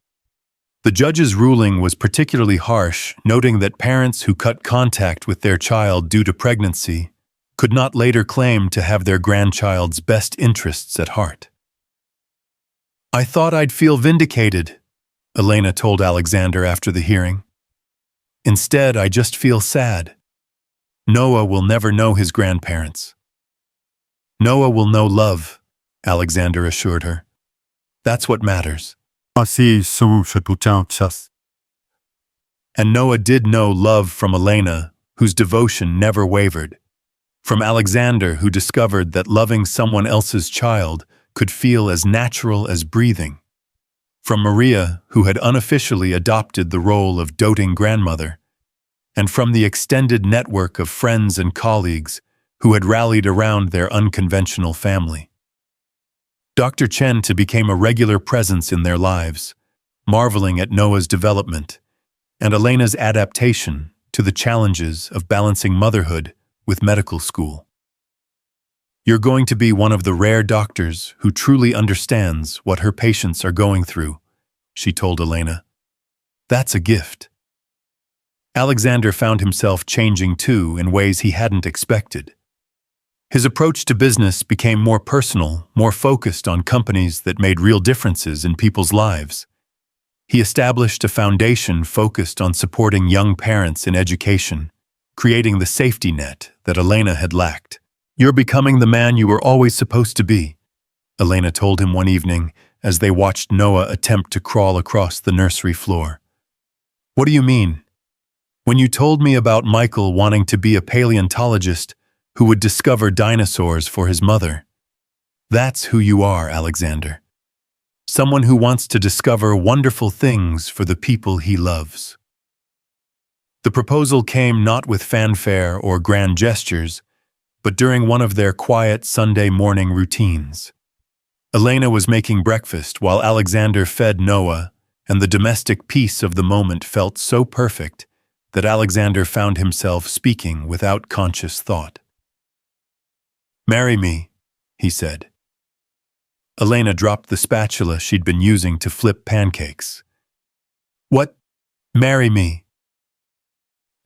The judge's ruling was particularly harsh, noting that parents who cut contact with their child due to pregnancy could not later claim to have their grandchild's best interests at heart. "I thought I'd feel vindicated," Elena told Alexander after the hearing. "Instead, I just feel sad. Noah will never know his grandparents." "Noah will know love," Alexander assured her. "That's what matters." And Noah did know love from Elena, whose devotion never wavered. From Alexander, who discovered that loving someone else's child could feel as natural as breathing. From Maria, who had unofficially adopted the role of doting grandmother. And from the extended network of friends and colleagues who had rallied around their unconventional family. Dr. Chen became a regular presence in their lives, marveling at Noah's development and Elena's adaptation to the challenges of balancing motherhood with medical school. "You're going to be one of the rare doctors who truly understands what her patients are going through," she told Elena. "That's a gift." Alexander found himself changing too in ways he hadn't expected. His approach to business became more personal, more focused on companies that made real differences in people's lives. He established a foundation focused on supporting young parents in education, creating the safety net that Elena had lacked. "You're becoming the man you were always supposed to be," Elena told him one evening as they watched Noah attempt to crawl across the nursery floor. "What do you mean?" "When you told me about Michael wanting to be a paleontologist who would discover dinosaurs for his mother. That's who you are, Alexander. Someone who wants to discover wonderful things for the people he loves." The proposal came not with fanfare or grand gestures, but during one of their quiet Sunday morning routines. Elena was making breakfast while Alexander fed Noah, and the domestic peace of the moment felt so perfect that Alexander found himself speaking without conscious thought. "Marry me," he said. Elena dropped the spatula she'd been using to flip pancakes. "What? Marry me?"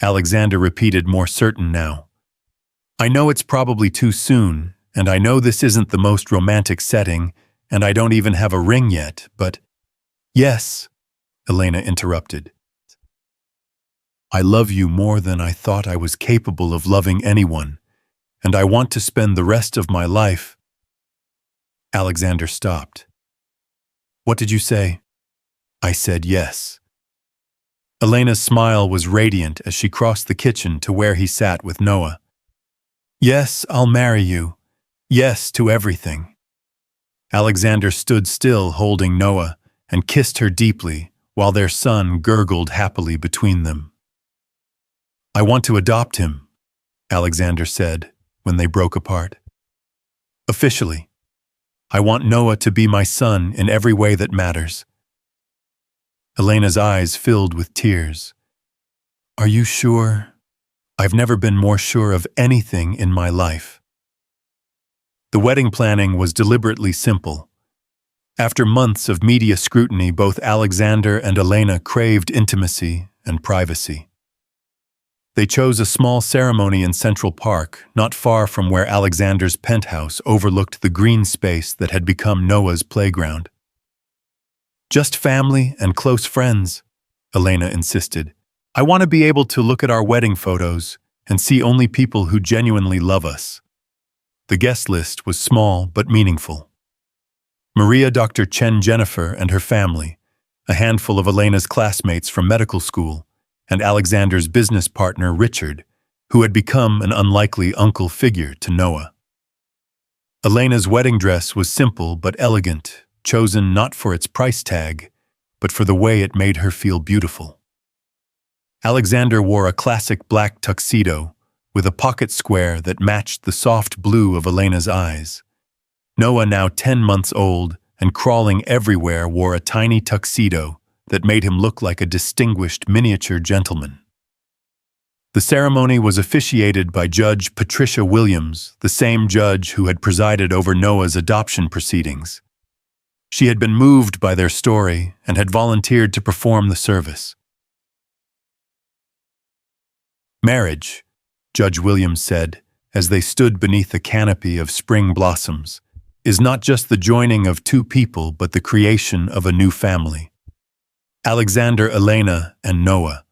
Alexander repeated, more certain now. "I know it's probably too soon, and I know this isn't the most romantic setting, and I don't even have a ring yet, but—" "Yes," Elena interrupted. "I love you more than I thought I was capable of loving anyone, and I want to spend the rest of my life—" Alexander stopped. "What did you say?" "I said yes." Elena's smile was radiant as she crossed the kitchen to where he sat with Noah. "Yes, I'll marry you. Yes to everything." Alexander stood still holding Noah and kissed her deeply while their son gurgled happily between them. "I want to adopt him," Alexander said when they broke apart. "Officially. I want Noah to be my son in every way that matters." Elena's eyes filled with tears. "Are you sure?" I've never been more sure of anything in my life. The wedding planning was deliberately simple. After months of media scrutiny, both Alexander and Elena craved intimacy and privacy. They chose a small ceremony in Central Park, not far from where Alexander's penthouse overlooked the green space that had become Noah's playground. "Just family and close friends," Elena insisted. "I want to be able to look at our wedding photos and see only people who genuinely love us." The guest list was small but meaningful. Maria Dr. Chen Jennifer and her family, a handful of Elena's classmates from medical school, and Alexander's business partner Richard, who had become an unlikely uncle figure to Noah. Elena's wedding dress was simple but elegant, chosen not for its price tag, but for the way it made her feel beautiful. Alexander wore a classic black tuxedo with a pocket square that matched the soft blue of Elena's eyes. Noah, now 10 months old and crawling everywhere, wore a tiny tuxedo that made him look like a distinguished miniature gentleman. The ceremony was officiated by Judge Patricia Williams, the same judge who had presided over Noah's adoption proceedings. She had been moved by their story and had volunteered to perform the service. "Marriage," Judge Williams said, as they stood beneath a canopy of spring blossoms, "is not just the joining of two people but the creation of a new family. Alexander, Elena, and Noah,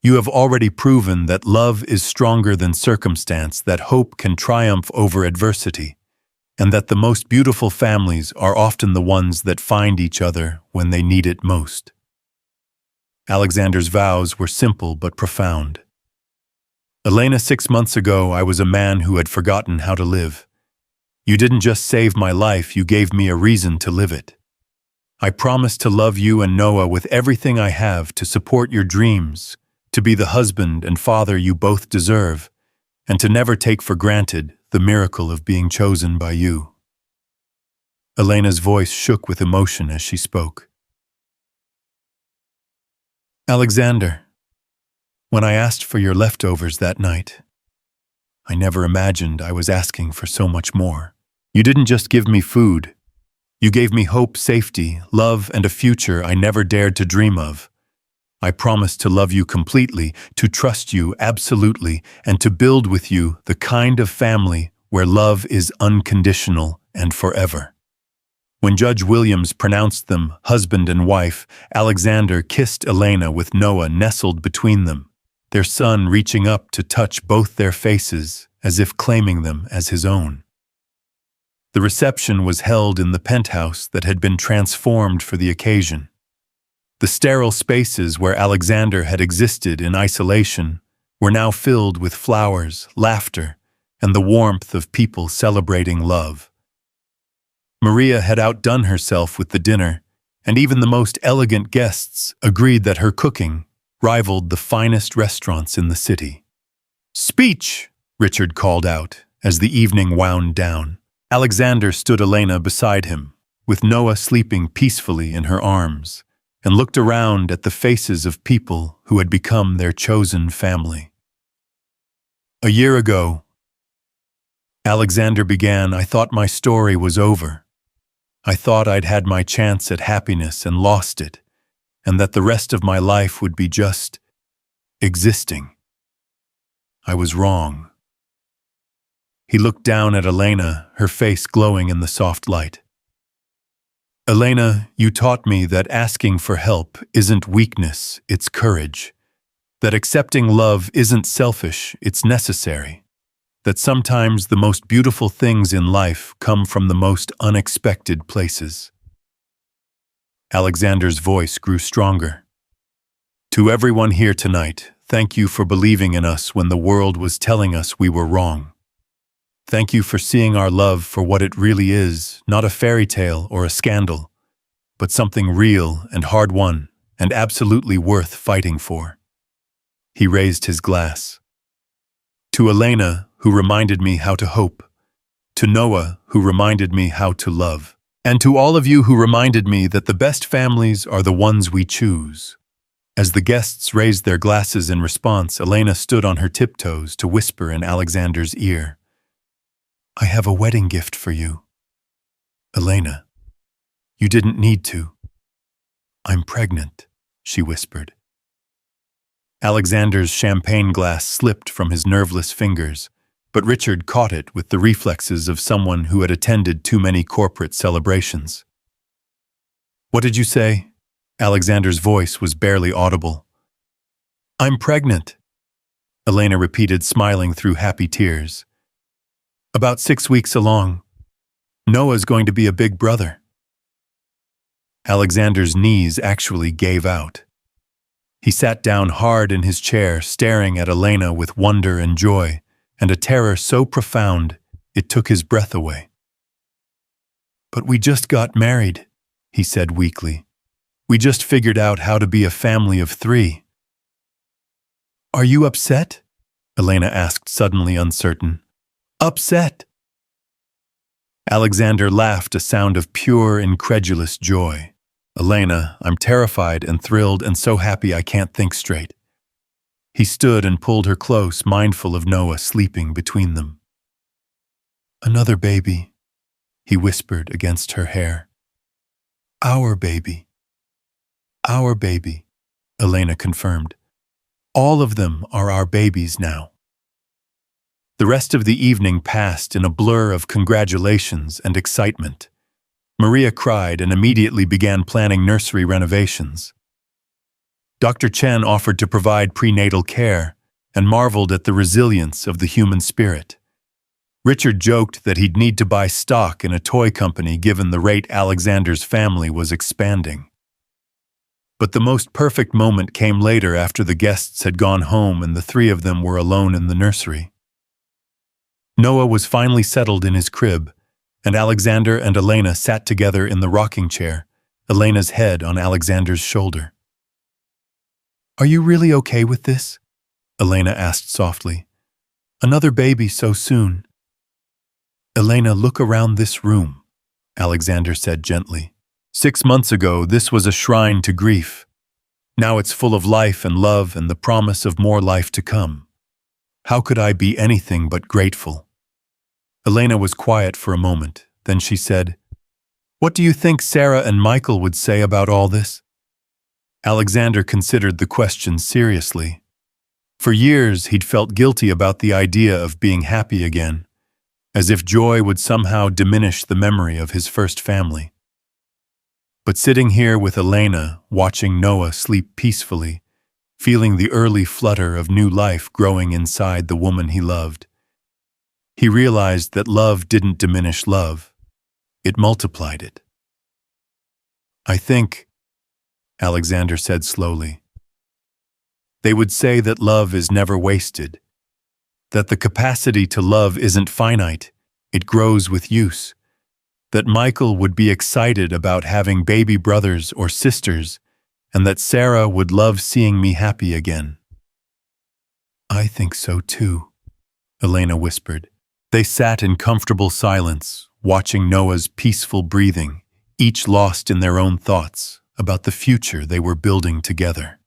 you have already proven that love is stronger than circumstance, that hope can triumph over adversity, and that the most beautiful families are often the ones that find each other when they need it most." Alexander's vows were simple but profound. "Elena, 6 months ago, I was a man who had forgotten how to live. You didn't just save my life, you gave me a reason to live it. I promise to love you and Noah with everything I have, to support your dreams, to be the husband and father you both deserve, and to never take for granted the miracle of being chosen by you." Elena's voice shook with emotion as she spoke. "Alexander, when I asked for your leftovers that night, I never imagined I was asking for so much more. You didn't just give me food. You gave me hope, safety, love, and a future I never dared to dream of. I promised to love you completely, to trust you absolutely, and to build with you the kind of family where love is unconditional and forever." When Judge Williams pronounced them husband and wife, Alexander kissed Elena with Noah nestled between them, their son reaching up to touch both their faces as if claiming them as his own. The reception was held in the penthouse that had been transformed for the occasion. The sterile spaces where Alexander had existed in isolation were now filled with flowers, laughter, and the warmth of people celebrating love. Maria had outdone herself with the dinner, and even the most elegant guests agreed that her cooking rivaled the finest restaurants in the city. "Speech!" Richard called out as the evening wound down. Alexander stood Elena beside him, with Noah sleeping peacefully in her arms, and looked around at the faces of people who had become their chosen family. "A year ago," Alexander began, "I thought my story was over. I thought I'd had my chance at happiness and lost it, and that the rest of my life would be just existing. I was wrong." He looked down at Elena, her face glowing in the soft light. "Elena, you taught me that asking for help isn't weakness, it's courage. That accepting love isn't selfish, it's necessary. That sometimes the most beautiful things in life come from the most unexpected places." Alexander's voice grew stronger. "To everyone here tonight, thank you for believing in us when the world was telling us we were wrong. Thank you for seeing our love for what it really is, not a fairy tale or a scandal, but something real and hard-won and absolutely worth fighting for." He raised his glass. "To Elena, who reminded me how to hope. To Noah, who reminded me how to love. And to all of you who reminded me that the best families are the ones we choose. As the guests raised their glasses in response, Elena stood on her tiptoes to whisper in Alexander's ear, "I have a wedding gift for you." "Elena, you didn't need to." "I'm pregnant," she whispered. Alexander's champagne glass slipped from his nerveless fingers, but Richard caught it with the reflexes of someone who had attended too many corporate celebrations. "What did you say?" Alexander's voice was barely audible. "I'm pregnant," Elena repeated, smiling through happy tears. "About 6 weeks along. Noah's going to be a big brother." Alexander's knees actually gave out. He sat down hard in his chair, staring at Elena with wonder and joy, and a terror so profound it took his breath away. "But we just got married," he said weakly. "We just figured out how to be a family of 3. "Are you upset?" Elena asked, suddenly uncertain. "Upset?" Alexander laughed, a sound of pure, incredulous joy. "Elena, I'm terrified and thrilled and so happy I can't think straight." He stood and pulled her close, mindful of Noah sleeping between them. "Another baby," he whispered against her hair. "Our baby." "Our baby," Elena confirmed. "All of them are our babies now." The rest of the evening passed in a blur of congratulations and excitement. Maria cried and immediately began planning nursery renovations. Dr. Chen offered to provide prenatal care and marveled at the resilience of the human spirit. Richard joked that he'd need to buy stock in a toy company given the rate Alexander's family was expanding. But the most perfect moment came later, after the guests had gone home and the 3 of them were alone in the nursery. Noah was finally settled in his crib, and Alexander and Elena sat together in the rocking chair, Elena's head on Alexander's shoulder. "Are you really okay with this?" Elena asked softly. "Another baby so soon." "Elena, look around this room," Alexander said gently. 6 months ago, this was a shrine to grief. Now it's full of life and love and the promise of more life to come. How could I be anything but grateful?" Elena was quiet for a moment. Then she said, "What do you think Sarah and Michael would say about all this?" Alexander considered the question seriously. For years, he'd felt guilty about the idea of being happy again, as if joy would somehow diminish the memory of his first family. But sitting here with Elena, watching Noah sleep peacefully, feeling the early flutter of new life growing inside the woman he loved, he realized that love didn't diminish love, it multiplied it. "I think," Alexander said slowly, "they would say that love is never wasted, that the capacity to love isn't finite, it grows with use, that Michael would be excited about having baby brothers or sisters, and that Sarah would love seeing me happy again." "I think so too," Elena whispered. They sat in comfortable silence, watching Noah's peaceful breathing, each lost in their own thoughts about the future they were building together.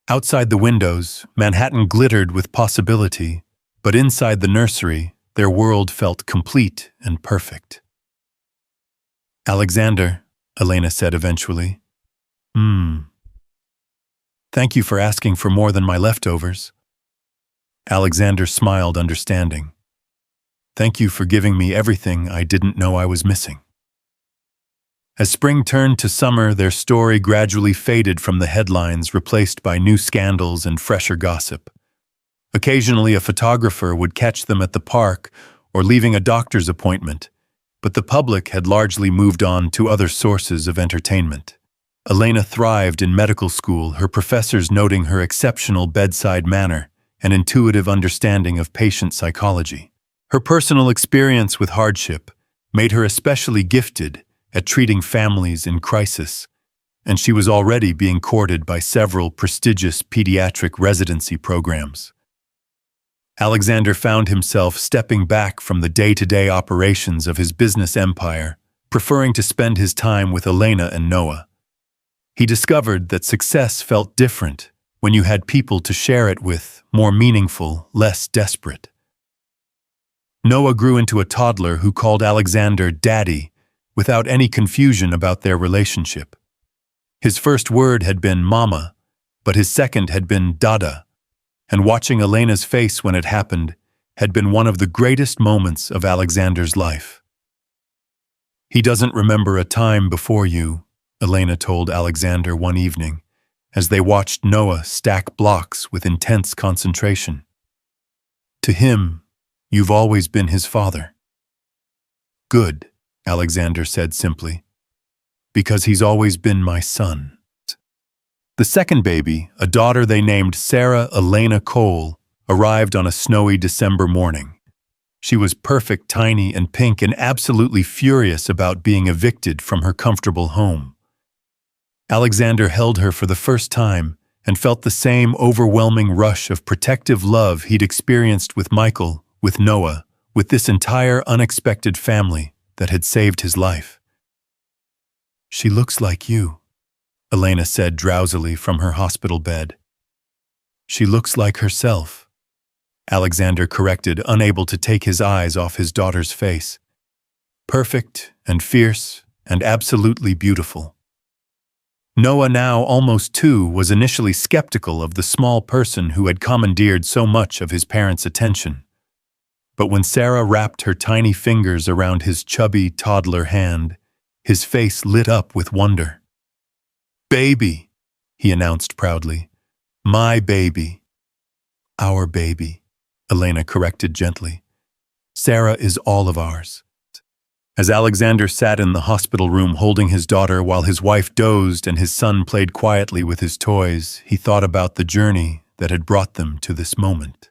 Outside the windows, Manhattan glittered with possibility, but inside the nursery, their world felt complete and perfect. "Alexander," Elena said eventually. Thank you for asking for more than my leftovers." Alexander smiled, understanding. "Thank you for giving me everything I didn't know I was missing." As spring turned to summer, their story gradually faded from the headlines, replaced by new scandals and fresher gossip. Occasionally, a photographer would catch them at the park or leaving a doctor's appointment, but the public had largely moved on to other sources of entertainment. Elena thrived in medical school, her professors noting her exceptional bedside manner and intuitive understanding of patient psychology. Her personal experience with hardship made her especially gifted at treating families in crisis, and she was already being courted by several prestigious pediatric residency programs. Alexander found himself stepping back from the day-to-day operations of his business empire, preferring to spend his time with Elena and Noah. He discovered that success felt different when you had people to share it with, more meaningful, less desperate. Noah grew into a toddler who called Alexander Daddy without any confusion about their relationship. His first word had been Mama, but his second had been Dada, and watching Elena's face when it happened had been one of the greatest moments of Alexander's life. "He doesn't remember a time before you," Elena told Alexander one evening, as they watched Noah stack blocks with intense concentration. "To him, you've always been his father." "Good," Alexander said simply, "because he's always been my son." The second baby, a daughter they named Sarah Elena Cole, arrived on a snowy December morning. She was perfect, tiny, and pink, and absolutely furious about being evicted from her comfortable home. Alexander held her for the first time and felt the same overwhelming rush of protective love he'd experienced with Michael, with Noah, with this entire unexpected family that had saved his life. "She looks like you," Elena said drowsily from her hospital bed. "She looks like herself," Alexander corrected, unable to take his eyes off his daughter's face. "Perfect and fierce and absolutely beautiful." Noah, now almost 2, was initially skeptical of the small person who had commandeered so much of his parents' attention. But when Sarah wrapped her tiny fingers around his chubby toddler hand, his face lit up with wonder. "Baby," he announced proudly. "My baby." "Our baby," Elena corrected gently. "Sarah is all of ours." As Alexander sat in the hospital room holding his daughter while his wife dozed and his son played quietly with his toys, he thought about the journey that had brought them to this moment.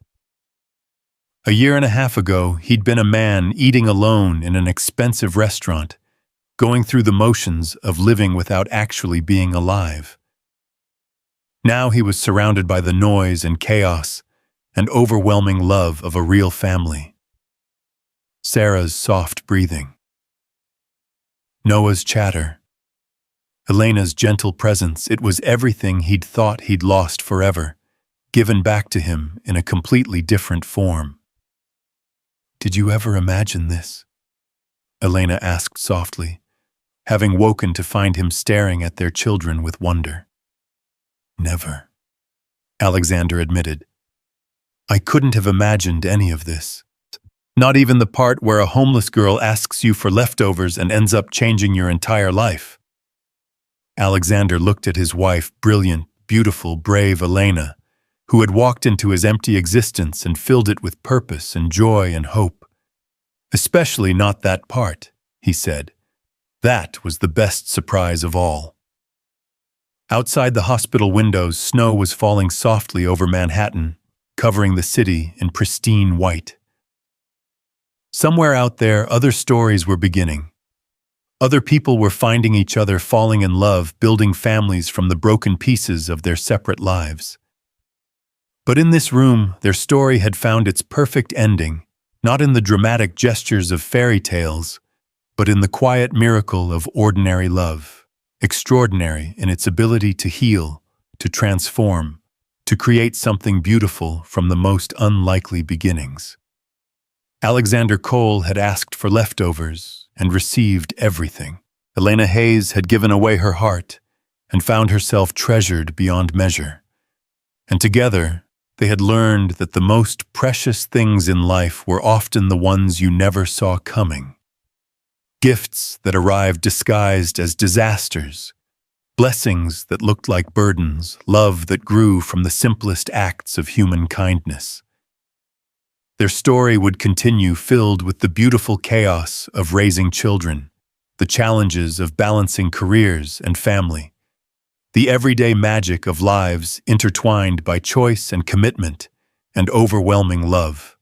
A year and a half ago, he'd been a man eating alone in an expensive restaurant, going through the motions of living without actually being alive. Now he was surrounded by the noise and chaos and overwhelming love of a real family. Sarah's soft breathing. Noah's chatter. Elena's gentle presence. It was everything he'd thought he'd lost forever, given back to him in a completely different form. "Did you ever imagine this?" Elena asked softly, having woken to find him staring at their children with wonder. "Never," Alexander admitted. "I couldn't have imagined any of this. Not even the part where a homeless girl asks you for leftovers and ends up changing your entire life." Alexander looked at his wife, brilliant, beautiful, brave Elena, who had walked into his empty existence and filled it with purpose and joy and hope. "Especially not that part," he said. "That was the best surprise of all." Outside the hospital windows, snow was falling softly over Manhattan, covering the city in pristine white. Somewhere out there, other stories were beginning. Other people were finding each other, falling in love, building families from the broken pieces of their separate lives. But in this room, their story had found its perfect ending, not in the dramatic gestures of fairy tales, but in the quiet miracle of ordinary love, extraordinary in its ability to heal, to transform, to create something beautiful from the most unlikely beginnings. Alexander Cole had asked for leftovers and received everything. Elena Hayes had given away her heart and found herself treasured beyond measure. And together, they had learned that the most precious things in life were often the ones you never saw coming. Gifts that arrived disguised as disasters, blessings that looked like burdens, love that grew from the simplest acts of human kindness. Their story would continue, filled with the beautiful chaos of raising children, the challenges of balancing careers and family, the everyday magic of lives intertwined by choice and commitment and overwhelming love.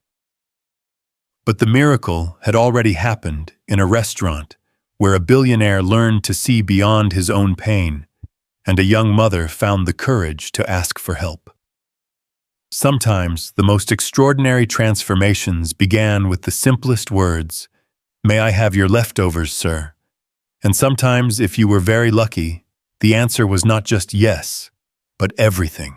But the miracle had already happened in a restaurant where a billionaire learned to see beyond his own pain, and a young mother found the courage to ask for help. Sometimes the most extraordinary transformations began with the simplest words, "May I have your leftovers, sir?" And sometimes, if you were very lucky, The answer was not just yes, but everything.